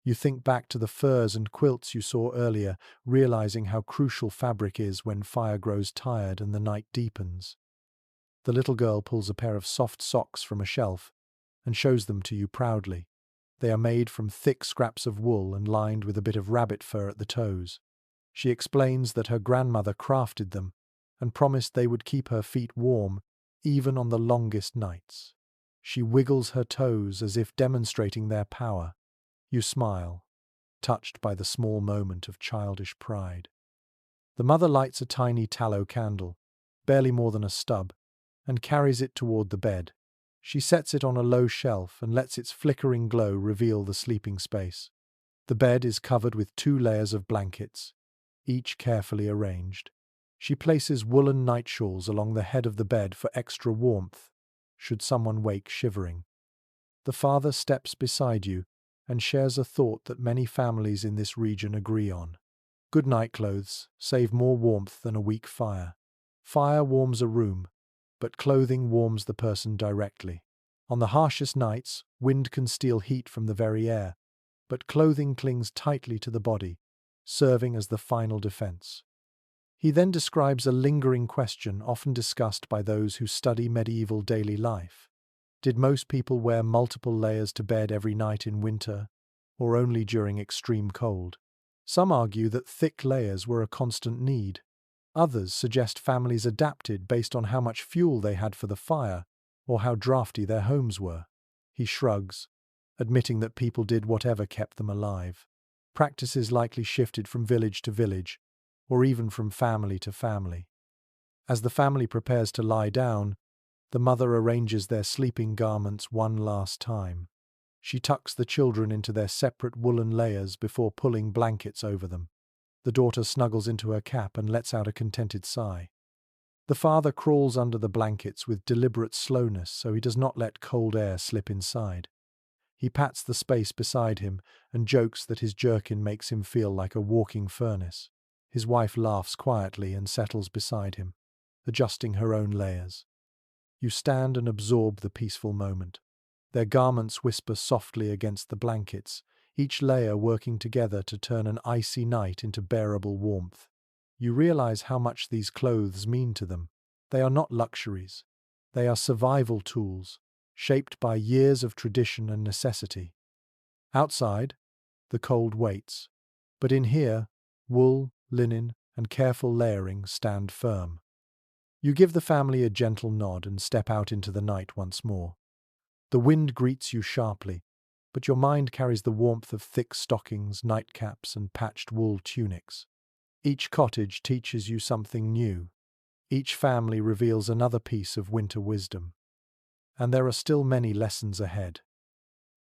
You think back to the furs and quilts you saw earlier, realizing how crucial fabric is when fire grows tired and the night deepens. The little girl pulls a pair of soft socks from a shelf and shows them to you proudly. They are made from thick scraps of wool and lined with a bit of rabbit fur at the toes. She explains that her grandmother crafted them and promised they would keep her feet warm even on the longest nights. She wiggles her toes as if demonstrating their power. You smile, touched by the small moment of childish pride. The mother lights a tiny tallow candle, barely more than a stub, and carries it toward the bed. She sets it on a low shelf and lets its flickering glow reveal the sleeping space. The bed is covered with 2 layers of blankets, each carefully arranged. She places woolen night shawls along the head of the bed for extra warmth, should someone wake shivering. The father steps beside you and shares a thought that many families in this region agree on. Good night clothes save more warmth than a weak fire. Fire warms a room, but clothing warms the person directly. On the harshest nights, wind can steal heat from the very air, but clothing clings tightly to the body, serving as the final defense. He then describes a lingering question often discussed by those who study medieval daily life. Did most people wear multiple layers to bed every night in winter, or only during extreme cold. Some argue that thick layers were a constant need. Others suggest families adapted based on how much fuel they had for the fire or how drafty their homes were. He shrugs, admitting that people did whatever kept them alive. Practices likely shifted from village to village, or even from family to family. As the family prepares to lie down, the mother arranges their sleeping garments one last time. She tucks the children into their separate woolen layers before pulling blankets over them. The daughter snuggles into her cap and lets out a contented sigh. The father crawls under the blankets with deliberate slowness so he does not let cold air slip inside. He pats the space beside him and jokes that his jerkin makes him feel like a walking furnace. His wife laughs quietly and settles beside him, adjusting her own layers. You stand and absorb the peaceful moment. Their garments whisper softly against the blankets, each layer working together to turn an icy night into bearable warmth. You realize how much these clothes mean to them. They are not luxuries. They are survival tools, shaped by years of tradition and necessity. Outside, the cold waits. But in here, wool, linen, and careful layering stand firm. You give the family a gentle nod and step out into the night once more. The wind greets you sharply, but your mind carries the warmth of thick stockings, nightcaps, and patched wool tunics. Each cottage teaches you something new. Each family reveals another piece of winter wisdom. And there are still many lessons ahead.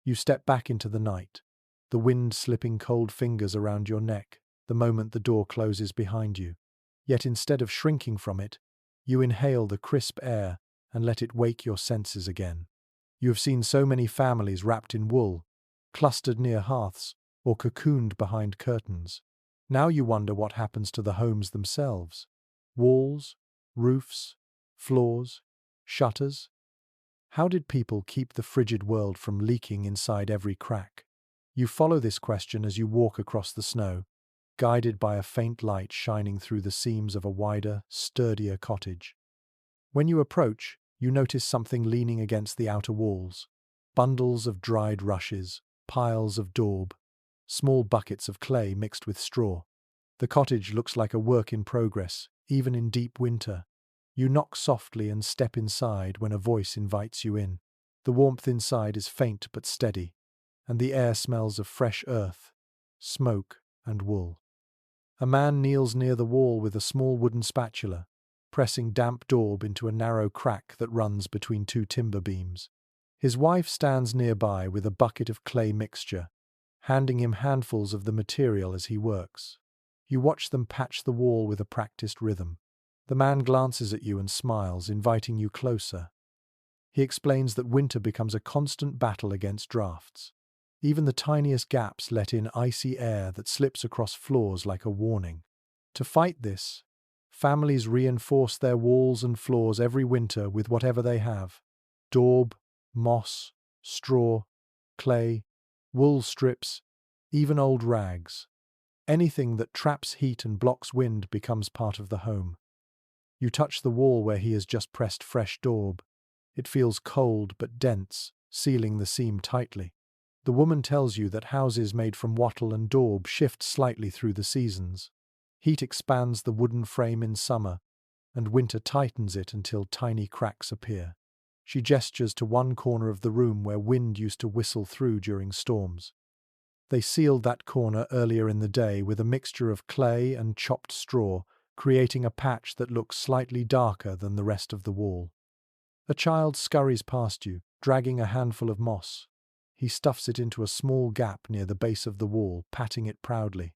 You step back into the night, the wind slipping cold fingers around your neck the moment the door closes behind you. Yet instead of shrinking from it, you inhale the crisp air and let it wake your senses again. You have seen so many families wrapped in wool, clustered near hearths, or cocooned behind curtains. Now you wonder what happens to the homes themselves. Walls, roofs, floors, shutters. How did people keep the frigid world from leaking inside every crack? You follow this question as you walk across the snow, guided by a faint light shining through the seams of a wider, sturdier cottage. When you approach, you notice something leaning against the outer walls. Bundles of dried rushes, piles of daub, small buckets of clay mixed with straw. The cottage looks like a work in progress, even in deep winter. You knock softly and step inside when a voice invites you in. The warmth inside is faint but steady, and the air smells of fresh earth, smoke, and wool. A man kneels near the wall with a small wooden spatula, pressing damp daub into a narrow crack that runs between two timber beams. His wife stands nearby with a bucket of clay mixture, handing him handfuls of the material as he works. You watch them patch the wall with a practiced rhythm. The man glances at you and smiles, inviting you closer. He explains that winter becomes a constant battle against drafts. Even the tiniest gaps let in icy air that slips across floors like a warning. To fight this, families reinforce their walls and floors every winter with whatever they have: daub, moss, straw, clay, wool strips, even old rags. Anything that traps heat and blocks wind becomes part of the home. You touch the wall where he has just pressed fresh daub. It feels cold but dense, sealing the seam tightly. The woman tells you that houses made from wattle and daub shift slightly through the seasons. Heat expands the wooden frame in summer, and winter tightens it until tiny cracks appear. She gestures to one corner of the room where wind used to whistle through during storms. They sealed that corner earlier in the day with a mixture of clay and chopped straw, creating a patch that looks slightly darker than the rest of the wall. A child scurries past you, dragging a handful of moss. He stuffs it into a small gap near the base of the wall, patting it proudly.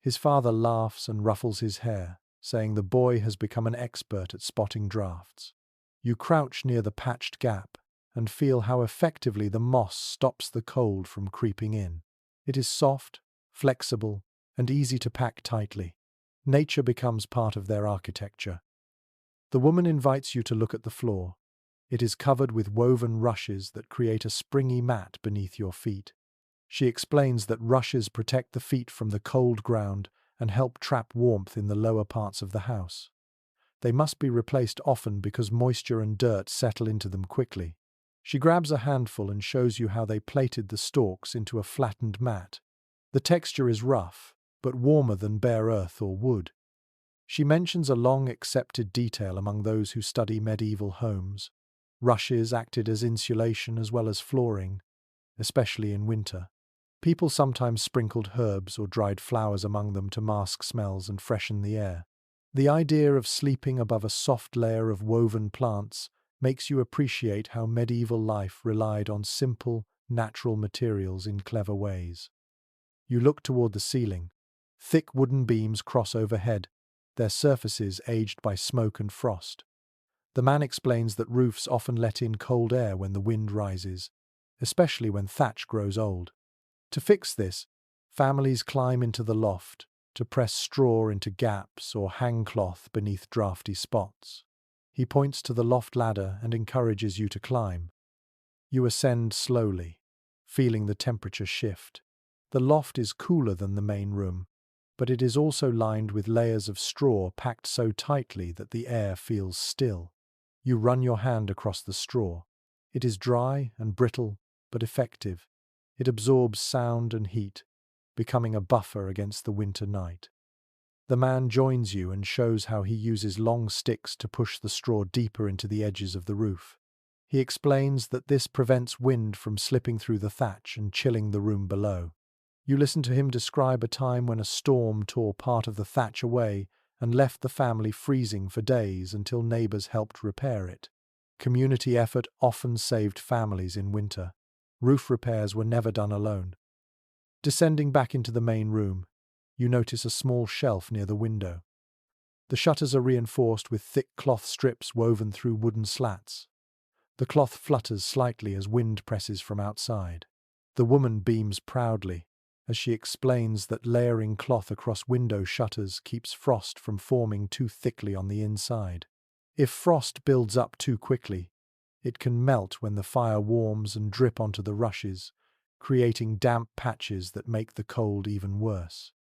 His father laughs and ruffles his hair, saying the boy has become an expert at spotting drafts. You crouch near the patched gap and feel how effectively the moss stops the cold from creeping in. It is soft, flexible, and easy to pack tightly. Nature becomes part of their architecture. The woman invites you to look at the floor. It is covered with woven rushes that create a springy mat beneath your feet. She explains that rushes protect the feet from the cold ground and help trap warmth in the lower parts of the house. They must be replaced often because moisture and dirt settle into them quickly. She grabs a handful and shows you how they plaited the stalks into a flattened mat. The texture is rough, but warmer than bare earth or wood. She mentions a long-accepted detail among those who study medieval homes. Rushes acted as insulation as well as flooring, especially in winter. People sometimes sprinkled herbs or dried flowers among them to mask smells and freshen the air. The idea of sleeping above a soft layer of woven plants makes you appreciate how medieval life relied on simple, natural materials in clever ways. You look toward the ceiling. Thick wooden beams cross overhead, their surfaces aged by smoke and frost. The man explains that roofs often let in cold air when the wind rises, especially when thatch grows old. To fix this, families climb into the loft to press straw into gaps or hang cloth beneath drafty spots. He points to the loft ladder and encourages you to climb. You ascend slowly, feeling the temperature shift. The loft is cooler than the main room, but it is also lined with layers of straw packed so tightly that the air feels still. You run your hand across the straw. It is dry and brittle, but effective. It absorbs sound and heat, becoming a buffer against the winter night. The man joins you and shows how he uses long sticks to push the straw deeper into the edges of the roof. He explains that this prevents wind from slipping through the thatch and chilling the room below. You listen to him describe a time when a storm tore part of the thatch away and left the family freezing for days until neighbors helped repair it. Community effort often saved families in winter. Roof repairs were never done alone. Descending back into the main room, you notice a small shelf near the window. The shutters are reinforced with thick cloth strips woven through wooden slats. The cloth flutters slightly as wind presses from outside. The woman beams proudly as she explains that layering cloth across window shutters keeps frost from forming too thickly on the inside. If frost builds up too quickly, it can melt when the fire warms and drip onto the rushes, creating damp patches that make the cold even worse.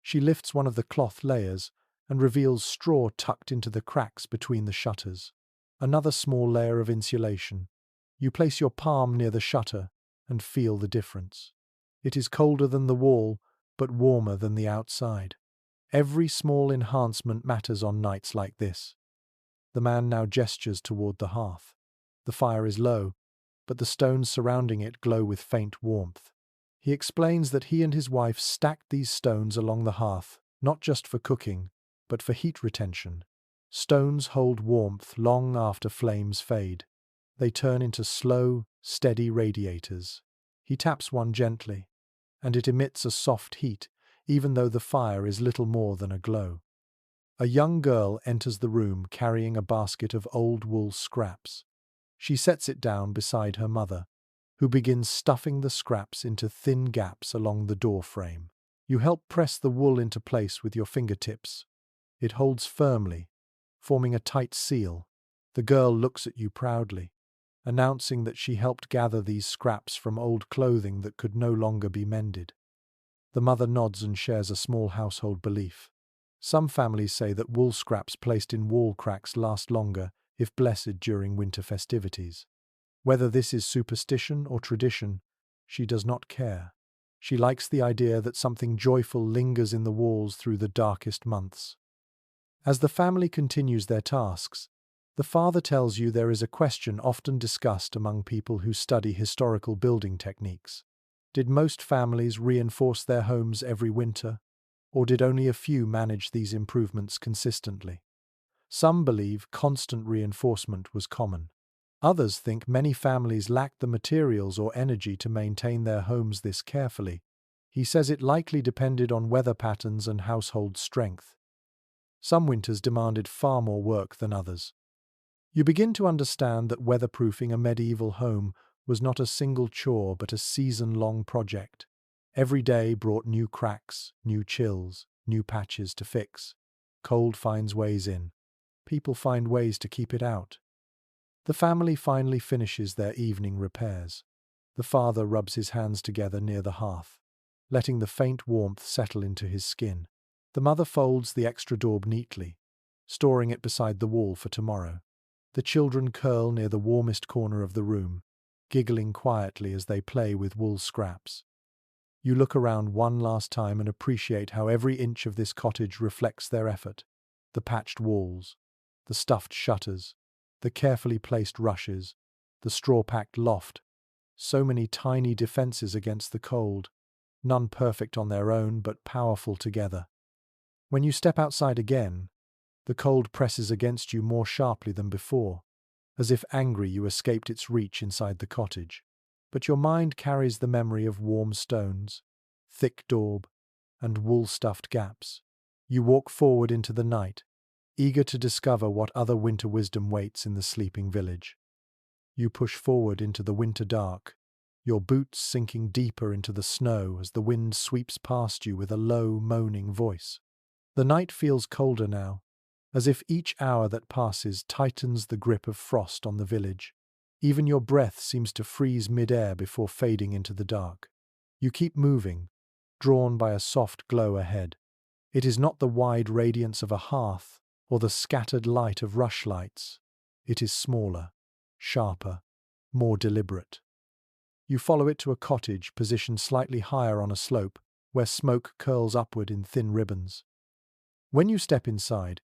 She lifts one of the cloth layers and reveals straw tucked into the cracks between the shutters. Another small layer of insulation. You place your palm near the shutter and feel the difference. It is colder than the wall, but warmer than the outside. Every small enhancement matters on nights like this. The man now gestures toward the hearth. The fire is low, but the stones surrounding it glow with faint warmth. He explains that he and his wife stacked these stones along the hearth, not just for cooking, but for heat retention. Stones hold warmth long after flames fade. They turn into slow, steady radiators. He taps one gently, and it emits a soft heat, even though the fire is little more than a glow. A young girl enters the room carrying a basket of old wool scraps. She sets it down beside her mother, who begins stuffing the scraps into thin gaps along the door frame. You help press the wool into place with your fingertips. It holds firmly, forming a tight seal. The girl looks at you proudly, announcing that she helped gather these scraps from old clothing that could no longer be mended. The mother nods and shares a small household belief. Some families say that wool scraps placed in wall cracks last longer if blessed during winter festivities. Whether this is superstition or tradition, she does not care. She likes the idea that something joyful lingers in the walls through the darkest months. As the family continues their tasks, the father tells you there is a question often discussed among people who study historical building techniques. Did most families reinforce their homes every winter, or did only a few manage these improvements consistently? Some believe constant reinforcement was common. Others think many families lacked the materials or energy to maintain their homes this carefully. He says it likely depended on weather patterns and household strength. Some winters demanded far more work than others. You begin to understand that weatherproofing a medieval home was not a single chore but a season-long project. Every day brought new cracks, new chills, new patches to fix. Cold finds ways in. People find ways to keep it out. The family finally finishes their evening repairs. The father rubs his hands together near the hearth, letting the faint warmth settle into his skin. The mother folds the extra daub neatly, storing it beside the wall for tomorrow. The children curl near the warmest corner of the room, giggling quietly as they play with wool scraps. You look around one last time and appreciate how every inch of this cottage reflects their effort. The patched walls, the stuffed shutters, the carefully placed rushes, the straw-packed loft. So many tiny defenses against the cold, none perfect on their own but powerful together. When you step outside again, the cold presses against you more sharply than before, as if angry you escaped its reach inside the cottage. But your mind carries the memory of warm stones, thick daub, and wool-stuffed gaps. You walk forward into the night, eager to discover what other winter wisdom waits in the sleeping village. You push forward into the winter dark, your boots sinking deeper into the snow as the wind sweeps past you with a low, moaning voice. The night feels colder now, as if each hour that passes tightens the grip of frost on the village. Even your breath seems to freeze mid-air before fading into the dark. You keep moving, drawn by a soft glow ahead. It is not the wide radiance of a hearth or the scattered light of rushlights. It is smaller, sharper, more deliberate. You follow it to a cottage positioned slightly higher on a slope, where smoke curls upward in thin ribbons. When you step inside,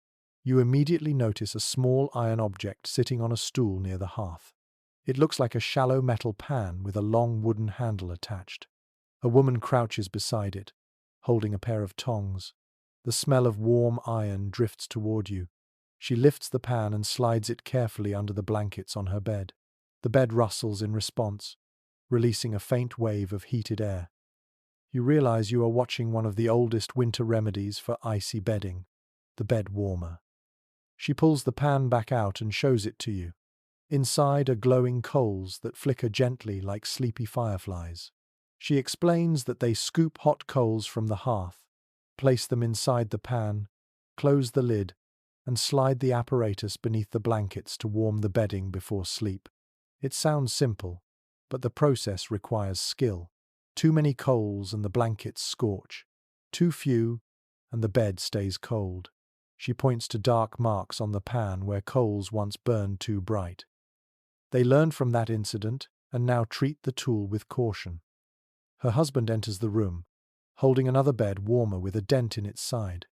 you immediately notice a small iron object sitting on a stool near the hearth. It looks like a shallow metal pan with a long wooden handle attached. A woman crouches beside it, holding a pair of tongs. The smell of warm iron drifts toward you. She lifts the pan and slides it carefully under the blankets on her bed. The bed rustles in response, releasing a faint wave of heated air. You realize you are watching one of the oldest winter remedies for icy bedding, the bed warmer. She pulls the pan back out and shows it to you. Inside are glowing coals that flicker gently like sleepy fireflies. She explains that they scoop hot coals from the hearth, place them inside the pan, close the lid, and slide the apparatus beneath the blankets to warm the bedding before sleep. It sounds simple, but the process requires skill. Too many coals and the blankets scorch. Too few, and the bed stays cold. She points to dark marks on the pan where coals once burned too bright. They learned from that incident and now treat the tool with caution. Her husband enters the room, holding another bed warmer with a dent in its side.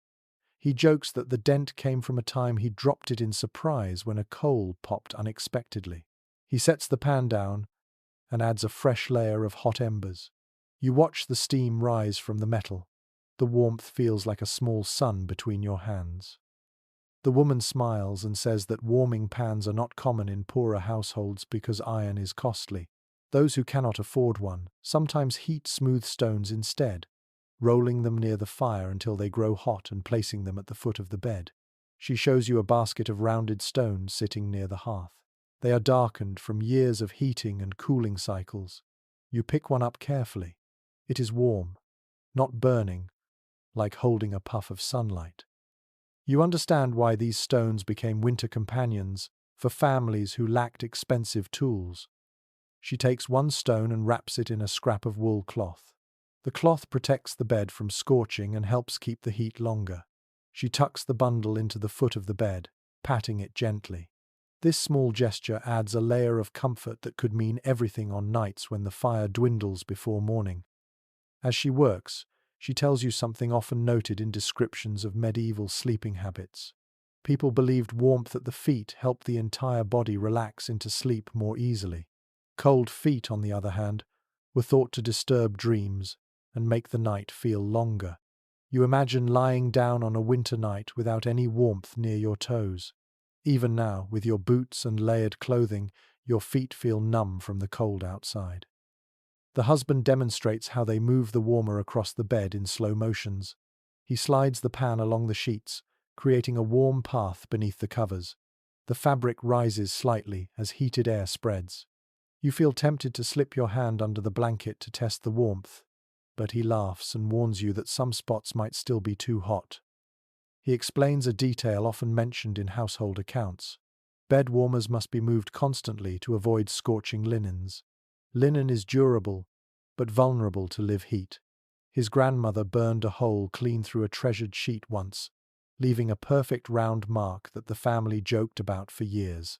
He jokes that the dent came from a time he dropped it in surprise when a coal popped unexpectedly. He sets the pan down and adds a fresh layer of hot embers. You watch the steam rise from the metal. The warmth feels like a small sun between your hands. The woman smiles and says that warming pans are not common in poorer households because iron is costly. Those who cannot afford one sometimes heat smooth stones instead, rolling them near the fire until they grow hot and placing them at the foot of the bed. She shows you a basket of rounded stones sitting near the hearth. They are darkened from years of heating and cooling cycles. You pick one up carefully. It is warm, not burning, like holding a puff of sunlight. You understand why these stones became winter companions for families who lacked expensive tools. She takes one stone and wraps it in a scrap of wool cloth. The cloth protects the bed from scorching and helps keep the heat longer. She tucks the bundle into the foot of the bed, patting it gently. This small gesture adds a layer of comfort that could mean everything on nights when the fire dwindles before morning. As she works, she tells you something often noted in descriptions of medieval sleeping habits. People believed warmth at the feet helped the entire body relax into sleep more easily. Cold feet, on the other hand, were thought to disturb dreams and make the night feel longer. You imagine lying down on a winter night without any warmth near your toes. Even now, with your boots and layered clothing, your feet feel numb from the cold outside. The husband demonstrates how they move the warmer across the bed in slow motions. He slides the pan along the sheets, creating a warm path beneath the covers. The fabric rises slightly as heated air spreads. You feel tempted to slip your hand under the blanket to test the warmth, but he laughs and warns you that some spots might still be too hot. He explains a detail often mentioned in household accounts. Bed warmers must be moved constantly to avoid scorching linens. Linen is durable, but vulnerable to live heat. His grandmother burned a hole clean through a treasured sheet once, leaving a perfect round mark that the family joked about for years.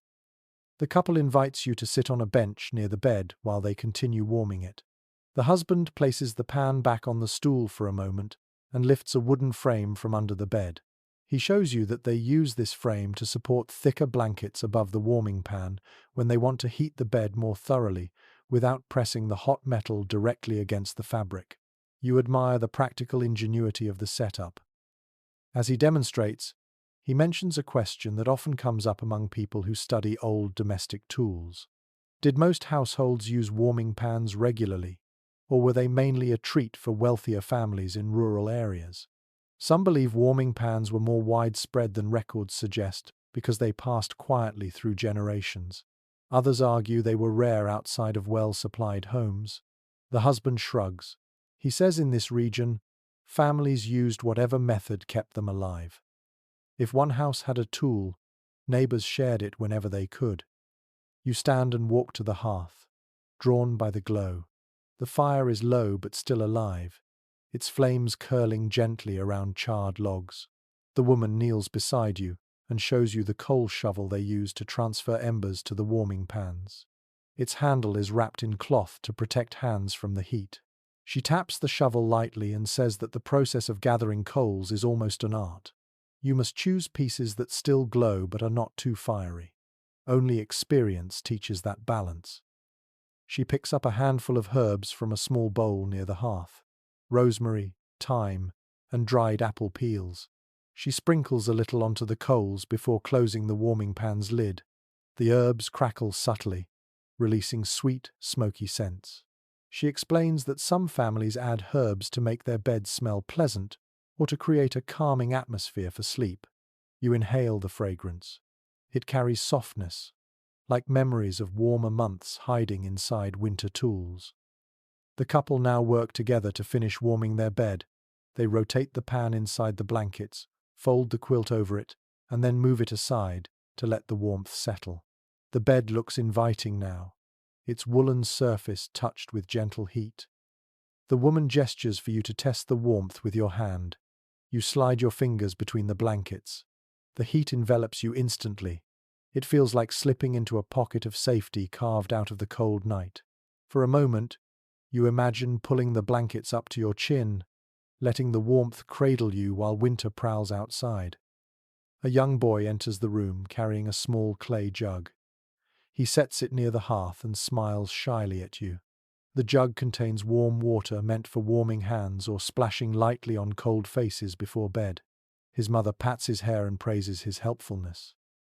The couple invites you to sit on a bench near the bed while they continue warming it. The husband places the pan back on the stool for a moment and lifts a wooden frame from under the bed. He shows you that they use this frame to support thicker blankets above the warming pan when they want to heat the bed more thoroughly without pressing the hot metal directly against the fabric. You admire the practical ingenuity of the setup. As he demonstrates, he mentions a question that often comes up among people who study old domestic tools. Did most households use warming pans regularly, or were they mainly a treat for wealthier families in rural areas? Some believe warming pans were more widespread than records suggest because they passed quietly through generations. Others argue they were rare outside of well-supplied homes. The husband shrugs. He says in this region, families used whatever method kept them alive. If one house had a tool, neighbors shared it whenever they could. You stand and walk to the hearth, drawn by the glow. The fire is low but still alive, its flames curling gently around charred logs. The woman kneels beside you and shows you the coal shovel they use to transfer embers to the warming pans. Its handle is wrapped in cloth to protect hands from the heat. She taps the shovel lightly and says that the process of gathering coals is almost an art. You must choose pieces that still glow but are not too fiery. Only experience teaches that balance. She picks up a handful of herbs from a small bowl near the hearth. Rosemary, thyme, and dried apple peels. She sprinkles a little onto the coals before closing the warming pan's lid. The herbs crackle subtly, releasing sweet, smoky scents. She explains that some families add herbs to make their beds smell pleasant or to create a calming atmosphere for sleep. You inhale the fragrance. It carries softness, like memories of warmer months hiding inside winter tools. The couple now work together to finish warming their bed. They rotate the pan inside the blankets, fold the quilt over it, and then move it aside to let the warmth settle. The bed looks inviting now, its woolen surface touched with gentle heat. The woman gestures for you to test the warmth with your hand. You slide your fingers between the blankets. The heat envelops you instantly. It feels like slipping into a pocket of safety carved out of the cold night. For a moment, you imagine pulling the blankets up to your chin, letting the warmth cradle you while winter prowls outside. A young boy enters the room carrying a small clay jug. He sets it near the hearth and smiles shyly at you. The jug contains warm water meant for warming hands or splashing lightly on cold faces before bed. His mother pats his hair and praises his helpfulness.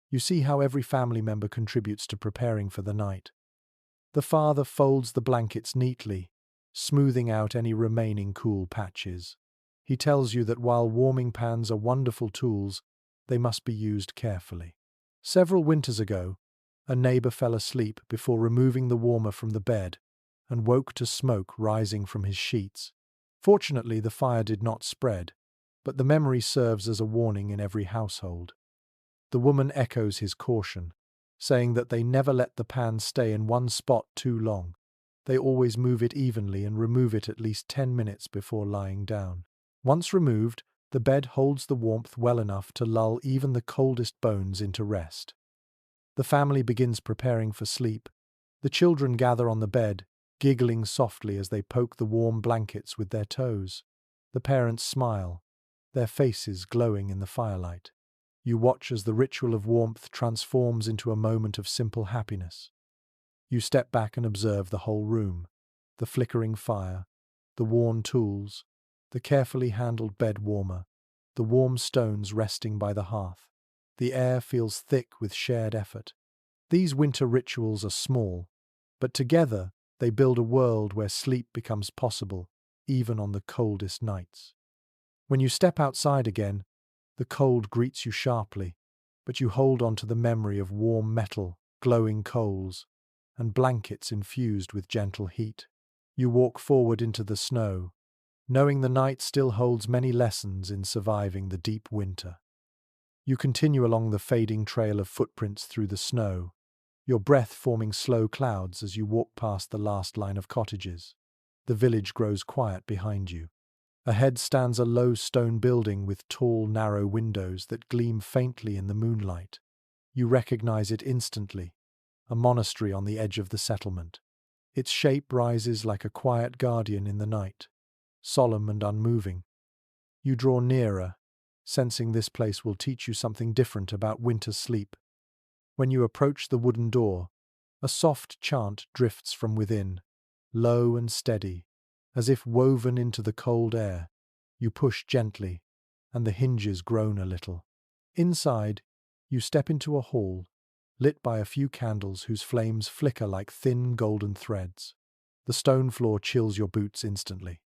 You see how every family member contributes to preparing for the night. The father folds the blankets neatly, smoothing out any remaining cool patches. He tells you that while warming pans are wonderful tools, they must be used carefully. Several winters ago, a neighbor fell asleep before removing the warmer from the bed and woke to smoke rising from his sheets. Fortunately, the fire did not spread, but the memory serves as a warning in every household. The woman echoes his caution, saying that they never let the pan stay in one spot too long. They always move it evenly and remove it at least 10 minutes before lying down. Once removed, the bed holds the warmth well enough to lull even the coldest bones into rest. The family begins preparing for sleep. The children gather on the bed, giggling softly as they poke the warm blankets with their toes. The parents smile, their faces glowing in the firelight. You watch as the ritual of warmth transforms into a moment of simple happiness. You step back and observe the whole room, the flickering fire, the worn tools, the carefully handled bed warmer, the warm stones resting by the hearth. The air feels thick with shared effort. These winter rituals are small, but together they build a world where sleep becomes possible, even on the coldest nights. When you step outside again, the cold greets you sharply, but you hold on to the memory of warm metal, glowing coals, and blankets infused with gentle heat. You walk forward into the snow, knowing the night still holds many lessons in surviving the deep winter. You continue along the fading trail of footprints through the snow, your breath forming slow clouds as you walk past the last line of cottages. The village grows quiet behind you. Ahead stands a low stone building with tall, narrow windows that gleam faintly in the moonlight. You recognize it instantly. a monastery on the edge of the settlement. Its shape rises like a quiet guardian in the night, solemn and unmoving. You draw nearer, sensing this place will teach you something different about winter sleep. When you approach the wooden door, a soft chant drifts from within, low and steady, as if woven into the cold air. You push gently, and the hinges groan a little. Inside, you step into a hall, lit by a few candles whose flames flicker like thin golden threads. The stone floor chills your boots instantly.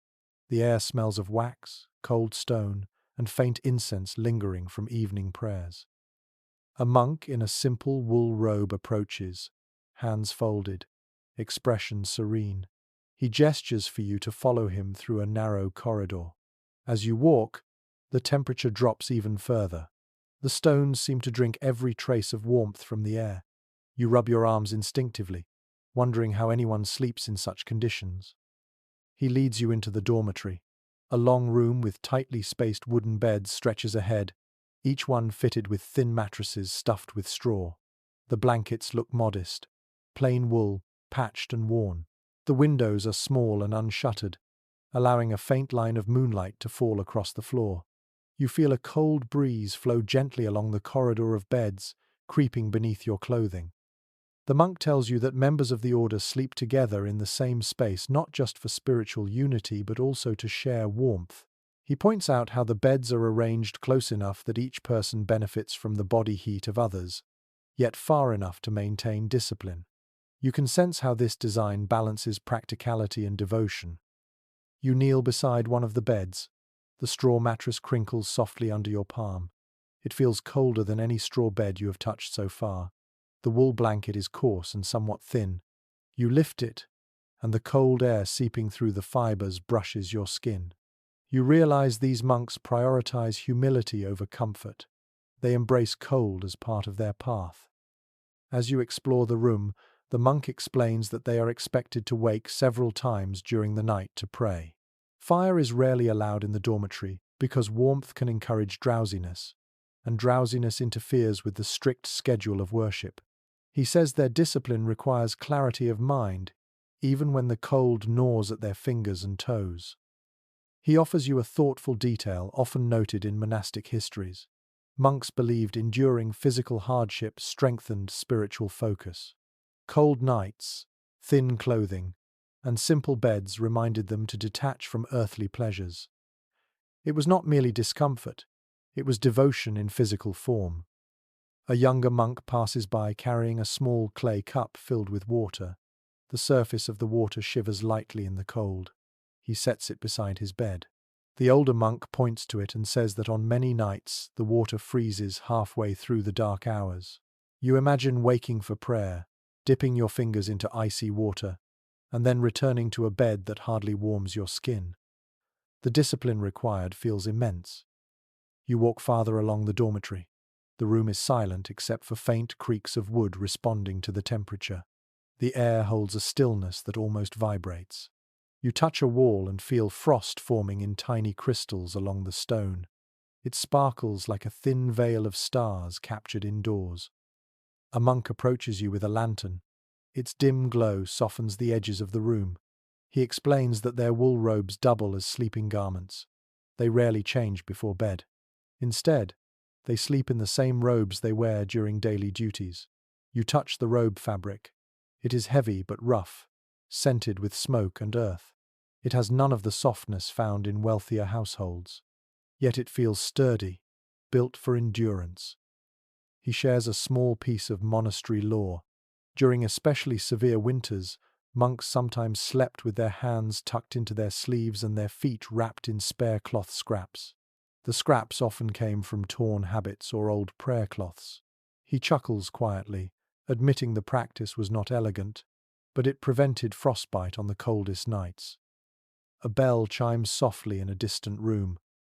The air smells of wax, cold stone, and faint incense lingering from evening prayers. A monk in a simple wool robe approaches, hands folded, expression serene. He gestures for you to follow him through a narrow corridor. As you walk, the temperature drops even further. The stones seem to drink every trace of warmth from the air. You rub your arms instinctively, wondering how anyone sleeps in such conditions. He leads you into the dormitory. A long room with tightly spaced wooden beds stretches ahead, each one fitted with thin mattresses stuffed with straw. The blankets look modest, plain wool, patched and worn. The windows are small and unshuttered, allowing a faint line of moonlight to fall across the floor. You feel a cold breeze flow gently along the corridor of beds, creeping beneath your clothing. The monk tells you that members of the order sleep together in the same space not just for spiritual unity but also to share warmth. He points out how the beds are arranged close enough that each person benefits from the body heat of others, yet far enough to maintain discipline. You can sense how this design balances practicality and devotion. You kneel beside one of the beds. The straw mattress crinkles softly under your palm. It feels colder than any straw bed you have touched so far. The wool blanket is coarse and somewhat thin. You lift it, and the cold air seeping through the fibers brushes your skin. You realize these monks prioritize humility over comfort. They embrace cold as part of their path. As you explore the room, the monk explains that they are expected to wake several times during the night to pray. Fire is rarely allowed in the dormitory because warmth can encourage drowsiness, and drowsiness interferes with the strict schedule of worship. He says their discipline requires clarity of mind, even when the cold gnaws at their fingers and toes. He offers you a thoughtful detail often noted in monastic histories. Monks believed enduring physical hardship strengthened spiritual focus. Cold nights, thin clothing, and simple beds reminded them to detach from earthly pleasures. It was not merely discomfort, it was devotion in physical form. A younger monk passes by carrying a small clay cup filled with water. The surface of the water shivers lightly in the cold. He sets it beside his bed. The older monk points to it and says that on many nights the water freezes halfway through the dark hours. You imagine waking for prayer, dipping your fingers into icy water, and then returning to a bed that hardly warms your skin. The discipline required feels immense. You walk farther along the dormitory. The room is silent except for faint creaks of wood responding to the temperature. The air holds a stillness that almost vibrates. You touch a wall and feel frost forming in tiny crystals along the stone. It sparkles like a thin veil of stars captured indoors. A monk approaches you with a lantern. Its dim glow softens the edges of the room. He explains that their wool robes double as sleeping garments. They rarely change before bed. Instead, they sleep in the same robes they wear during daily duties. You touch the robe fabric. It is heavy but rough, scented with smoke and earth. It has none of the softness found in wealthier households. Yet it feels sturdy, built for endurance. He shares a small piece of monastery lore. During especially severe winters, monks sometimes slept with their hands tucked into their sleeves and their feet wrapped in spare cloth scraps. The scraps often came from torn habits or old prayer cloths. He chuckles quietly, admitting the practice was not elegant, but it prevented frostbite on the coldest nights. A bell chimes softly in a distant room.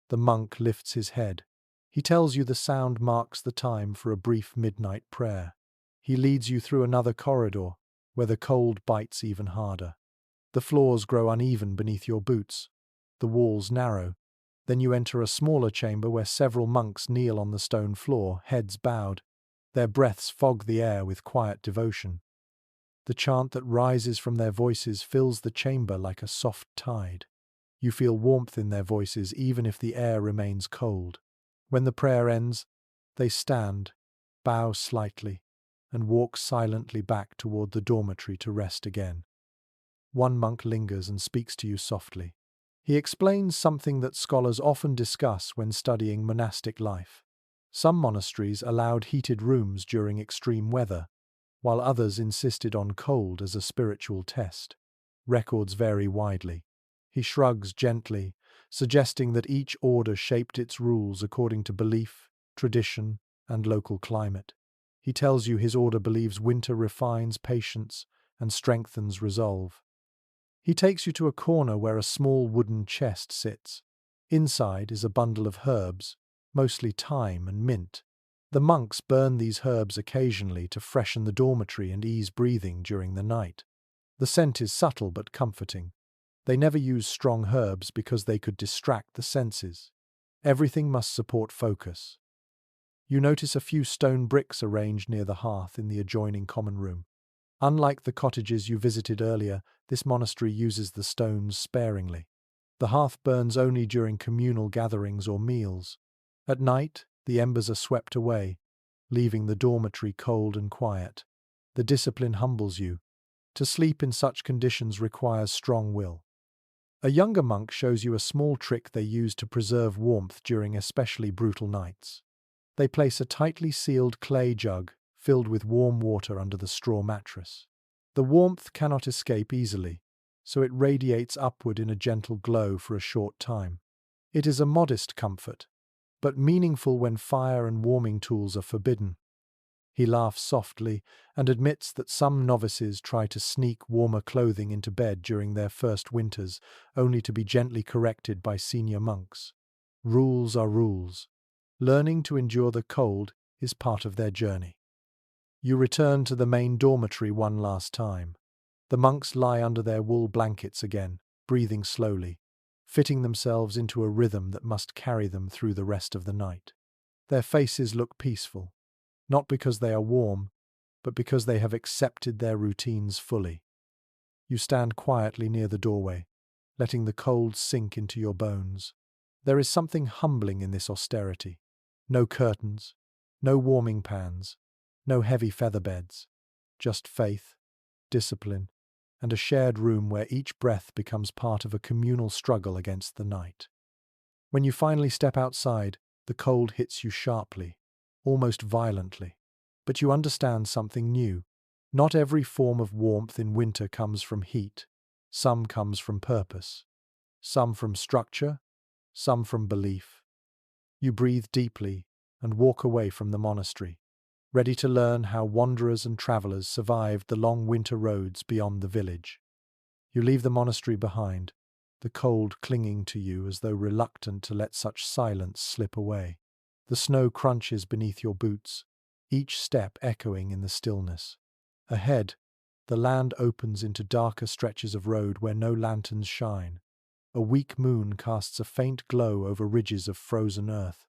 The monk lifts his head. He tells you the sound marks the time for a brief midnight prayer. He leads you through another corridor, where the cold bites even harder. The floors grow uneven beneath your boots. The walls narrow. Then you enter a smaller chamber where several monks kneel on the stone floor, heads bowed. Their breaths fog the air with quiet devotion. The chant that rises from their voices fills the chamber like a soft tide. You feel warmth in their voices even if the air remains cold. When the prayer ends, they stand, bow slightly, and walk silently back toward the dormitory to rest again. One monk lingers and speaks to you softly. He explains something that scholars often discuss when studying monastic life. Some monasteries allowed heated rooms during extreme weather, while others insisted on cold as a spiritual test. Records vary widely. He shrugs gently, suggesting that each order shaped its rules according to belief, tradition, and local climate. He tells you his order believes winter refines patience and strengthens resolve. He takes you to a corner where a small wooden chest sits. Inside is a bundle of herbs, mostly thyme and mint. The monks burn these herbs occasionally to freshen the dormitory and ease breathing during the night. The scent is subtle but comforting. They never use strong herbs because they could distract the senses. Everything must support focus. You notice a few stone bricks arranged near the hearth in the adjoining common room. Unlike the cottages you visited earlier, this monastery uses the stones sparingly. The hearth burns only during communal gatherings or meals. At night, the embers are swept away, leaving the dormitory cold and quiet. The discipline humbles you. To sleep in such conditions requires strong will. A younger monk shows you a small trick they use to preserve warmth during especially brutal nights. They place a tightly sealed clay jug filled with warm water under the straw mattress. The warmth cannot escape easily, so it radiates upward in a gentle glow for a short time. It is a modest comfort, but meaningful when fire and warming tools are forbidden. He laughs softly and admits that some novices try to sneak warmer clothing into bed during their first winters, only to be gently corrected by senior monks. Rules are rules. Learning to endure the cold is part of their journey. You return to the main dormitory one last time. The monks lie under their wool blankets again, breathing slowly, fitting themselves into a rhythm that must carry them through the rest of the night. Their faces look peaceful, not because they are warm, but because they have accepted their routines fully. You stand quietly near the doorway, letting the cold sink into your bones. There is something humbling in this austerity. No curtains, no warming pans, no heavy feather beds, just faith, discipline, and a shared room where each breath becomes part of a communal struggle against the night. When you finally step outside, the cold hits you sharply, almost violently. But you understand something new. Not every form of warmth in winter comes from heat. Some comes from purpose. Some from structure. Some from belief. You breathe deeply and walk away from the monastery, ready to learn how wanderers and travelers survived the long winter roads beyond the village. You leave the monastery behind, the cold clinging to you as though reluctant to let such silence slip away. The snow crunches beneath your boots, each step echoing in the stillness. Ahead, the land opens into darker stretches of road where no lanterns shine. A weak moon casts a faint glow over ridges of frozen earth.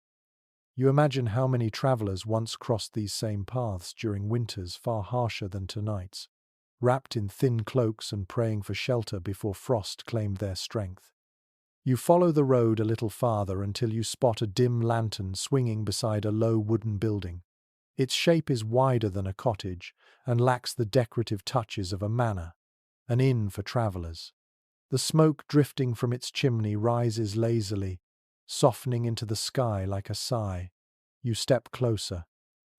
You imagine how many travelers once crossed these same paths during winters far harsher than tonight's, wrapped in thin cloaks and praying for shelter before frost claimed their strength. You follow the road a little farther until you spot a dim lantern swinging beside a low wooden building. Its shape is wider than a cottage and lacks the decorative touches of a manor, an inn for travelers. The smoke drifting from its chimney rises lazily, softening into the sky like a sigh. You step closer.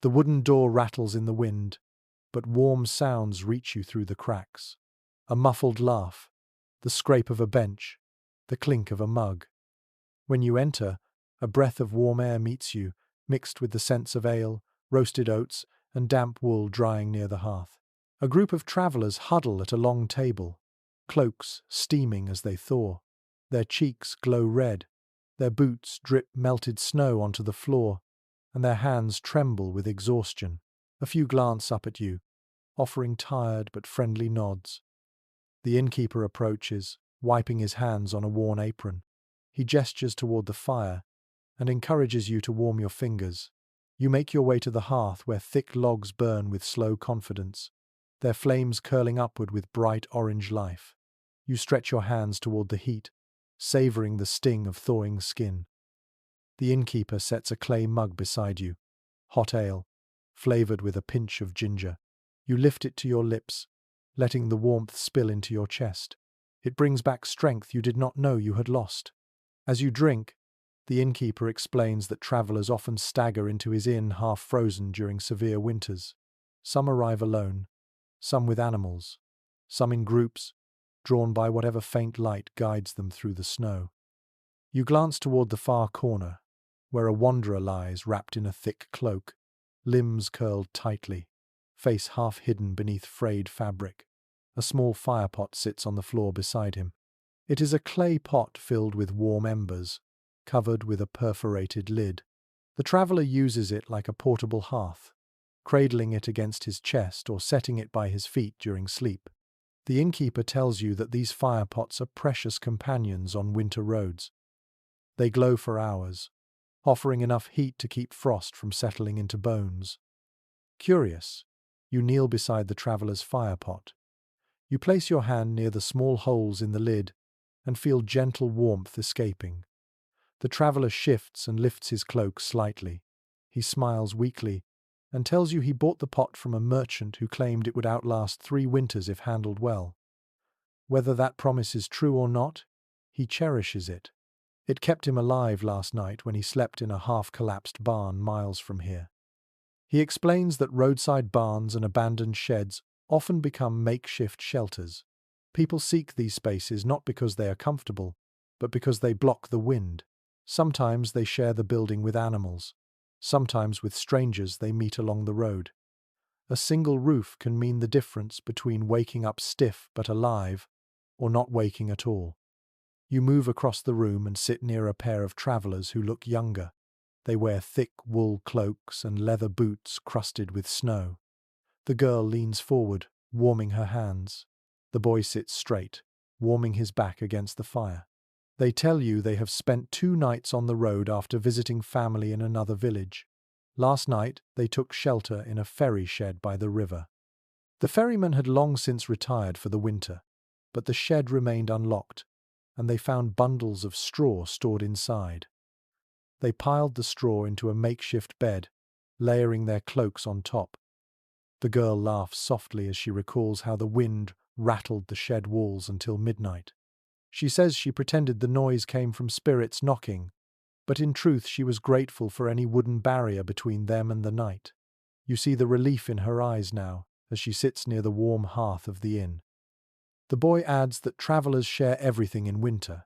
The wooden door rattles in the wind, but warm sounds reach you through the cracks. A muffled laugh, the scrape of a bench, the clink of a mug. When you enter, a breath of warm air meets you, mixed with the scents of ale, roasted oats, and damp wool drying near the hearth. A group of travelers huddle at a long table, cloaks steaming as they thaw. Their cheeks glow red, their boots drip melted snow onto the floor, and their hands tremble with exhaustion. A few glance up at you, offering tired but friendly nods. The innkeeper approaches, wiping his hands on a worn apron. He gestures toward the fire and encourages you to warm your fingers. You make your way to the hearth where thick logs burn with slow confidence. their flames curling upward with bright orange life. You stretch your hands toward the heat, savoring the sting of thawing skin. The innkeeper sets a clay mug beside you, hot ale, flavored with a pinch of ginger. You lift it to your lips, letting the warmth spill into your chest. It brings back strength you did not know you had lost. As you drink, the innkeeper explains that travelers often stagger into his inn half-frozen during severe winters. Some arrive alone, some with animals, some in groups, drawn by whatever faint light guides them through the snow. You glance toward the far corner, where a wanderer lies wrapped in a thick cloak, limbs curled tightly, face half hidden beneath frayed fabric. A small firepot sits on the floor beside him. It is a clay pot filled with warm embers, covered with a perforated lid. The traveller uses it like a portable hearth, cradling it against his chest or setting it by his feet during sleep. The innkeeper tells you that these firepots are precious companions on winter roads. They glow for hours, offering enough heat to keep frost from settling into bones. Curious, you kneel beside the traveller's firepot. You place your hand near the small holes in the lid and feel gentle warmth escaping. The traveller shifts and lifts his cloak slightly. He smiles weakly and tells you he bought the pot from a merchant who claimed it would outlast 3 winters if handled well. Whether that promise is true or not, he cherishes it. It kept him alive last night when he slept in a half-collapsed barn miles from here. He explains that roadside barns and abandoned sheds often become makeshift shelters. People seek these spaces not because they are comfortable, but because they block the wind. Sometimes they share the building with animals. Sometimes with strangers they meet along the road. A single roof can mean the difference between waking up stiff but alive or not waking at all. You move across the room and sit near a pair of travellers who look younger. They wear thick wool cloaks and leather boots crusted with snow. The girl leans forward, warming her hands. The boy sits straight, warming his back against the fire. They tell you they have spent 2 nights on the road after visiting family in another village. Last night they took shelter in a ferry shed by the river. The ferryman had long since retired for the winter, but the shed remained unlocked, and they found bundles of straw stored inside. They piled the straw into a makeshift bed, layering their cloaks on top. The girl laughs softly as she recalls how the wind rattled the shed walls until midnight. She says she pretended the noise came from spirits knocking, but in truth she was grateful for any wooden barrier between them and the night. You see the relief in her eyes now, as she sits near the warm hearth of the inn. The boy adds that travellers share everything in winter,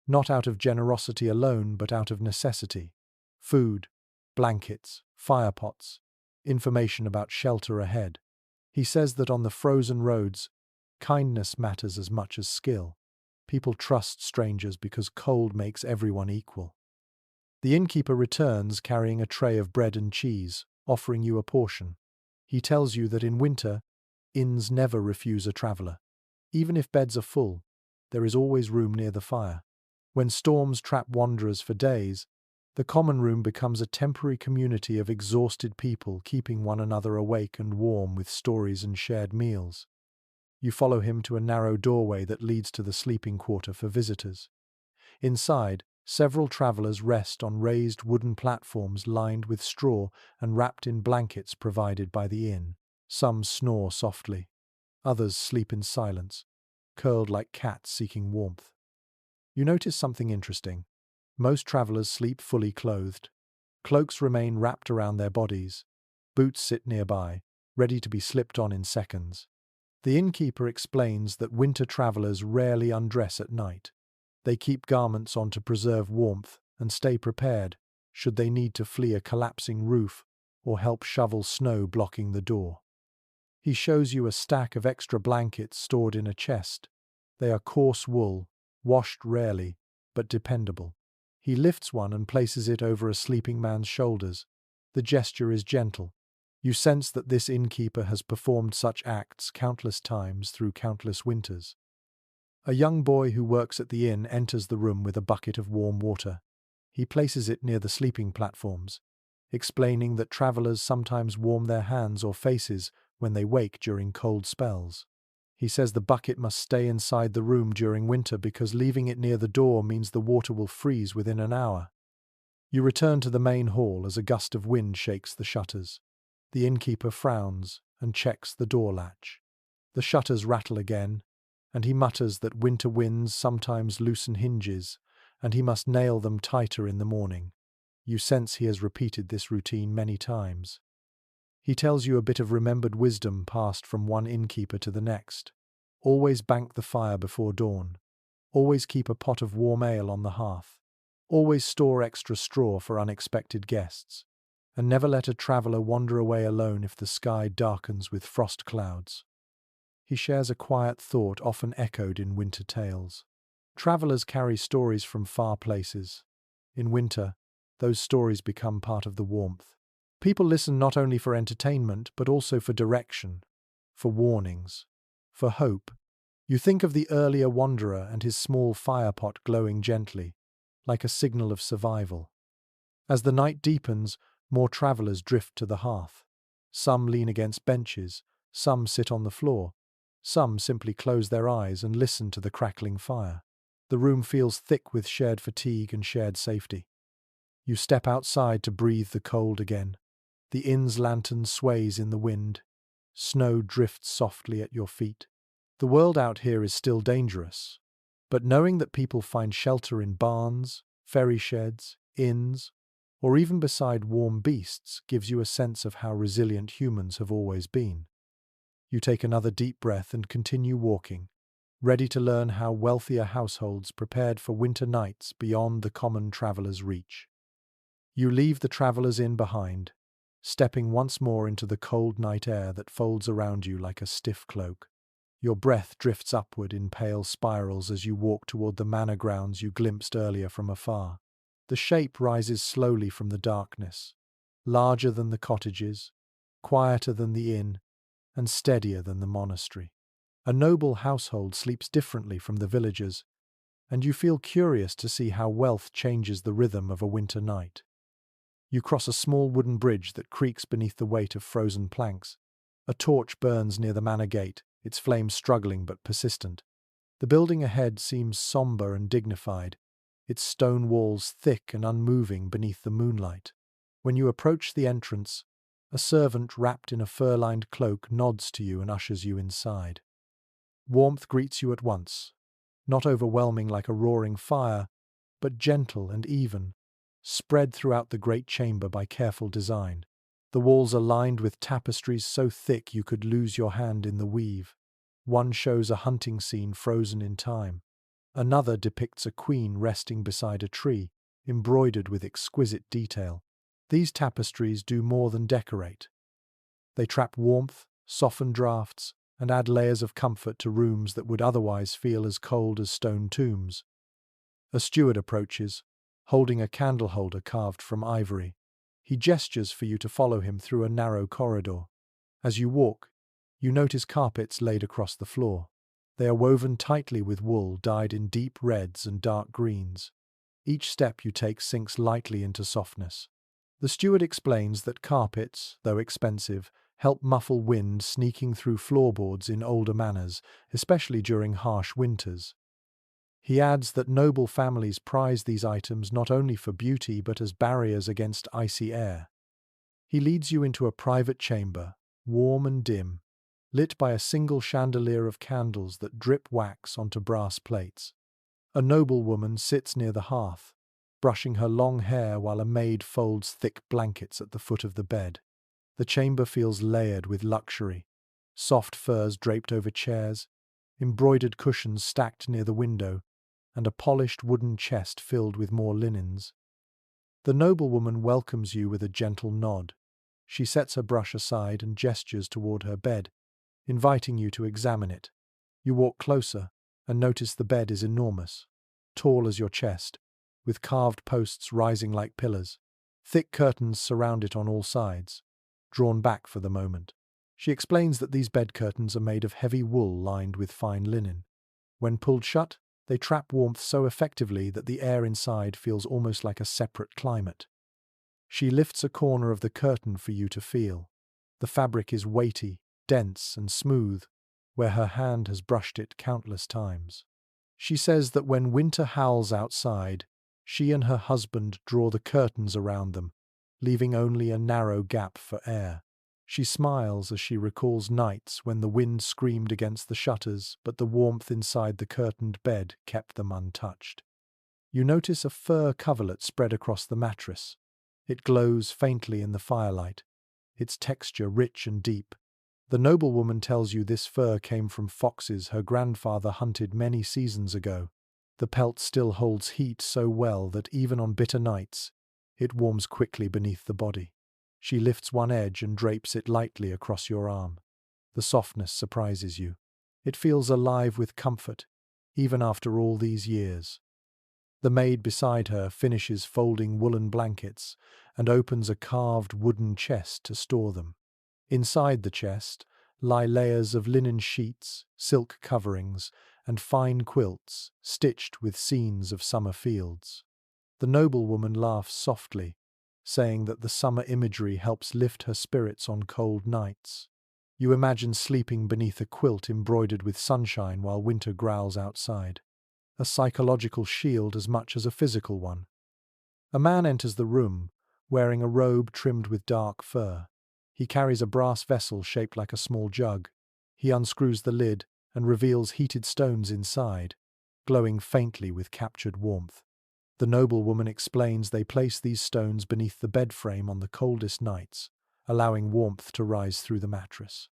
not out of generosity alone but out of necessity. Food, blankets, firepots, information about shelter ahead. He says that on the frozen roads, kindness matters as much as skill. People trust strangers because cold makes everyone equal. The innkeeper returns carrying a tray of bread and cheese, offering you a portion. He tells you that in winter, inns never refuse a traveller. Even if beds are full, there is always room near the fire. When storms trap wanderers for days, the common room becomes a temporary community of exhausted people keeping one another awake and warm with stories and shared meals. You follow him to a narrow doorway that leads to the sleeping quarter for visitors. Inside, several travellers rest on raised wooden platforms lined with straw and wrapped in blankets provided by the inn. Some snore softly. Others sleep in silence, curled like cats seeking warmth. You notice something interesting. Most travellers sleep fully clothed. Cloaks remain wrapped around their bodies. Boots sit nearby, ready to be slipped on in seconds. The innkeeper explains that winter travellers rarely undress at night. They keep garments on to preserve warmth and stay prepared should they need to flee a collapsing roof or help shovel snow blocking the door. He shows you a stack of extra blankets stored in a chest. They are coarse wool, washed rarely, but dependable. He lifts one and places it over a sleeping man's shoulders. The gesture is gentle. You sense that this innkeeper has performed such acts countless times through countless winters. A young boy who works at the inn enters the room with a bucket of warm water. He places it near the sleeping platforms, explaining that travellers sometimes warm their hands or faces when they wake during cold spells. He says the bucket must stay inside the room during winter because leaving it near the door means the water will freeze within an hour. You return to the main hall as a gust of wind shakes the shutters. The innkeeper frowns and checks the door latch. The shutters rattle again, and he mutters that winter winds sometimes loosen hinges, and he must nail them tighter in the morning. You sense he has repeated this routine many times. He tells you a bit of remembered wisdom passed from one innkeeper to the next. Always bank the fire before dawn. Always keep a pot of warm ale on the hearth. Always store extra straw for unexpected guests. And never let a traveller wander away alone if the sky darkens with frost clouds. He shares a quiet thought often echoed in winter tales. Travellers carry stories from far places. In winter, those stories become part of the warmth. People listen not only for entertainment, but also for direction, for warnings, for hope. You think of the earlier wanderer and his small firepot glowing gently, like a signal of survival. As the night deepens, more travellers drift to the hearth. Some lean against benches, some sit on the floor, some simply close their eyes and listen to the crackling fire. The room feels thick with shared fatigue and shared safety. You step outside to breathe the cold again. The inn's lantern sways in the wind. Snow drifts softly at your feet. The world out here is still dangerous, but knowing that people find shelter in barns, ferry sheds, inns, or even beside warm beasts gives you a sense of how resilient humans have always been. You take another deep breath and continue walking, ready to learn how wealthier households prepared for winter nights beyond the common traveller's reach. You leave the traveller's inn behind, stepping once more into the cold night air that folds around you like a stiff cloak. Your breath drifts upward in pale spirals as you walk toward the manor grounds you glimpsed earlier from afar. The shape rises slowly from the darkness, larger than the cottages, quieter than the inn, and steadier than the monastery. A noble household sleeps differently from the villagers, and you feel curious to see how wealth changes the rhythm of a winter night. You cross a small wooden bridge that creaks beneath the weight of frozen planks. A torch burns near the manor gate, its flames struggling but persistent. The building ahead seems sombre and dignified, its stone walls thick and unmoving beneath the moonlight. When you approach the entrance, a servant wrapped in a fur-lined cloak nods to you and ushers you inside. Warmth greets you at once, not overwhelming like a roaring fire, but gentle and even, spread throughout the great chamber by careful design. The walls are lined with tapestries so thick you could lose your hand in the weave. One shows a hunting scene frozen in time. Another depicts a queen resting beside a tree, embroidered with exquisite detail. These tapestries do more than decorate. They trap warmth, soften drafts, and add layers of comfort to rooms that would otherwise feel as cold as stone tombs. A steward approaches, holding a candle holder carved from ivory. He gestures for you to follow him through a narrow corridor. As you walk, you notice carpets laid across the floor. They are woven tightly with wool dyed in deep reds and dark greens. Each step you take sinks lightly into softness. The steward explains that carpets, though expensive, help muffle wind sneaking through floorboards in older manors, especially during harsh winters. He adds that noble families prize these items not only for beauty but as barriers against icy air. He leads you into a private chamber, warm and dim, lit by a single chandelier of candles that drip wax onto brass plates. A noblewoman sits near the hearth, brushing her long hair while a maid folds thick blankets at the foot of the bed. The chamber feels layered with luxury, soft furs draped over chairs, embroidered cushions stacked near the window, and a polished wooden chest filled with more linens. The noblewoman welcomes you with a gentle nod. She sets her brush aside and gestures toward her bed, inviting you to examine it. You walk closer and notice the bed is enormous, tall as your chest, with carved posts rising like pillars. Thick curtains surround it on all sides, drawn back for the moment. She explains that these bed curtains are made of heavy wool lined with fine linen. When pulled shut, they trap warmth so effectively that the air inside feels almost like a separate climate. She lifts a corner of the curtain for you to feel. The fabric is weighty, dense and smooth, where her hand has brushed it countless times. She says that when winter howls outside, she and her husband draw the curtains around them, leaving only a narrow gap for air. She smiles as she recalls nights when the wind screamed against the shutters, but the warmth inside the curtained bed kept them untouched. You notice a fur coverlet spread across the mattress. It glows faintly in the firelight, its texture rich and deep. The noblewoman tells you this fur came from foxes her grandfather hunted many seasons ago. The pelt still holds heat so well that even on bitter nights, it warms quickly beneath the body. She lifts one edge and drapes it lightly across your arm. The softness surprises you. It feels alive with comfort, even after all these years. The maid beside her finishes folding woolen blankets and opens a carved wooden chest to store them. Inside the chest lie layers of linen sheets, silk coverings, and fine quilts stitched with scenes of summer fields. The noblewoman laughs softly, saying that the summer imagery helps lift her spirits on cold nights. You imagine sleeping beneath a quilt embroidered with sunshine while winter growls outside. A psychological shield as much as a physical one. A man enters the room, wearing a robe trimmed with dark fur. He carries a brass vessel shaped like a small jug. He unscrews the lid and reveals heated stones inside, glowing faintly with captured warmth. The noblewoman explains they place these stones beneath the bed frame on the coldest nights, allowing warmth to rise through the mattress.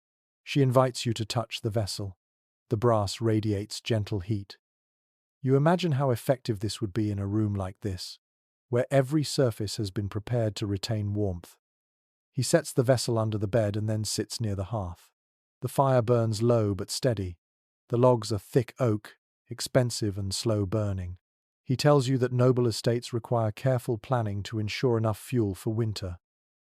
She invites you to touch the vessel. The brass radiates gentle heat. You imagine how effective this would be in a room like this, where every surface has been prepared to retain warmth. He sets the vessel under the bed and then sits near the hearth. The fire burns low but steady. The logs are thick oak, expensive and slow burning. He tells you that noble estates require careful planning to ensure enough fuel for winter.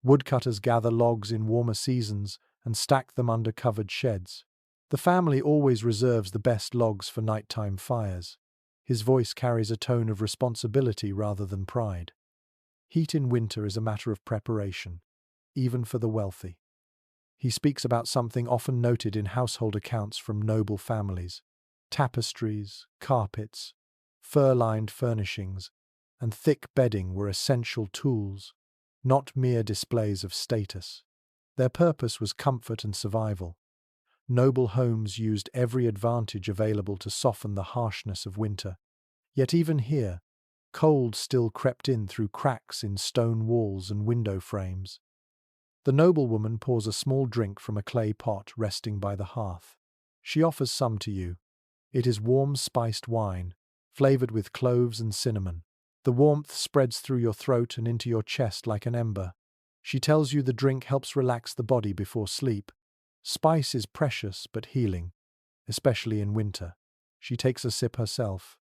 Woodcutters gather logs in warmer seasons and stack them under covered sheds. The family always reserves the best logs for nighttime fires. His voice carries a tone of responsibility rather than pride. Heat in winter is a matter of preparation, even for the wealthy. He speaks about something often noted in household accounts from noble families: tapestries, carpets, fur-lined furnishings, and thick bedding were essential tools, not mere displays of status. Their purpose was comfort and survival. Noble homes used every advantage available to soften the harshness of winter. Yet even here, cold still crept in through cracks in stone walls and window frames. The noblewoman pours a small drink from a clay pot resting by the hearth. She offers some to you. It is warm spiced wine, flavored with cloves and cinnamon. The warmth spreads through your throat and into your chest like an ember. She tells you the drink helps relax the body before sleep. Spice is precious but healing, especially in winter. She takes a sip herself,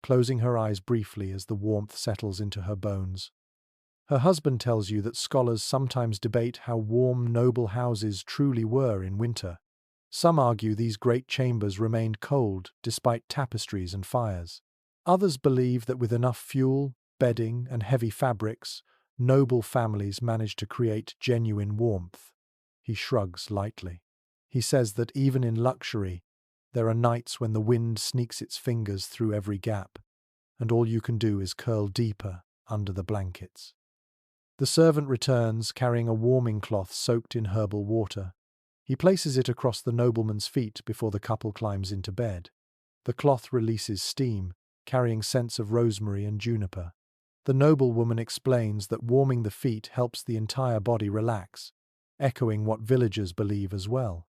closing her eyes briefly as the warmth settles into her bones. Her husband tells you that scholars sometimes debate how warm noble houses truly were in winter. Some argue these great chambers remained cold despite tapestries and fires. Others believe that with enough fuel, bedding, and heavy fabrics, noble families managed to create genuine warmth. He shrugs lightly. He says that even in luxury, there are nights when the wind sneaks its fingers through every gap, and all you can do is curl deeper under the blankets. The servant returns, carrying a warming cloth soaked in herbal water. He places it across the nobleman's feet before the couple climbs into bed. The cloth releases steam, carrying scents of rosemary and juniper. The noblewoman explains that warming the feet helps the entire body relax, echoing what villagers believe as well.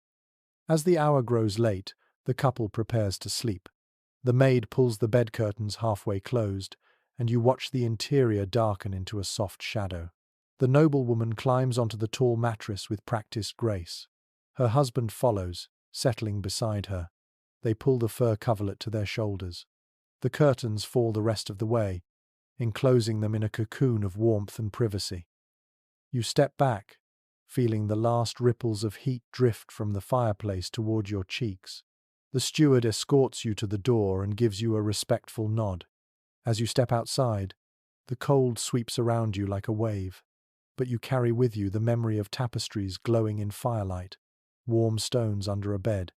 As the hour grows late, the couple prepares to sleep. The maid pulls the bed curtains halfway closed, and you watch the interior darken into a soft shadow. The noblewoman climbs onto the tall mattress with practiced grace. Her husband follows, settling beside her. They pull the fur coverlet to their shoulders. The curtains fall the rest of the way, enclosing them in a cocoon of warmth and privacy. You step back, feeling the last ripples of heat drift from the fireplace toward your cheeks. The steward escorts you to the door and gives you a respectful nod. As you step outside, the cold sweeps around you like a wave, but you carry with you the memory of tapestries glowing in firelight, warm stones under a bed,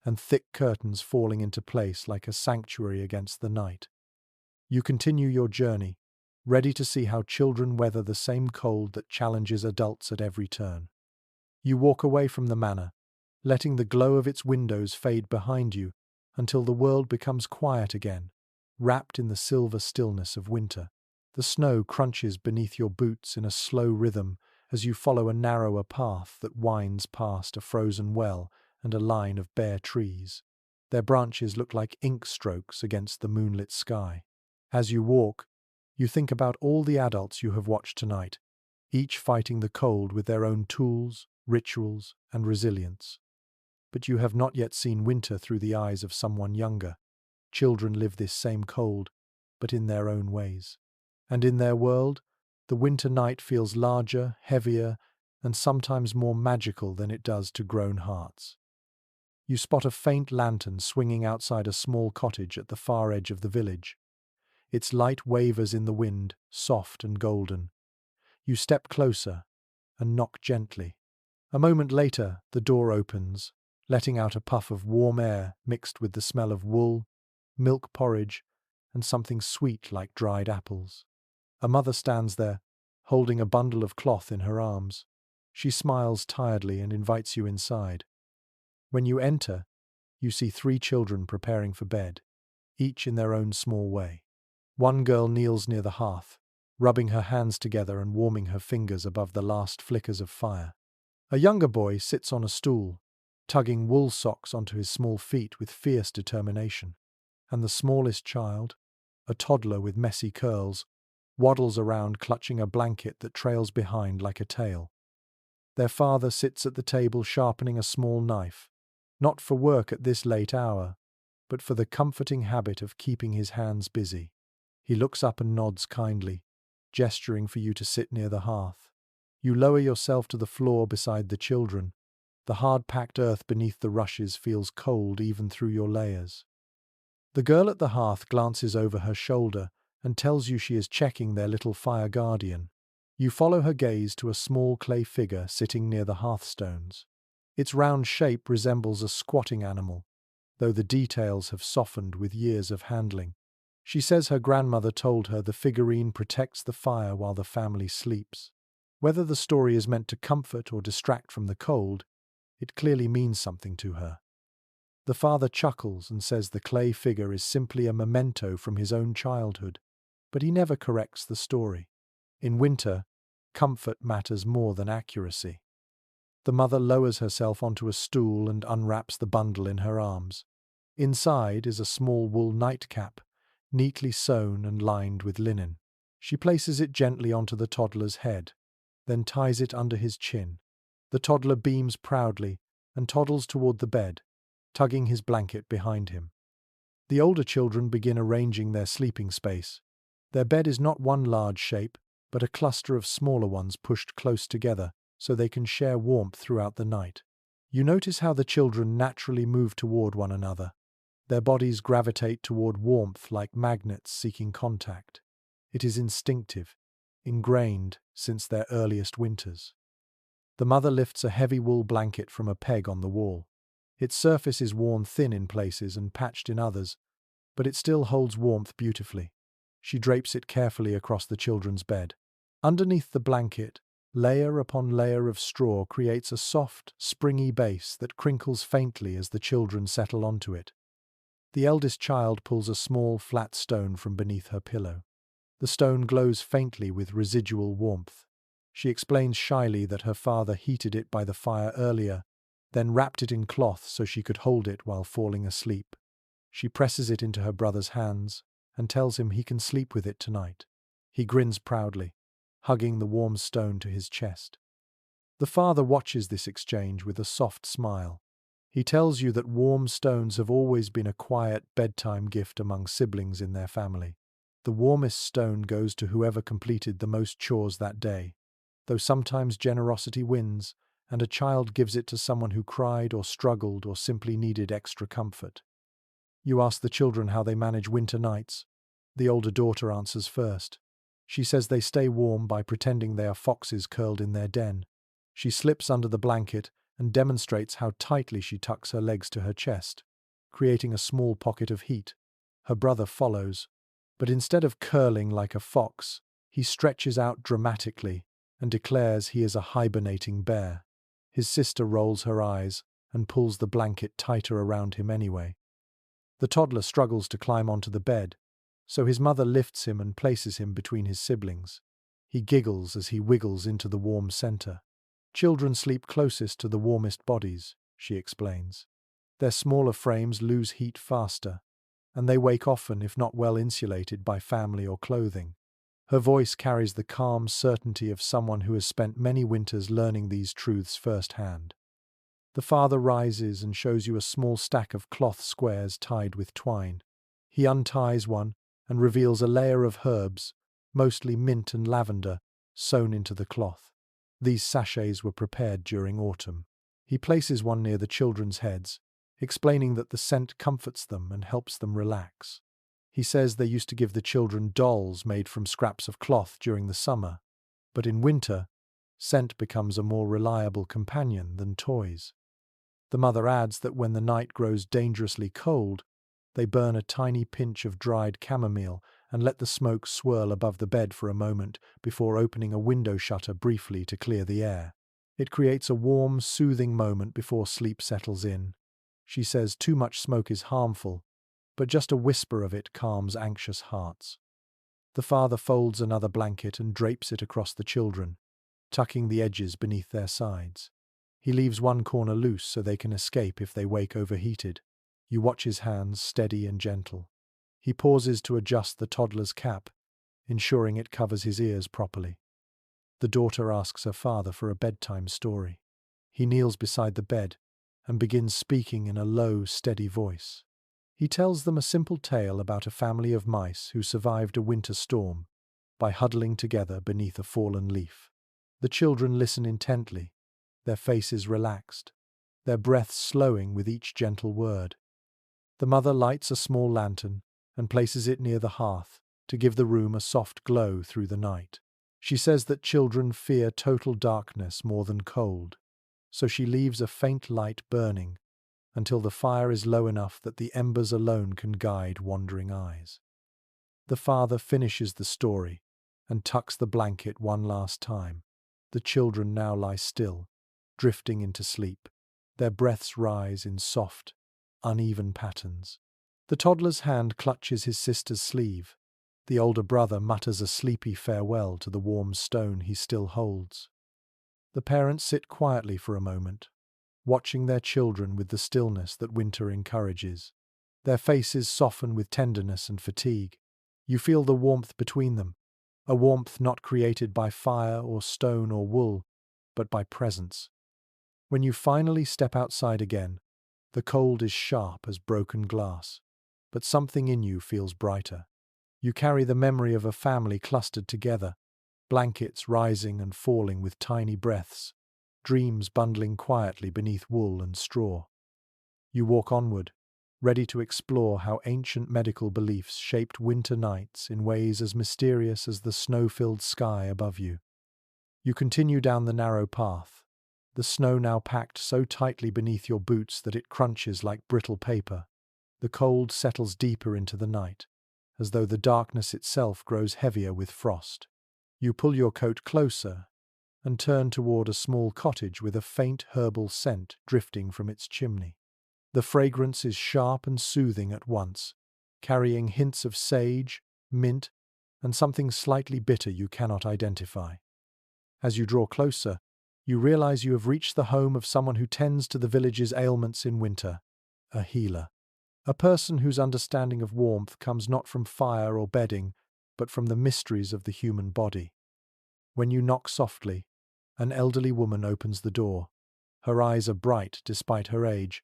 and thick curtains falling into place like a sanctuary against the night. You continue your journey, ready to see how children weather the same cold that challenges adults at every turn. You walk away from the manor, letting the glow of its windows fade behind you until the world becomes quiet again, wrapped in the silver stillness of winter. The snow crunches beneath your boots in a slow rhythm as you follow a narrower path that winds past a frozen well and a line of bare trees. Their branches look like ink strokes against the moonlit sky. As you walk, you think about all the adults you have watched tonight, each fighting the cold with their own tools, rituals, and resilience. But you have not yet seen winter through the eyes of someone younger. Children live this same cold, but in their own ways. And in their world, the winter night feels larger, heavier, and sometimes more magical than it does to grown hearts. You spot a faint lantern swinging outside a small cottage at the far edge of the village. Its light wavers in the wind, soft and golden. You step closer and knock gently. A moment later, the door opens, letting out a puff of warm air mixed with the smell of wool, milk porridge, and something sweet like dried apples. A mother stands there, holding a bundle of cloth in her arms. She smiles tiredly and invites you inside. When you enter, you see 3 children preparing for bed, each in their own small way. One girl kneels near the hearth, rubbing her hands together and warming her fingers above the last flickers of fire. A younger boy sits on a stool, tugging wool socks onto his small feet with fierce determination. And the smallest child, a toddler with messy curls, waddles around clutching a blanket that trails behind like a tail. Their father sits at the table sharpening a small knife, not for work at this late hour, but for the comforting habit of keeping his hands busy. He looks up and nods kindly, gesturing for you to sit near the hearth. You lower yourself to the floor beside the children. The hard-packed earth beneath the rushes feels cold even through your layers. The girl at the hearth glances over her shoulder and tells you she is checking their little fire guardian. You follow her gaze to a small clay figure sitting near the hearthstones. Its round shape resembles a squatting animal, though the details have softened with years of handling. She says her grandmother told her the figurine protects the fire while the family sleeps. Whether the story is meant to comfort or distract from the cold, it clearly means something to her. The father chuckles and says the clay figure is simply a memento from his own childhood, but he never corrects the story. In winter, comfort matters more than accuracy. The mother lowers herself onto a stool and unwraps the bundle in her arms. Inside is a small wool nightcap, neatly sewn and lined with linen. She places it gently onto the toddler's head, then ties it under his chin. The toddler beams proudly and toddles toward the bed, tugging his blanket behind him. The older children begin arranging their sleeping space. Their bed is not one large shape, but a cluster of smaller ones pushed close together so they can share warmth throughout the night. You notice how the children naturally move toward one another. Their bodies gravitate toward warmth like magnets seeking contact. It is instinctive, ingrained since their earliest winters. The mother lifts a heavy wool blanket from a peg on the wall. Its surface is worn thin in places and patched in others, but it still holds warmth beautifully. She drapes it carefully across the children's bed. Underneath the blanket, layer upon layer of straw creates a soft, springy base that crinkles faintly as the children settle onto it. The eldest child pulls a small, flat stone from beneath her pillow. The stone glows faintly with residual warmth. She explains shyly that her father heated it by the fire earlier, then wrapped it in cloth so she could hold it while falling asleep. She presses it into her brother's hands and tells him he can sleep with it tonight. He grins proudly, hugging the warm stone to his chest. The father watches this exchange with a soft smile. He tells you that warm stones have always been a quiet bedtime gift among siblings in their family. The warmest stone goes to whoever completed the most chores that day, though sometimes generosity wins, and a child gives it to someone who cried or struggled or simply needed extra comfort. You ask the children how they manage winter nights. The older daughter answers first. She says they stay warm by pretending they are foxes curled in their den. She slips under the blanket and demonstrates how tightly she tucks her legs to her chest, creating a small pocket of heat. Her brother follows, but instead of curling like a fox, he stretches out dramatically and declares he is a hibernating bear. His sister rolls her eyes and pulls the blanket tighter around him anyway. The toddler struggles to climb onto the bed, so his mother lifts him and places him between his siblings. He giggles as he wiggles into the warm center. Children sleep closest to the warmest bodies, she explains. Their smaller frames lose heat faster, and they wake often if not well insulated by family or clothing. Her voice carries the calm certainty of someone who has spent many winters learning these truths firsthand. The father rises and shows you a small stack of cloth squares tied with twine. He unties one and reveals a layer of herbs, mostly mint and lavender, sewn into the cloth. These sachets were prepared during autumn. He places one near the children's heads, explaining that the scent comforts them and helps them relax. He says they used to give the children dolls made from scraps of cloth during the summer, but in winter, scent becomes a more reliable companion than toys. The mother adds that when the night grows dangerously cold, they burn a tiny pinch of dried chamomile and let the smoke swirl above the bed for a moment before opening a window shutter briefly to clear the air. It creates a warm, soothing moment before sleep settles in. She says too much smoke is harmful, but just a whisper of it calms anxious hearts. The father folds another blanket and drapes it across the children, tucking the edges beneath their sides. He leaves one corner loose so they can escape if they wake overheated. You watch his hands, steady and gentle. He pauses to adjust the toddler's cap, ensuring it covers his ears properly. The daughter asks her father for a bedtime story. He kneels beside the bed and begins speaking in a low, steady voice. He tells them a simple tale about a family of mice who survived a winter storm by huddling together beneath a fallen leaf. The children listen intently, their faces relaxed, their breaths slowing with each gentle word. The mother lights a small lantern and places it near the hearth to give the room a soft glow through the night. She says that children fear total darkness more than cold, so she leaves a faint light burning until the fire is low enough that the embers alone can guide wandering eyes. The father finishes the story and tucks the blanket one last time. The children now lie still, drifting into sleep. Their breaths rise in soft, uneven patterns. The toddler's hand clutches his sister's sleeve. The older brother mutters a sleepy farewell to the warm stone he still holds. The parents sit quietly for a moment, watching their children with the stillness that winter encourages. Their faces soften with tenderness and fatigue. You feel the warmth between them, a warmth not created by fire or stone or wool, but by presence. When you finally step outside again, the cold is sharp as broken glass, but something in you feels brighter. You carry the memory of a family clustered together, blankets rising and falling with tiny breaths, dreams bundling quietly beneath wool and straw. You walk onward, ready to explore how ancient medical beliefs shaped winter nights in ways as mysterious as the snow-filled sky above you. You continue down the narrow path, the snow now packed so tightly beneath your boots that it crunches like brittle paper. The cold settles deeper into the night, as though the darkness itself grows heavier with frost. You pull your coat closer and turn toward a small cottage with a faint herbal scent drifting from its chimney. The fragrance is sharp and soothing at once, carrying hints of sage, mint, and something slightly bitter you cannot identify. As you draw closer, you realize you have reached the home of someone who tends to the village's ailments in winter, a healer. A person whose understanding of warmth comes not from fire or bedding, but from the mysteries of the human body. When you knock softly, an elderly woman opens the door. Her eyes are bright despite her age,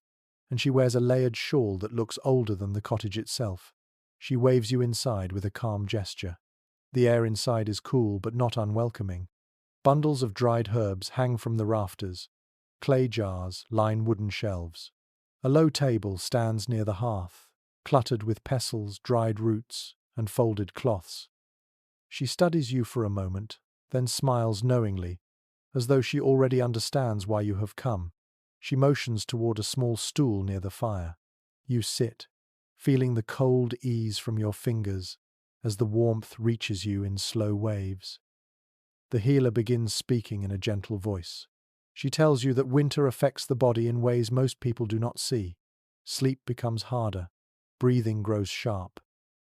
and she wears a layered shawl that looks older than the cottage itself. She waves you inside with a calm gesture. The air inside is cool but not unwelcoming. Bundles of dried herbs hang from the rafters. Clay jars line wooden shelves. A low table stands near the hearth, cluttered with pestles, dried roots, and folded cloths. She studies you for a moment, then smiles knowingly, as though she already understands why you have come. She motions toward a small stool near the fire. You sit, feeling the cold ease from your fingers as the warmth reaches you in slow waves. The healer begins speaking in a gentle voice. She tells you that winter affects the body in ways most people do not see. Sleep becomes harder, breathing grows sharp,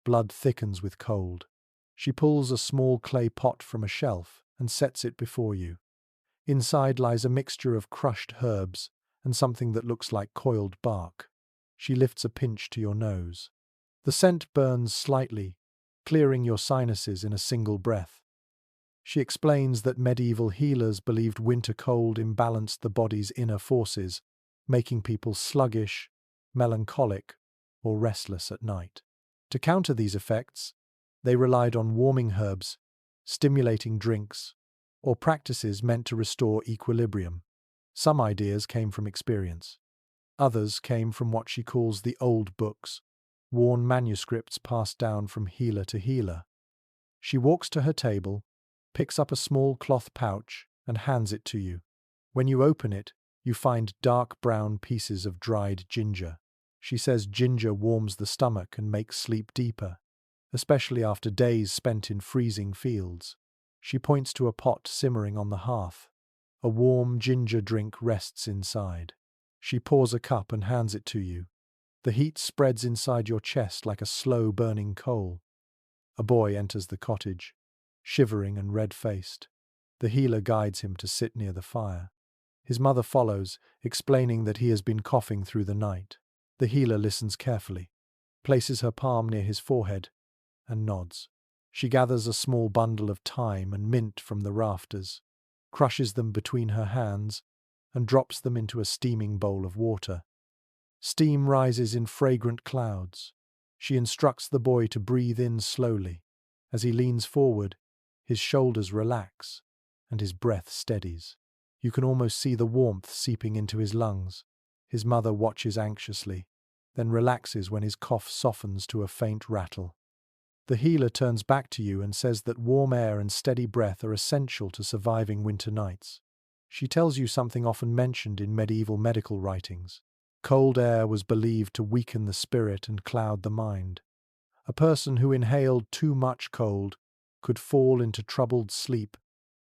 blood thickens with cold. She pulls a small clay pot from a shelf and sets it before you. Inside lies a mixture of crushed herbs and something that looks like coiled bark. She lifts a pinch to your nose. The scent burns slightly, clearing your sinuses in a single breath. She explains that medieval healers believed winter cold imbalanced the body's inner forces, making people sluggish, melancholic, or restless at night. To counter these effects, they relied on warming herbs, stimulating drinks, or practices meant to restore equilibrium. Some ideas came from experience. Others came from what she calls the old books, worn manuscripts passed down from healer to healer. She walks to her table, picks up a small cloth pouch, and hands it to you. When you open it, you find dark brown pieces of dried ginger. She says ginger warms the stomach and makes sleep deeper, especially after days spent in freezing fields. She points to a pot simmering on the hearth. A warm ginger drink rests inside. She pours a cup and hands it to you. The heat spreads inside your chest like a slow burning coal. A boy enters the cottage, shivering and red-faced. The healer guides him to sit near the fire. His mother follows, explaining that he has been coughing through the night. The healer listens carefully, places her palm near his forehead, and nods. She gathers a small bundle of thyme and mint from the rafters, crushes them between her hands, and drops them into a steaming bowl of water. Steam rises in fragrant clouds. She instructs the boy to breathe in slowly. As he leans forward, his shoulders relax, and his breath steadies. You can almost see the warmth seeping into his lungs. His mother watches anxiously, then relaxes when his cough softens to a faint rattle. The healer turns back to you and says that warm air and steady breath are essential to surviving winter nights. She tells you something often mentioned in medieval medical writings. Cold air was believed to weaken the spirit and cloud the mind. A person who inhaled too much cold could fall into troubled sleep,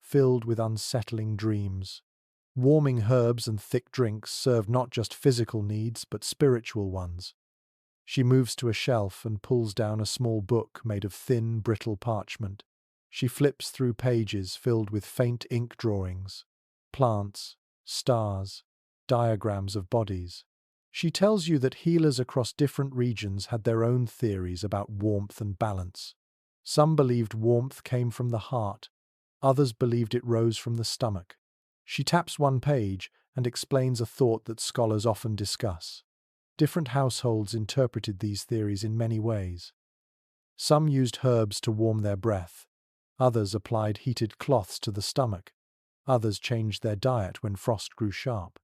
filled with unsettling dreams. Warming herbs and thick drinks served not just physical needs, but spiritual ones. She moves to a shelf and pulls down a small book made of thin, brittle parchment. She flips through pages filled with faint ink drawings, plants, stars, diagrams of bodies. She tells you that healers across different regions had their own theories about warmth and balance. Some believed warmth came from the heart, others believed it rose from the stomach. She taps one page and explains a thought that scholars often discuss. Different households interpreted these theories in many ways. Some used herbs to warm their breath, others applied heated cloths to the stomach, others changed their diet when frost grew sharp.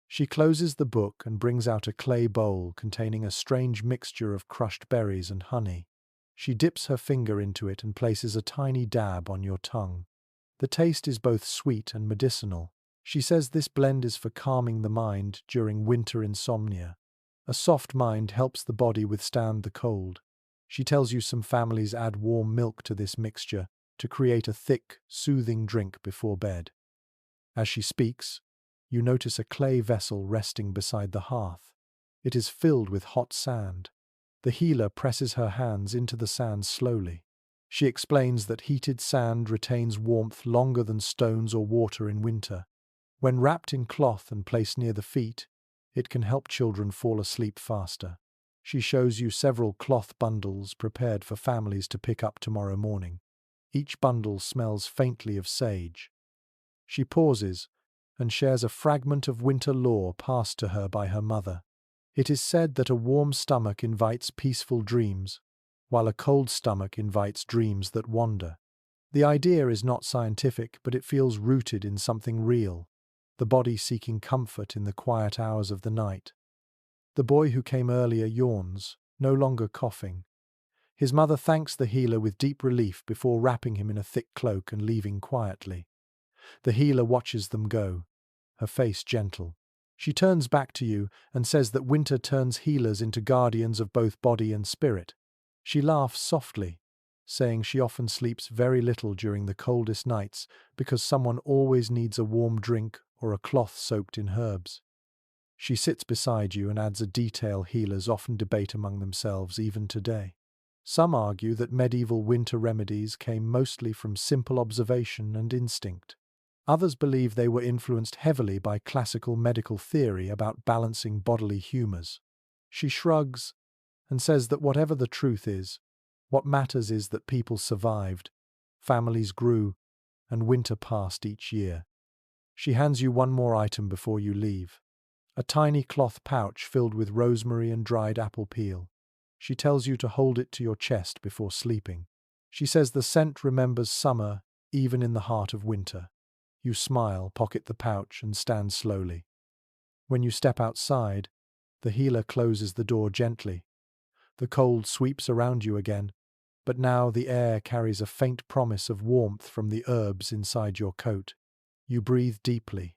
She closes the book and brings out a clay bowl containing a strange mixture of crushed berries and honey. She dips her finger into it and places a tiny dab on your tongue. The taste is both sweet and medicinal. She says this blend is for calming the mind during winter insomnia. A soft mind helps the body withstand the cold. She tells you some families add warm milk to this mixture to create a thick, soothing drink before bed. As she speaks, you notice a clay vessel resting beside the hearth. It is filled with hot sand. The healer presses her hands into the sand slowly. She explains that heated sand retains warmth longer than stones or water in winter. When wrapped in cloth and placed near the feet, it can help children fall asleep faster. She shows you several cloth bundles prepared for families to pick up tomorrow morning. Each bundle smells faintly of sage. She pauses and shares a fragment of winter lore passed to her by her mother. It is said that a warm stomach invites peaceful dreams, while a cold stomach invites dreams that wander. The idea is not scientific, but it feels rooted in something real, the body seeking comfort in the quiet hours of the night. The boy who came earlier yawns, no longer coughing. His mother thanks the healer with deep relief before wrapping him in a thick cloak and leaving quietly. The healer watches them go, her face gentle. She turns back to you and says that winter turns healers into guardians of both body and spirit. She laughs softly, saying she often sleeps very little during the coldest nights because someone always needs a warm drink or a cloth soaked in herbs. She sits beside you and adds a detail healers often debate among themselves even today. Some argue that medieval winter remedies came mostly from simple observation and instinct. Others believe they were influenced heavily by classical medical theory about balancing bodily humours. She shrugs and says that whatever the truth is, what matters is that people survived, families grew, and winter passed each year. She hands you one more item before you leave. A tiny cloth pouch filled with rosemary and dried apple peel. She tells you to hold it to your chest before sleeping. She says the scent remembers summer even in the heart of winter. You smile, pocket the pouch, and stand slowly. When you step outside, the healer closes the door gently. The cold sweeps around you again, but now the air carries a faint promise of warmth from the herbs inside your coat. You breathe deeply,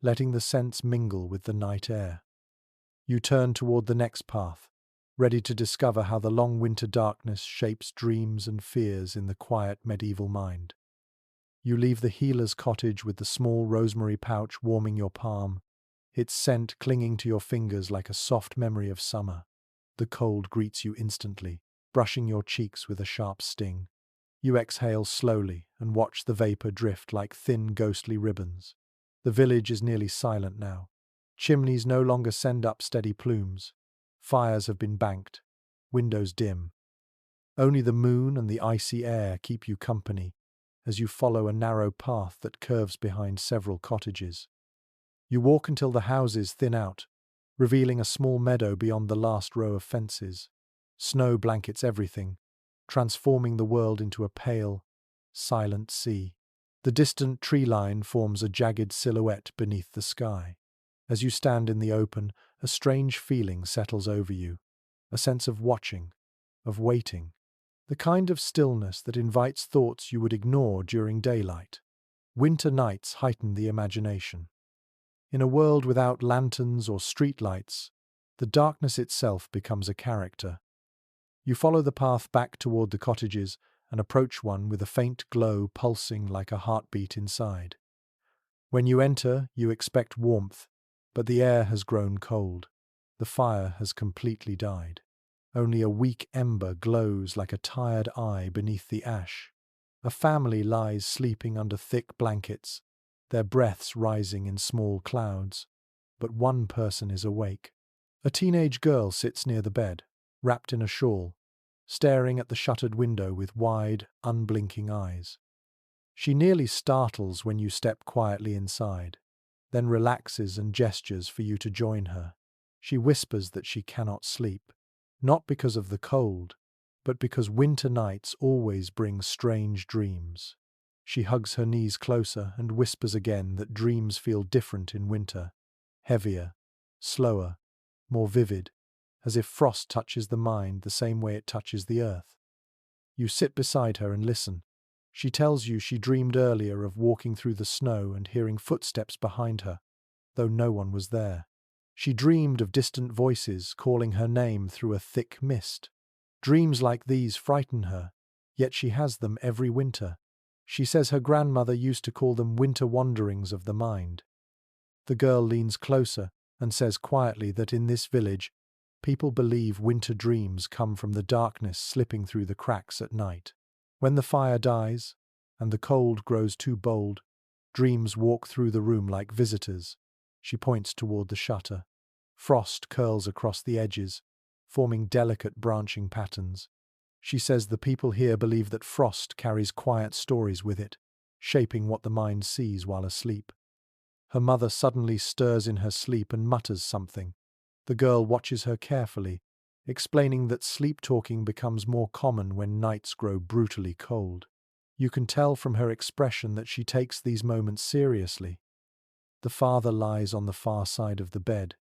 letting the scents mingle with the night air. You turn toward the next path, ready to discover how the long winter darkness shapes dreams and fears in the quiet medieval mind. You leave the healer's cottage with the small rosemary pouch warming your palm, its scent clinging to your fingers like a soft memory of summer. The cold greets you instantly, brushing your cheeks with a sharp sting. You exhale slowly and watch the vapor drift like thin, ghostly ribbons. The village is nearly silent now. Chimneys no longer send up steady plumes. Fires have been banked, windows dim. Only the moon and the icy air keep you company as you follow a narrow path that curves behind several cottages. You walk until the houses thin out, revealing a small meadow beyond the last row of fences. Snow blankets everything, transforming the world into a pale, silent sea. The distant tree line forms a jagged silhouette beneath the sky. As you stand in the open, a strange feeling settles over you, a sense of watching, of waiting, the kind of stillness that invites thoughts you would ignore during daylight. Winter nights heighten the imagination. In a world without lanterns or streetlights, the darkness itself becomes a character. You follow the path back toward the cottages and approach one with a faint glow pulsing like a heartbeat inside. When you enter, you expect warmth, but the air has grown cold. The fire has completely died. Only a weak ember glows like a tired eye beneath the ash. A family lies sleeping under thick blankets, their breaths rising in small clouds. But one person is awake. A teenage girl sits near the bed, wrapped in a shawl, staring at the shuttered window with wide, unblinking eyes. She nearly startles when you step quietly inside, then relaxes and gestures for you to join her. She whispers that she cannot sleep, not because of the cold, but because winter nights always bring strange dreams. She hugs her knees closer and whispers again that dreams feel different in winter, heavier, slower, more vivid, as if frost touches the mind the same way it touches the earth. You sit beside her and listen. She tells you she dreamed earlier of walking through the snow and hearing footsteps behind her, though no one was there. She dreamed of distant voices calling her name through a thick mist. Dreams like these frighten her, yet she has them every winter. She says her grandmother used to call them winter wanderings of the mind. The girl leans closer and says quietly that in this village, people believe winter dreams come from the darkness slipping through the cracks at night. When the fire dies, and the cold grows too bold, dreams walk through the room like visitors. She points toward the shutter. Frost curls across the edges, forming delicate branching patterns. She says the people here believe that frost carries quiet stories with it, shaping what the mind sees while asleep. Her mother suddenly stirs in her sleep and mutters something. The girl watches her carefully, explaining that sleep-talking becomes more common when nights grow brutally cold. You can tell from her expression that she takes these moments seriously. The father lies on the far side of the bed.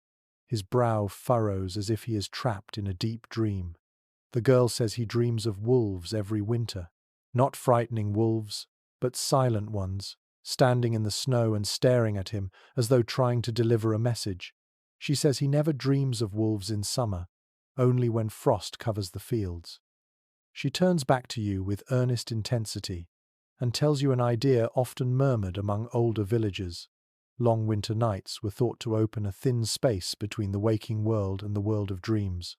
His brow furrows as if he is trapped in a deep dream. The girl says he dreams of wolves every winter. Not frightening wolves, but silent ones, standing in the snow and staring at him as though trying to deliver a message. She says he never dreams of wolves in summer, only when frost covers the fields. She turns back to you with earnest intensity and tells you an idea often murmured among older villagers. Long winter nights were thought to open a thin space between the waking world and the world of dreams.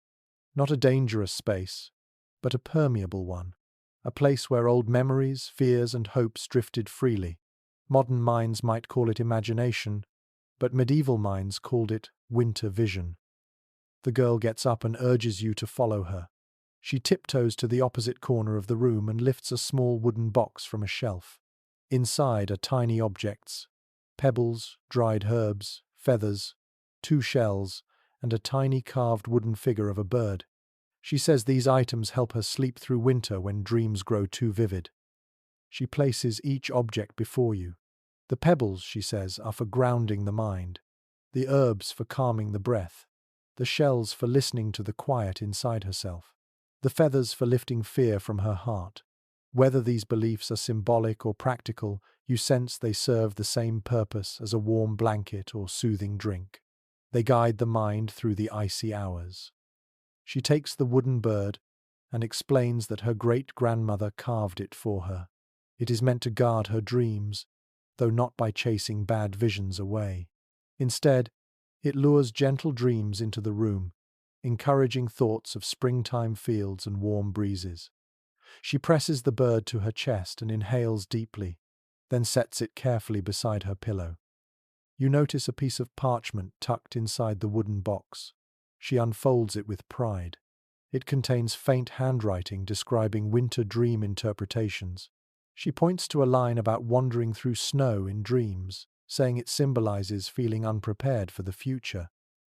Not a dangerous space, but a permeable one. A place where old memories, fears, and hopes drifted freely. Modern minds might call it imagination, but medieval minds called it winter vision. The girl gets up and urges you to follow her. She tiptoes to the opposite corner of the room and lifts a small wooden box from a shelf. Inside are tiny objects: pebbles, dried herbs, feathers, 2 shells, and a tiny carved wooden figure of a bird. She says these items help her sleep through winter when dreams grow too vivid. She places each object before you. The pebbles, she says, are for grounding the mind, the herbs for calming the breath, the shells for listening to the quiet inside herself, the feathers for lifting fear from her heart. Whether these beliefs are symbolic or practical, you sense they serve the same purpose as a warm blanket or soothing drink. They guide the mind through the icy hours. She takes the wooden bird and explains that her great-grandmother carved it for her. It is meant to guard her dreams, though not by chasing bad visions away. Instead, it lures gentle dreams into the room, encouraging thoughts of springtime fields and warm breezes. She presses the bird to her chest and inhales deeply, then sets it carefully beside her pillow. You notice a piece of parchment tucked inside the wooden box. She unfolds it with pride. It contains faint handwriting describing winter dream interpretations. She points to a line about wandering through snow in dreams, saying it symbolizes feeling unprepared for the future.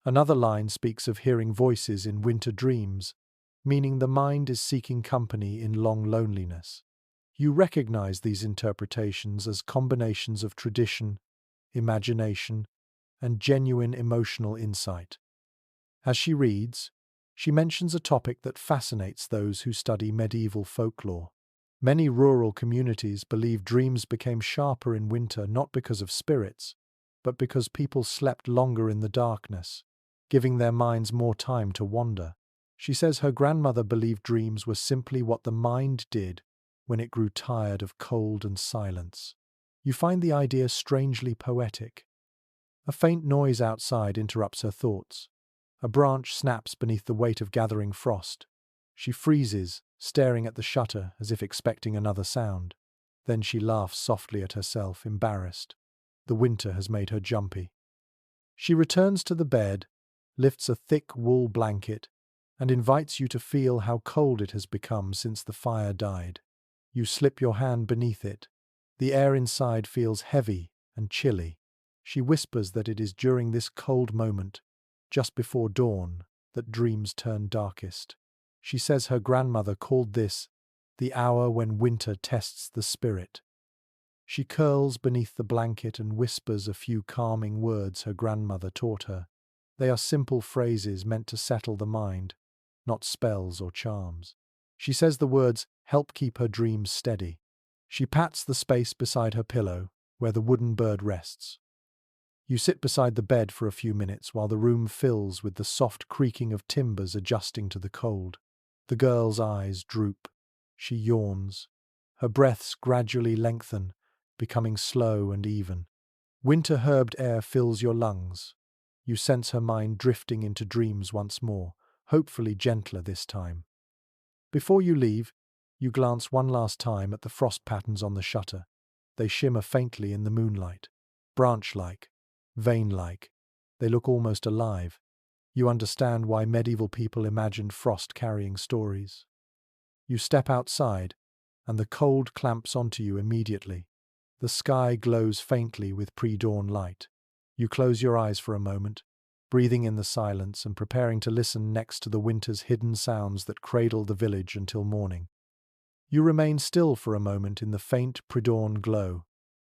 Another line speaks of hearing voices in winter dreams, meaning the mind is seeking company in long loneliness. You recognize these interpretations as combinations of tradition, imagination, and genuine emotional insight. As she reads, she mentions a topic that fascinates those who study medieval folklore. Many rural communities believe dreams became sharper in winter not because of spirits, but because people slept longer in the darkness, giving their minds more time to wander. She says her grandmother believed dreams were simply what the mind did when it grew tired of cold and silence. You find the idea strangely poetic. A faint noise outside interrupts her thoughts. A branch snaps beneath the weight of gathering frost. She freezes, staring at the shutter as if expecting another sound. Then she laughs softly at herself, embarrassed. The winter has made her jumpy. She returns to the bed, lifts a thick wool blanket, and invites you to feel how cold it has become since the fire died. You slip your hand beneath it. The air inside feels heavy and chilly. She whispers that it is during this cold moment, just before dawn, that dreams turn darkest. She says her grandmother called this the hour when winter tests the spirit. She curls beneath the blanket and whispers a few calming words her grandmother taught her. They are simple phrases meant to settle the mind, not spells or charms. She says the words help keep her dreams steady. She pats the space beside her pillow, where the wooden bird rests. You sit beside the bed for a few minutes while the room fills with the soft creaking of timbers adjusting to the cold. The girl's eyes droop. She yawns. Her breaths gradually lengthen, becoming slow and even. Winter-herbed air fills your lungs. You sense her mind drifting into dreams once more, hopefully gentler this time. Before you leave, you glance one last time at the frost patterns on the shutter. They shimmer faintly in the moonlight. Branch-like, vein-like. They look almost alive. You understand why medieval people imagined frost carrying stories. You step outside, and the cold clamps onto you immediately. The sky glows faintly with pre-dawn light. You close your eyes for a moment, breathing in the silence and preparing to listen next to the winter's hidden sounds that cradle the village until morning. You remain still for a moment in the faint pre-dawn glow,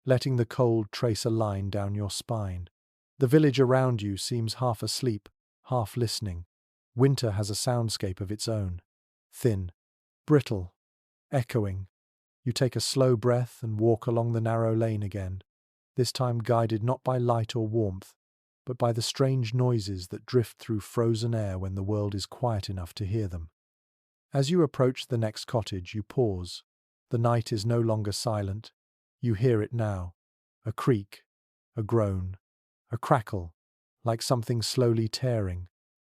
letting the cold trace a line down your spine. The village around you seems half asleep, half listening. Winter has a soundscape of its own. Thin, brittle, echoing. You take a slow breath and walk along the narrow lane again, this time guided not by light or warmth, but by the strange noises that drift through frozen air when the world is quiet enough to hear them. As you approach the next cottage, you pause. The night is no longer silent. You hear it now. A creak, a groan, a crackle, like something slowly tearing.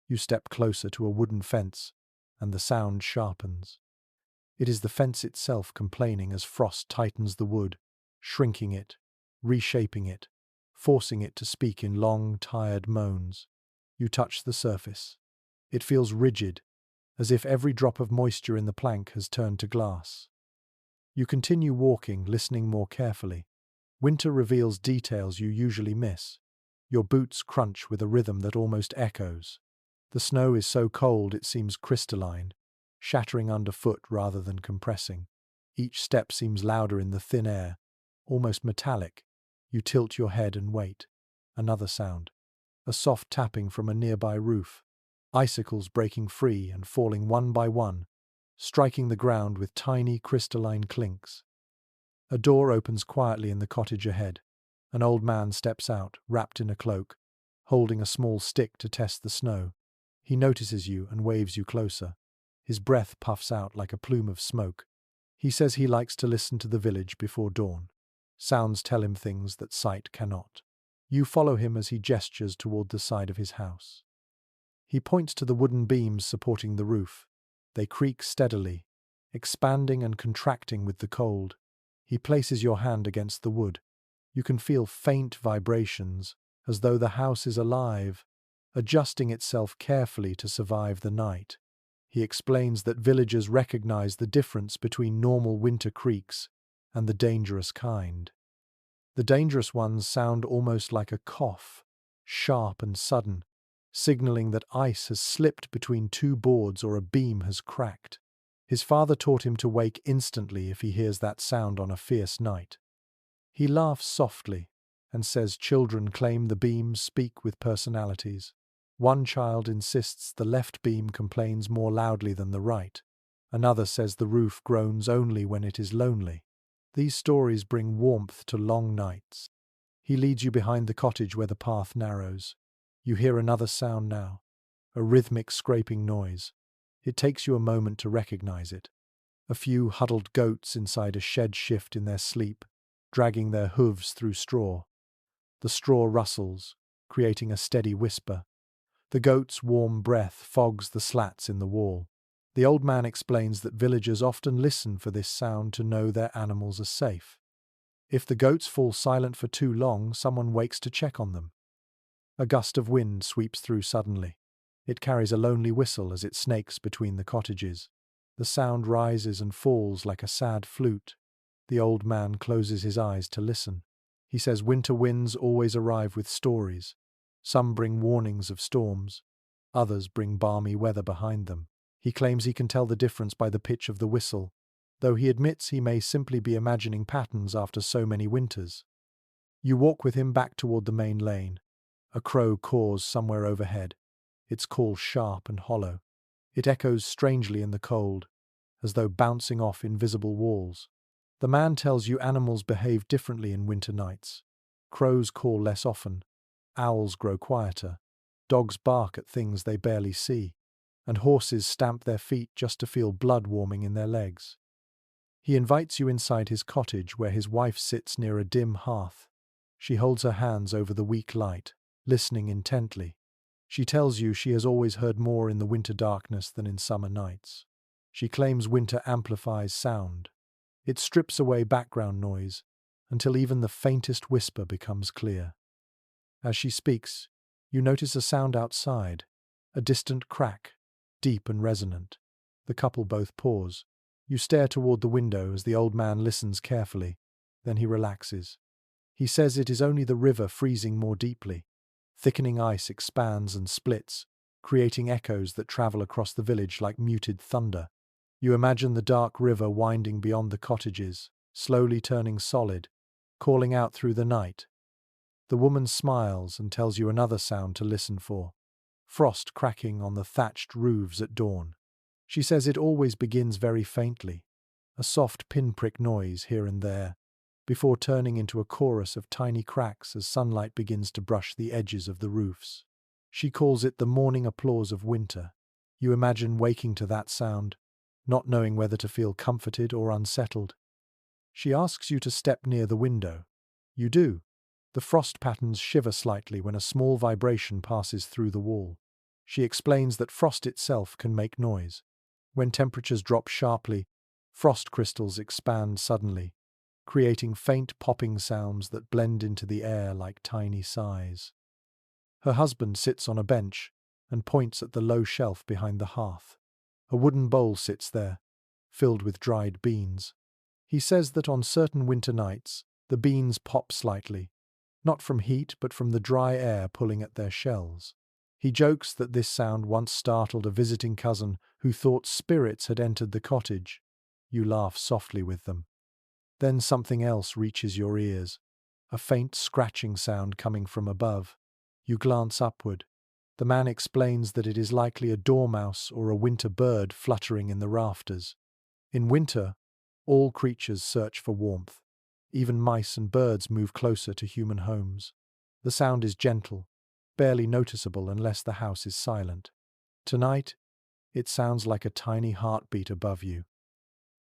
You step closer to a wooden fence, and the sound sharpens. It is the fence itself complaining as frost tightens the wood, shrinking it, reshaping it, forcing it to speak in long, tired moans. You touch the surface. It feels rigid, as if every drop of moisture in the plank has turned to glass. You continue walking, listening more carefully. Winter reveals details you usually miss. Your boots crunch with a rhythm that almost echoes. The snow is so cold it seems crystalline, shattering underfoot rather than compressing. Each step seems louder in the thin air, almost metallic. You tilt your head and wait. Another sound. A soft tapping from a nearby roof. Icicles breaking free and falling one by one, striking the ground with tiny crystalline clinks. A door opens quietly in the cottage ahead. An old man steps out, wrapped in a cloak, holding a small stick to test the snow. He notices you and waves you closer. His breath puffs out like a plume of smoke. He says he likes to listen to the village before dawn. Sounds tell him things that sight cannot. You follow him as he gestures toward the side of his house. He points to the wooden beams supporting the roof. They creak steadily, expanding and contracting with the cold. He places your hand against the wood. You can feel faint vibrations, as though the house is alive, adjusting itself carefully to survive the night. He explains that villagers recognize the difference between normal winter creaks and the dangerous kind. The dangerous ones sound almost like a cough, sharp and sudden, signaling that ice has slipped between two boards or a beam has cracked. His father taught him to wake instantly if he hears that sound on a fierce night. He laughs softly and says children claim the beams speak with personalities. One child insists the left beam complains more loudly than the right. Another says the roof groans only when it is lonely. These stories bring warmth to long nights. He leads you behind the cottage where the path narrows. You hear another sound now, a rhythmic scraping noise. It takes you a moment to recognize it. A few huddled goats inside a shed shift in their sleep, dragging their hooves through straw. The straw rustles, creating a steady whisper. The goat's warm breath fogs the slats in the wall. The old man explains that villagers often listen for this sound to know their animals are safe. If the goats fall silent for too long, someone wakes to check on them. A gust of wind sweeps through suddenly. It carries a lonely whistle as it snakes between the cottages. The sound rises and falls like a sad flute. The old man closes his eyes to listen. He says winter winds always arrive with stories. Some bring warnings of storms. Others bring balmy weather behind them. He claims he can tell the difference by the pitch of the whistle, though he admits he may simply be imagining patterns after so many winters. You walk with him back toward the main lane. A crow caws somewhere overhead, its call sharp and hollow. It echoes strangely in the cold, as though bouncing off invisible walls. The man tells you animals behave differently in winter nights. Crows call less often. Owls grow quieter. Dogs bark at things they barely see. And horses stamp their feet just to feel blood warming in their legs. He invites you inside his cottage where his wife sits near a dim hearth. She holds her hands over the weak light, listening intently. She tells you she has always heard more in the winter darkness than in summer nights. She claims winter amplifies sound. It strips away background noise until even the faintest whisper becomes clear. As she speaks, you notice a sound outside, a distant crack, deep and resonant. The couple both pause. You stare toward the window as the old man listens carefully. Then he relaxes. He says it is only the river freezing more deeply. Thickening ice expands and splits, creating echoes that travel across the village like muted thunder. You imagine the dark river winding beyond the cottages, slowly turning solid, calling out through the night. The woman smiles and tells you another sound to listen for. Frost cracking on the thatched roofs at dawn. She says it always begins very faintly, a soft pinprick noise here and there, before turning into a chorus of tiny cracks as sunlight begins to brush the edges of the roofs. She calls it the morning applause of winter. You imagine waking to that sound, not knowing whether to feel comforted or unsettled. She asks you to step near the window. You do. The frost patterns shiver slightly when a small vibration passes through the wall. She explains that frost itself can make noise. When temperatures drop sharply, frost crystals expand suddenly, creating faint popping sounds that blend into the air like tiny sighs. Her husband sits on a bench and points at the low shelf behind the hearth. A wooden bowl sits there, filled with dried beans. He says that on certain winter nights, the beans pop slightly, not from heat but from the dry air pulling at their shells. He jokes that this sound once startled a visiting cousin who thought spirits had entered the cottage. You laugh softly with them. Then something else reaches your ears, a faint scratching sound coming from above. You glance upward. The man explains that it is likely a dormouse or a winter bird fluttering in the rafters. In winter, all creatures search for warmth. Even mice and birds move closer to human homes. The sound is gentle, barely noticeable unless the house is silent. Tonight, it sounds like a tiny heartbeat above you.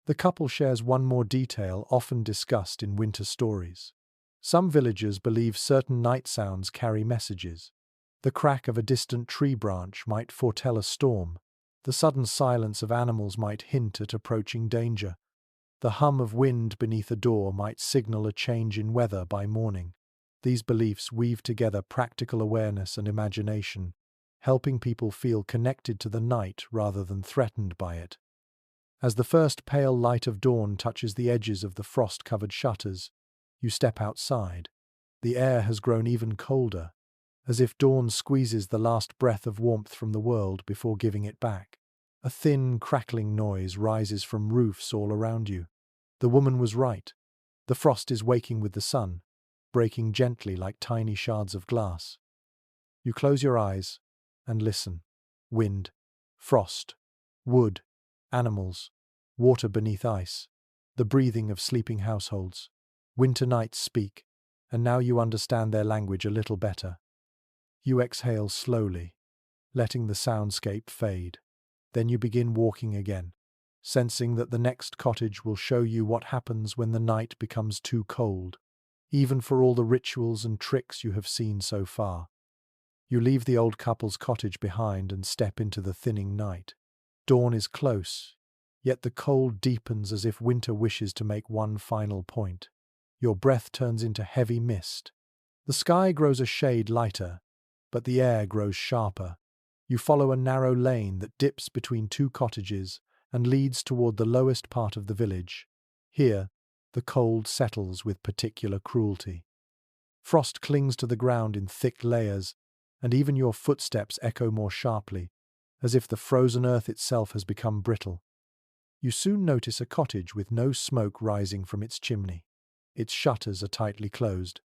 The couple shares one more detail often discussed in winter stories. Some villagers believe certain night sounds carry messages. The crack of a distant tree branch might foretell a storm. The sudden silence of animals might hint at approaching danger. The hum of wind beneath a door might signal a change in weather by morning. These beliefs weave together practical awareness and imagination, helping people feel connected to the night rather than threatened by it. As the first pale light of dawn touches the edges of the frost-covered shutters, you step outside. The air has grown even colder, as if dawn squeezes the last breath of warmth from the world before giving it back. A thin, crackling noise rises from roofs all around you. The woman was right. The frost is waking with the sun, breaking gently like tiny shards of glass. You close your eyes and listen. Wind, frost, wood, animals, water beneath ice, the breathing of sleeping households. Winter nights speak, and now you understand their language a little better. You exhale slowly, letting the soundscape fade. Then you begin walking again, sensing that the next cottage will show you what happens when the night becomes too cold, even for all the rituals and tricks you have seen so far. You leave the old couple's cottage behind and step into the thinning night. Dawn is close, yet the cold deepens as if winter wishes to make one final point. Your breath turns into heavy mist. The sky grows a shade lighter, but the air grows sharper. You follow a narrow lane that dips between two cottages and leads toward the lowest part of the village. Here, the cold settles with particular cruelty. Frost clings to the ground in thick layers, and even your footsteps echo more sharply, as if the frozen earth itself has become brittle. You soon notice a cottage with no smoke rising from its chimney. Its shutters are tightly closed,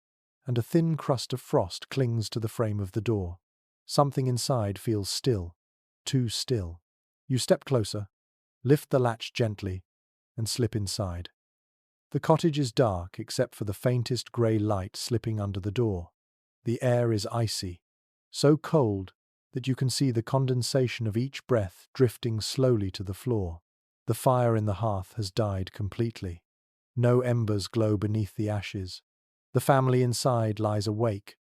and a thin crust of frost clings to the frame of the door. Something inside feels still, too still. You step closer, lift the latch gently, and slip inside. The cottage is dark except for the faintest grey light slipping under the door. The air is icy, so cold that you can see the condensation of each breath drifting slowly to the floor. The fire in the hearth has died completely. No embers glow beneath the ashes. The family inside lies awake,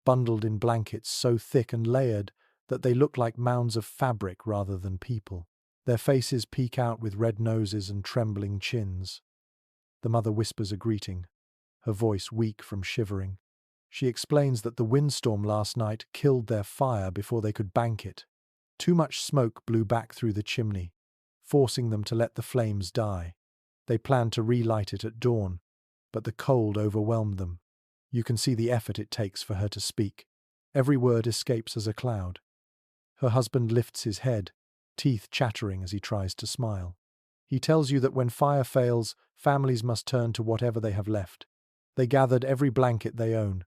bundled in blankets so thick and layered that they look like mounds of fabric rather than people. Their faces peek out with red noses and trembling chins. The mother whispers a greeting, her voice weak from shivering. She explains that the windstorm last night killed their fire before they could bank it. Too much smoke blew back through the chimney, forcing them to let the flames die. They planned to relight it at dawn, but the cold overwhelmed them. You can see the effort it takes for her to speak. Every word escapes as a cloud. Her husband lifts his head, teeth chattering as he tries to smile. He tells you that when fire fails, families must turn to whatever they have left. They gathered every blanket they own.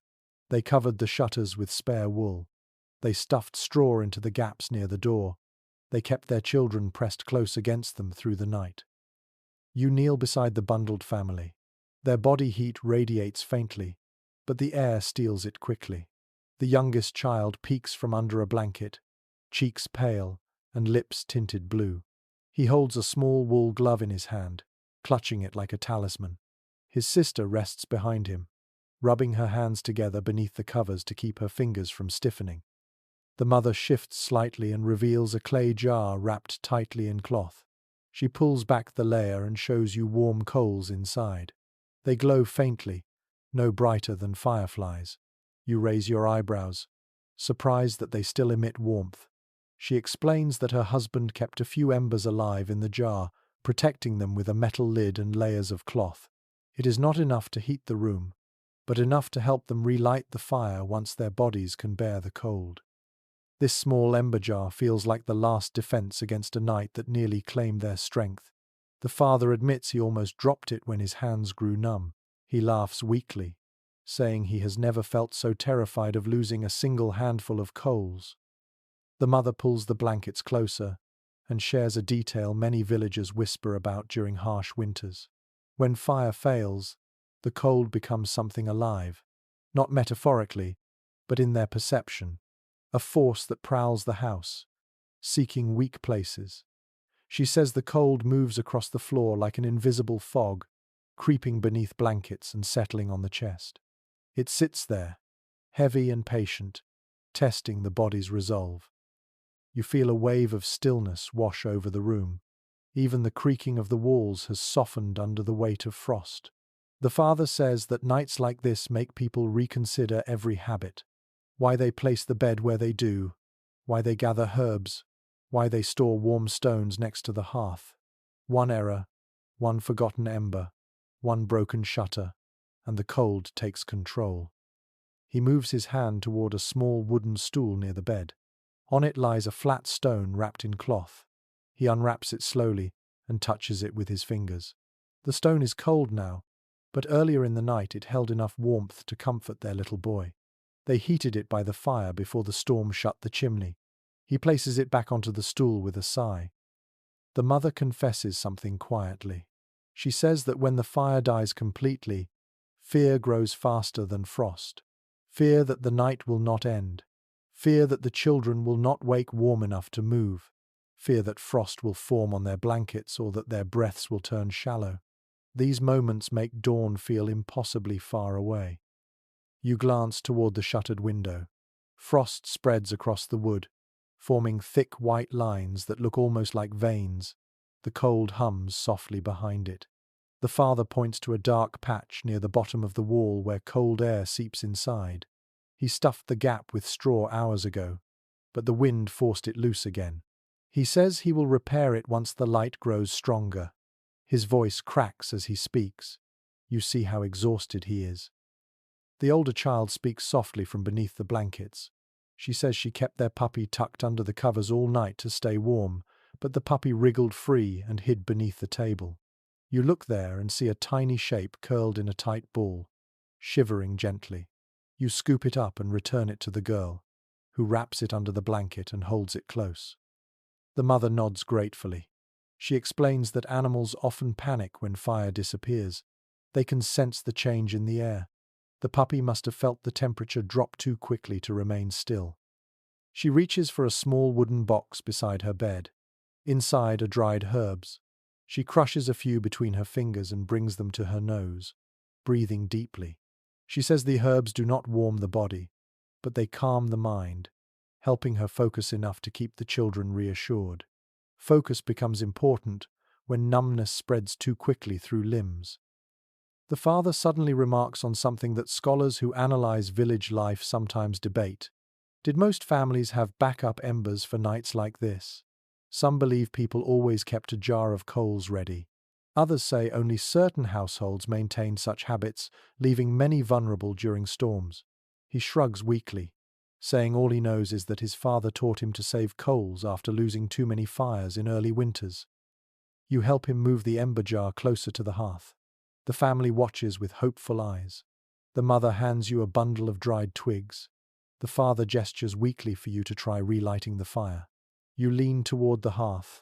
They covered the shutters with spare wool. They stuffed straw into the gaps near the door. They kept their children pressed close against them through the night. You kneel beside the bundled family. Their body heat radiates faintly, but the air steals it quickly. The youngest child peeks from under a blanket, cheeks pale and lips tinted blue. He holds a small wool glove in his hand, clutching it like a talisman. His sister rests behind him, rubbing her hands together beneath the covers to keep her fingers from stiffening. The mother shifts slightly and reveals a clay jar wrapped tightly in cloth. She pulls back the layer and shows you warm coals inside. They glow faintly, no brighter than fireflies. You raise your eyebrows, surprised that they still emit warmth. She explains that her husband kept a few embers alive in the jar, protecting them with a metal lid and layers of cloth. It is not enough to heat the room, but enough to help them relight the fire once their bodies can bear the cold. This small ember jar feels like the last defense against a night that nearly claimed their strength. The father admits he almost dropped it when his hands grew numb. He laughs weakly, saying he has never felt so terrified of losing a single handful of coals. The mother pulls the blankets closer and shares a detail many villagers whisper about during harsh winters. When fire fails, the cold becomes something alive, not metaphorically, but in their perception, a force that prowls the house, seeking weak places. She says the cold moves across the floor like an invisible fog, creeping beneath blankets and settling on the chest. It sits there, heavy and patient, testing the body's resolve. You feel a wave of stillness wash over the room. Even the creaking of the walls has softened under the weight of frost. The father says that nights like this make people reconsider every habit. Why they place the bed where they do, why they gather herbs, why they store warm stones next to the hearth. One error, one forgotten ember, one broken shutter, and the cold takes control. He moves his hand toward a small wooden stool near the bed. On it lies a flat stone wrapped in cloth. He unwraps it slowly and touches it with his fingers. The stone is cold now, but earlier in the night it held enough warmth to comfort their little boy. They heated it by the fire before the storm shut the chimney. He places it back onto the stool with a sigh. The mother confesses something quietly. She says that when the fire dies completely, fear grows faster than frost. Fear that the night will not end. Fear that the children will not wake warm enough to move. Fear that frost will form on their blankets or that their breaths will turn shallow. These moments make dawn feel impossibly far away. You glance toward the shuttered window. Frost spreads across the wood, forming thick white lines that look almost like veins. The cold hums softly behind it. The father points to a dark patch near the bottom of the wall where cold air seeps inside. He stuffed the gap with straw hours ago, but the wind forced it loose again. He says he will repair it once the light grows stronger. His voice cracks as he speaks. You see how exhausted he is. The older child speaks softly from beneath the blankets. She says she kept their puppy tucked under the covers all night to stay warm, but the puppy wriggled free and hid beneath the table. You look there and see a tiny shape curled in a tight ball, shivering gently. You scoop it up and return it to the girl, who wraps it under the blanket and holds it close. The mother nods gratefully. She explains that animals often panic when fire disappears. They can sense the change in the air. The puppy must have felt the temperature drop too quickly to remain still. She reaches for a small wooden box beside her bed. Inside are dried herbs. She crushes a few between her fingers and brings them to her nose, breathing deeply. She says the herbs do not warm the body, but they calm the mind, helping her focus enough to keep the children reassured. Focus becomes important when numbness spreads too quickly through limbs. The father suddenly remarks on something that scholars who analyze village life sometimes debate. Did most families have backup embers for nights like this? Some believe people always kept a jar of coals ready. Others say only certain households maintained such habits, leaving many vulnerable during storms. He shrugs weakly, saying all he knows is that his father taught him to save coals after losing too many fires in early winters. You help him move the ember jar closer to the hearth. The family watches with hopeful eyes. The mother hands you a bundle of dried twigs. The father gestures weakly for you to try relighting the fire. You lean toward the hearth,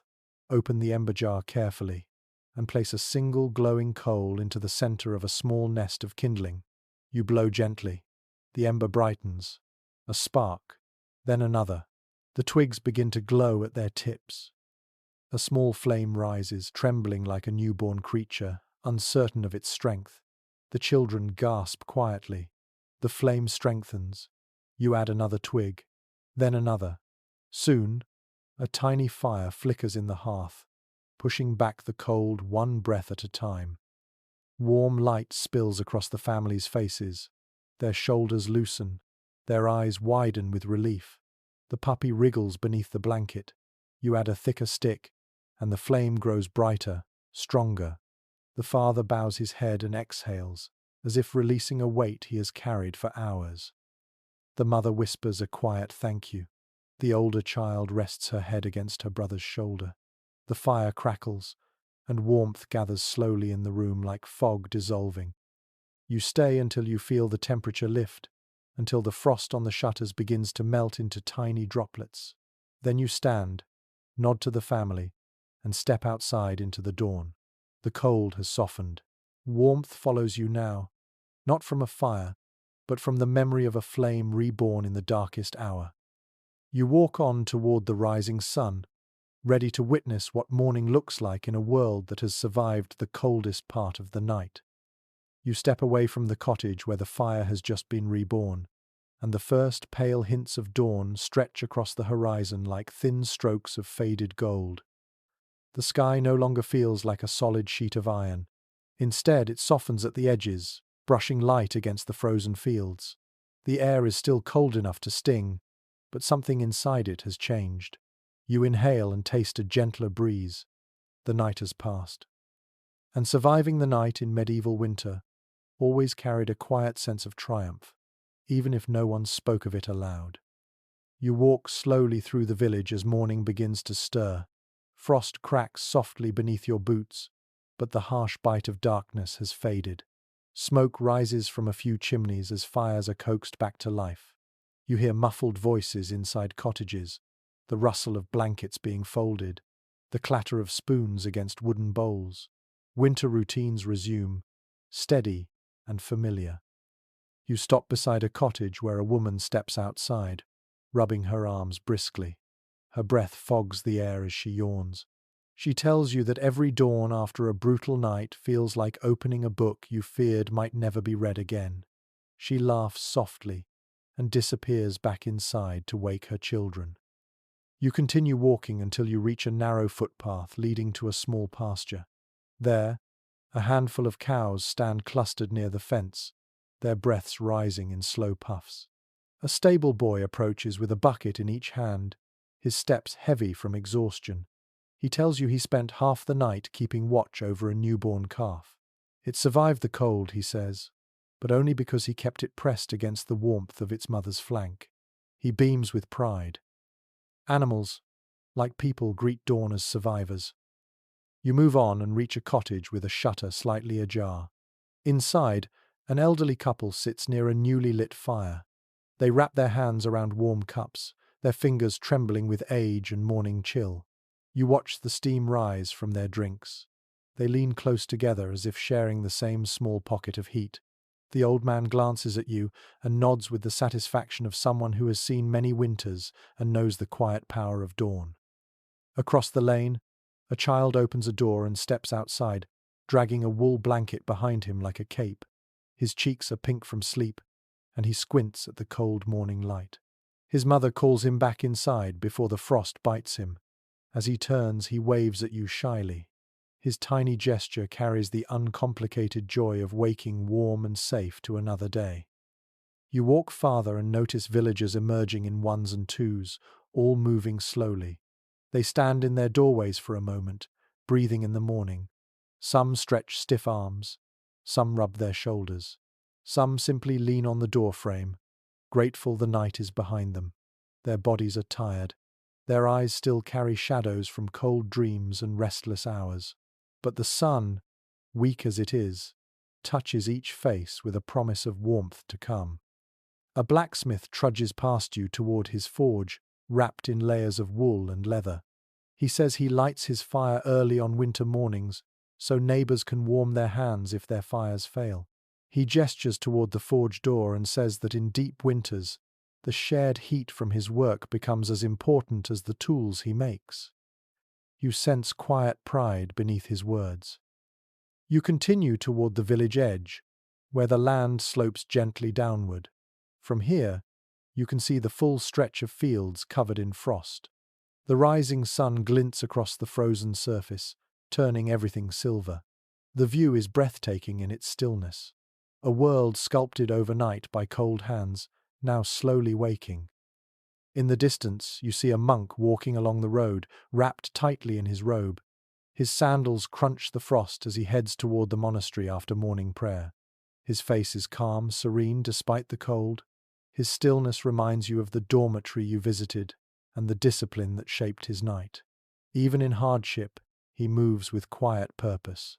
open the ember jar carefully. and place a single glowing coal into the center of a small nest of kindling. You blow gently. The ember brightens. A spark, then another. The twigs begin to glow at their tips. A small flame rises, trembling like a newborn creature, uncertain of its strength. The children gasp quietly. The flame strengthens. You add another twig, then another. Soon, a tiny fire flickers in the hearth, pushing back the cold one breath at a time. Warm light spills across the family's faces. Their shoulders loosen. Their eyes widen with relief. The puppy wriggles beneath the blanket. You add a thicker stick, and the flame grows brighter, stronger. The father bows his head and exhales, as if releasing a weight he has carried for hours. The mother whispers a quiet thank you. The older child rests her head against her brother's shoulder. The fire crackles, and warmth gathers slowly in the room like fog dissolving. You stay until you feel the temperature lift, until the frost on the shutters begins to melt into tiny droplets. Then you stand, nod to the family, and step outside into the dawn. The cold has softened. Warmth follows you now, not from a fire, but from the memory of a flame reborn in the darkest hour. You walk on toward the rising sun, ready to witness what morning looks like in a world that has survived the coldest part of the night. You step away from the cottage where the fire has just been reborn, and the first pale hints of dawn stretch across the horizon like thin strokes of faded gold. The sky no longer feels like a solid sheet of iron. Instead, it softens at the edges, brushing light against the frozen fields. The air is still cold enough to sting, but something inside it has changed. You inhale and taste a gentler breeze. The night has passed. And surviving the night in medieval winter always carried a quiet sense of triumph, even if no one spoke of it aloud. You walk slowly through the village as morning begins to stir. Frost cracks softly beneath your boots, but the harsh bite of darkness has faded. Smoke rises from a few chimneys as fires are coaxed back to life. You hear muffled voices inside cottages, the rustle of blankets being folded, the clatter of spoons against wooden bowls. Winter routines resume, steady and familiar. You stop beside a cottage where a woman steps outside, rubbing her arms briskly. Her breath fogs the air as she yawns. She tells you that every dawn after a brutal night feels like opening a book you feared might never be read again. She laughs softly and disappears back inside to wake her children. You continue walking until you reach a narrow footpath leading to a small pasture. There, a handful of cows stand clustered near the fence, their breaths rising in slow puffs. A stable boy approaches with a bucket in each hand, his steps heavy from exhaustion. He tells you he spent half the night keeping watch over a newborn calf. It survived the cold, he says, but only because he kept it pressed against the warmth of its mother's flank. He beams with pride. Animals, like people, greet dawn as survivors. You move on and reach a cottage with a shutter slightly ajar. Inside, an elderly couple sits near a newly lit fire. They wrap their hands around warm cups, their fingers trembling with age and morning chill. You watch the steam rise from their drinks. They lean close together as if sharing the same small pocket of heat. The old man glances at you and nods with the satisfaction of someone who has seen many winters and knows the quiet power of dawn. Across the lane, a child opens a door and steps outside, dragging a wool blanket behind him like a cape. His cheeks are pink from sleep, and he squints at the cold morning light. His mother calls him back inside before the frost bites him. As he turns, he waves at you shyly. His tiny gesture carries the uncomplicated joy of waking warm and safe to another day. You walk farther and notice villagers emerging in ones and twos, all moving slowly. They stand in their doorways for a moment, breathing in the morning. Some stretch stiff arms, some rub their shoulders. Some simply lean on the doorframe, grateful the night is behind them. Their bodies are tired. Their eyes still carry shadows from cold dreams and restless hours. But the sun, weak as it is, touches each face with a promise of warmth to come. A blacksmith trudges past you toward his forge, wrapped in layers of wool and leather. He says he lights his fire early on winter mornings so neighbors can warm their hands if their fires fail. He gestures toward the forge door and says that in deep winters, the shared heat from his work becomes as important as the tools he makes. You sense quiet pride beneath his words. You continue toward the village edge, where the land slopes gently downward. From here, you can see the full stretch of fields covered in frost. The rising sun glints across the frozen surface, turning everything silver. The view is breathtaking in its stillness. A world sculpted overnight by cold hands, now slowly waking. In the distance, you see a monk walking along the road, wrapped tightly in his robe. His sandals crunch the frost as he heads toward the monastery after morning prayer. His face is calm, serene despite the cold. His stillness reminds you of the dormitory you visited and the discipline that shaped his night. Even in hardship, he moves with quiet purpose.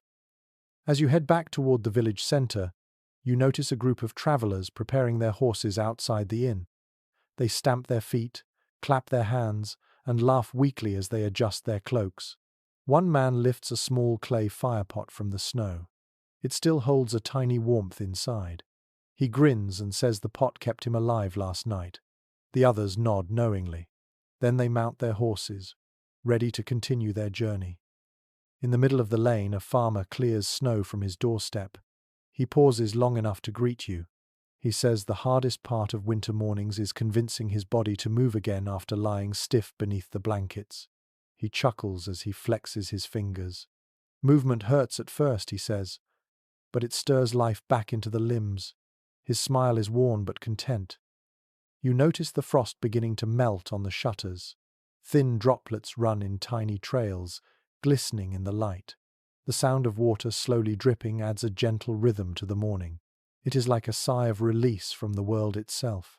As you head back toward the village center, you notice a group of travelers preparing their horses outside the inn. They stamp their feet, clap their hands, and laugh weakly as they adjust their cloaks. One man lifts a small clay firepot from the snow. It still holds a tiny warmth inside. He grins and says the pot kept him alive last night. The others nod knowingly. Then they mount their horses, ready to continue their journey. In the middle of the lane, a farmer clears snow from his doorstep. He pauses long enough to greet you. He says the hardest part of winter mornings is convincing his body to move again after lying stiff beneath the blankets. He chuckles as he flexes his fingers. Movement hurts at first, he says, but it stirs life back into the limbs. His smile is worn but content. You notice the frost beginning to melt on the shutters. Thin droplets run in tiny trails, glistening in the light. The sound of water slowly dripping adds a gentle rhythm to the morning. It is like a sigh of release from the world itself.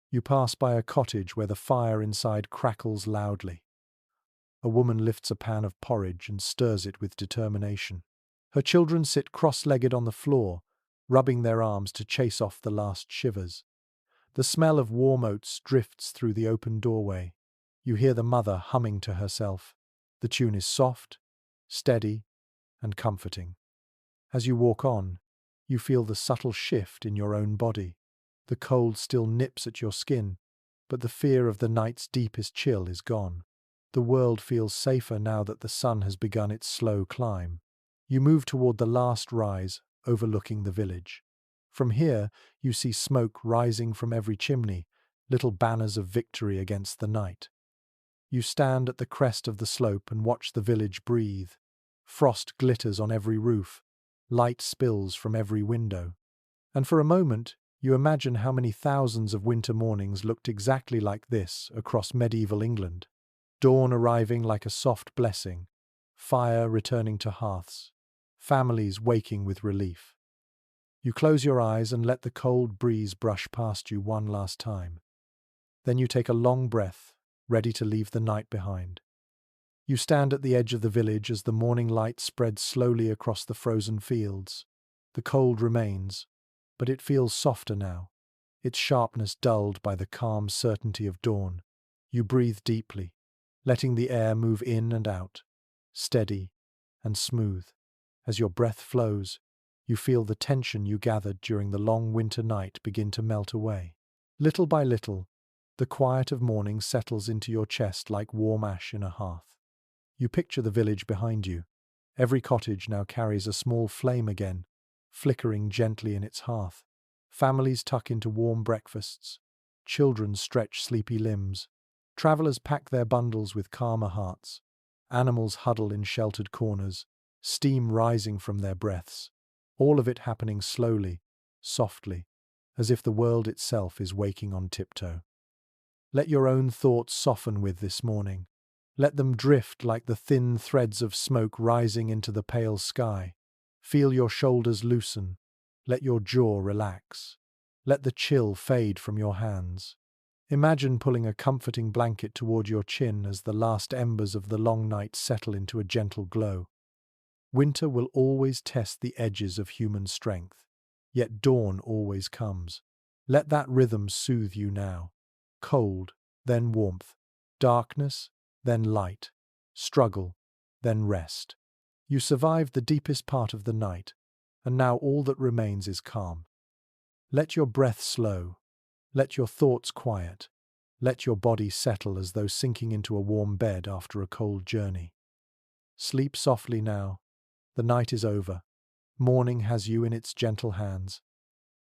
You pass by a cottage where the fire inside crackles loudly. A woman lifts a pan of porridge and stirs it with determination. Her children sit cross-legged on the floor, rubbing their arms to chase off the last shivers. The smell of warm oats drifts through the open doorway. You hear the mother humming to herself. The tune is soft, steady, and comforting. As you walk on, you feel the subtle shift in your own body. The cold still nips at your skin, but the fear of the night's deepest chill is gone. The world feels safer now that the sun has begun its slow climb. You move toward the last rise, overlooking the village. From here, you see smoke rising from every chimney, little banners of victory against the night. You stand at the crest of the slope and watch the village breathe. Frost glitters on every roof, light spills from every window. And for a moment, you imagine how many thousands of winter mornings looked exactly like this across medieval England. Dawn arriving like a soft blessing, fire returning to hearths, families waking with relief. You close your eyes and let the cold breeze brush past you one last time. Then you take a long breath, ready to leave the night behind. You stand at the edge of the village as the morning light spreads slowly across the frozen fields. The cold remains, but it feels softer now, its sharpness dulled by the calm certainty of dawn. You breathe deeply, letting the air move in and out, steady and smooth. As your breath flows, you feel the tension you gathered during the long winter night begin to melt away. Little by little, the quiet of morning settles into your chest like warm ash in a hearth. You picture the village behind you. Every cottage now carries a small flame again, flickering gently in its hearth. Families tuck into warm breakfasts. Children stretch sleepy limbs. Travelers pack their bundles with calmer hearts. Animals huddle in sheltered corners, steam rising from their breaths. All of it happening slowly, softly, as if the world itself is waking on tiptoe. Let your own thoughts soften with this morning. Let them drift like the thin threads of smoke rising into the pale sky. Feel your shoulders loosen. Let your jaw relax. Let the chill fade from your hands. Imagine pulling a comforting blanket toward your chin as the last embers of the long night settle into a gentle glow. Winter will always test the edges of human strength, yet dawn always comes. Let that rhythm soothe you now. Cold, then warmth. Darkness, then light. Struggle, then rest. You survived the deepest part of the night, and now all that remains is calm. Let your breath slow. Let your thoughts quiet. Let your body settle as though sinking into a warm bed after a cold journey. Sleep softly now. The night is over. Morning has you in its gentle hands.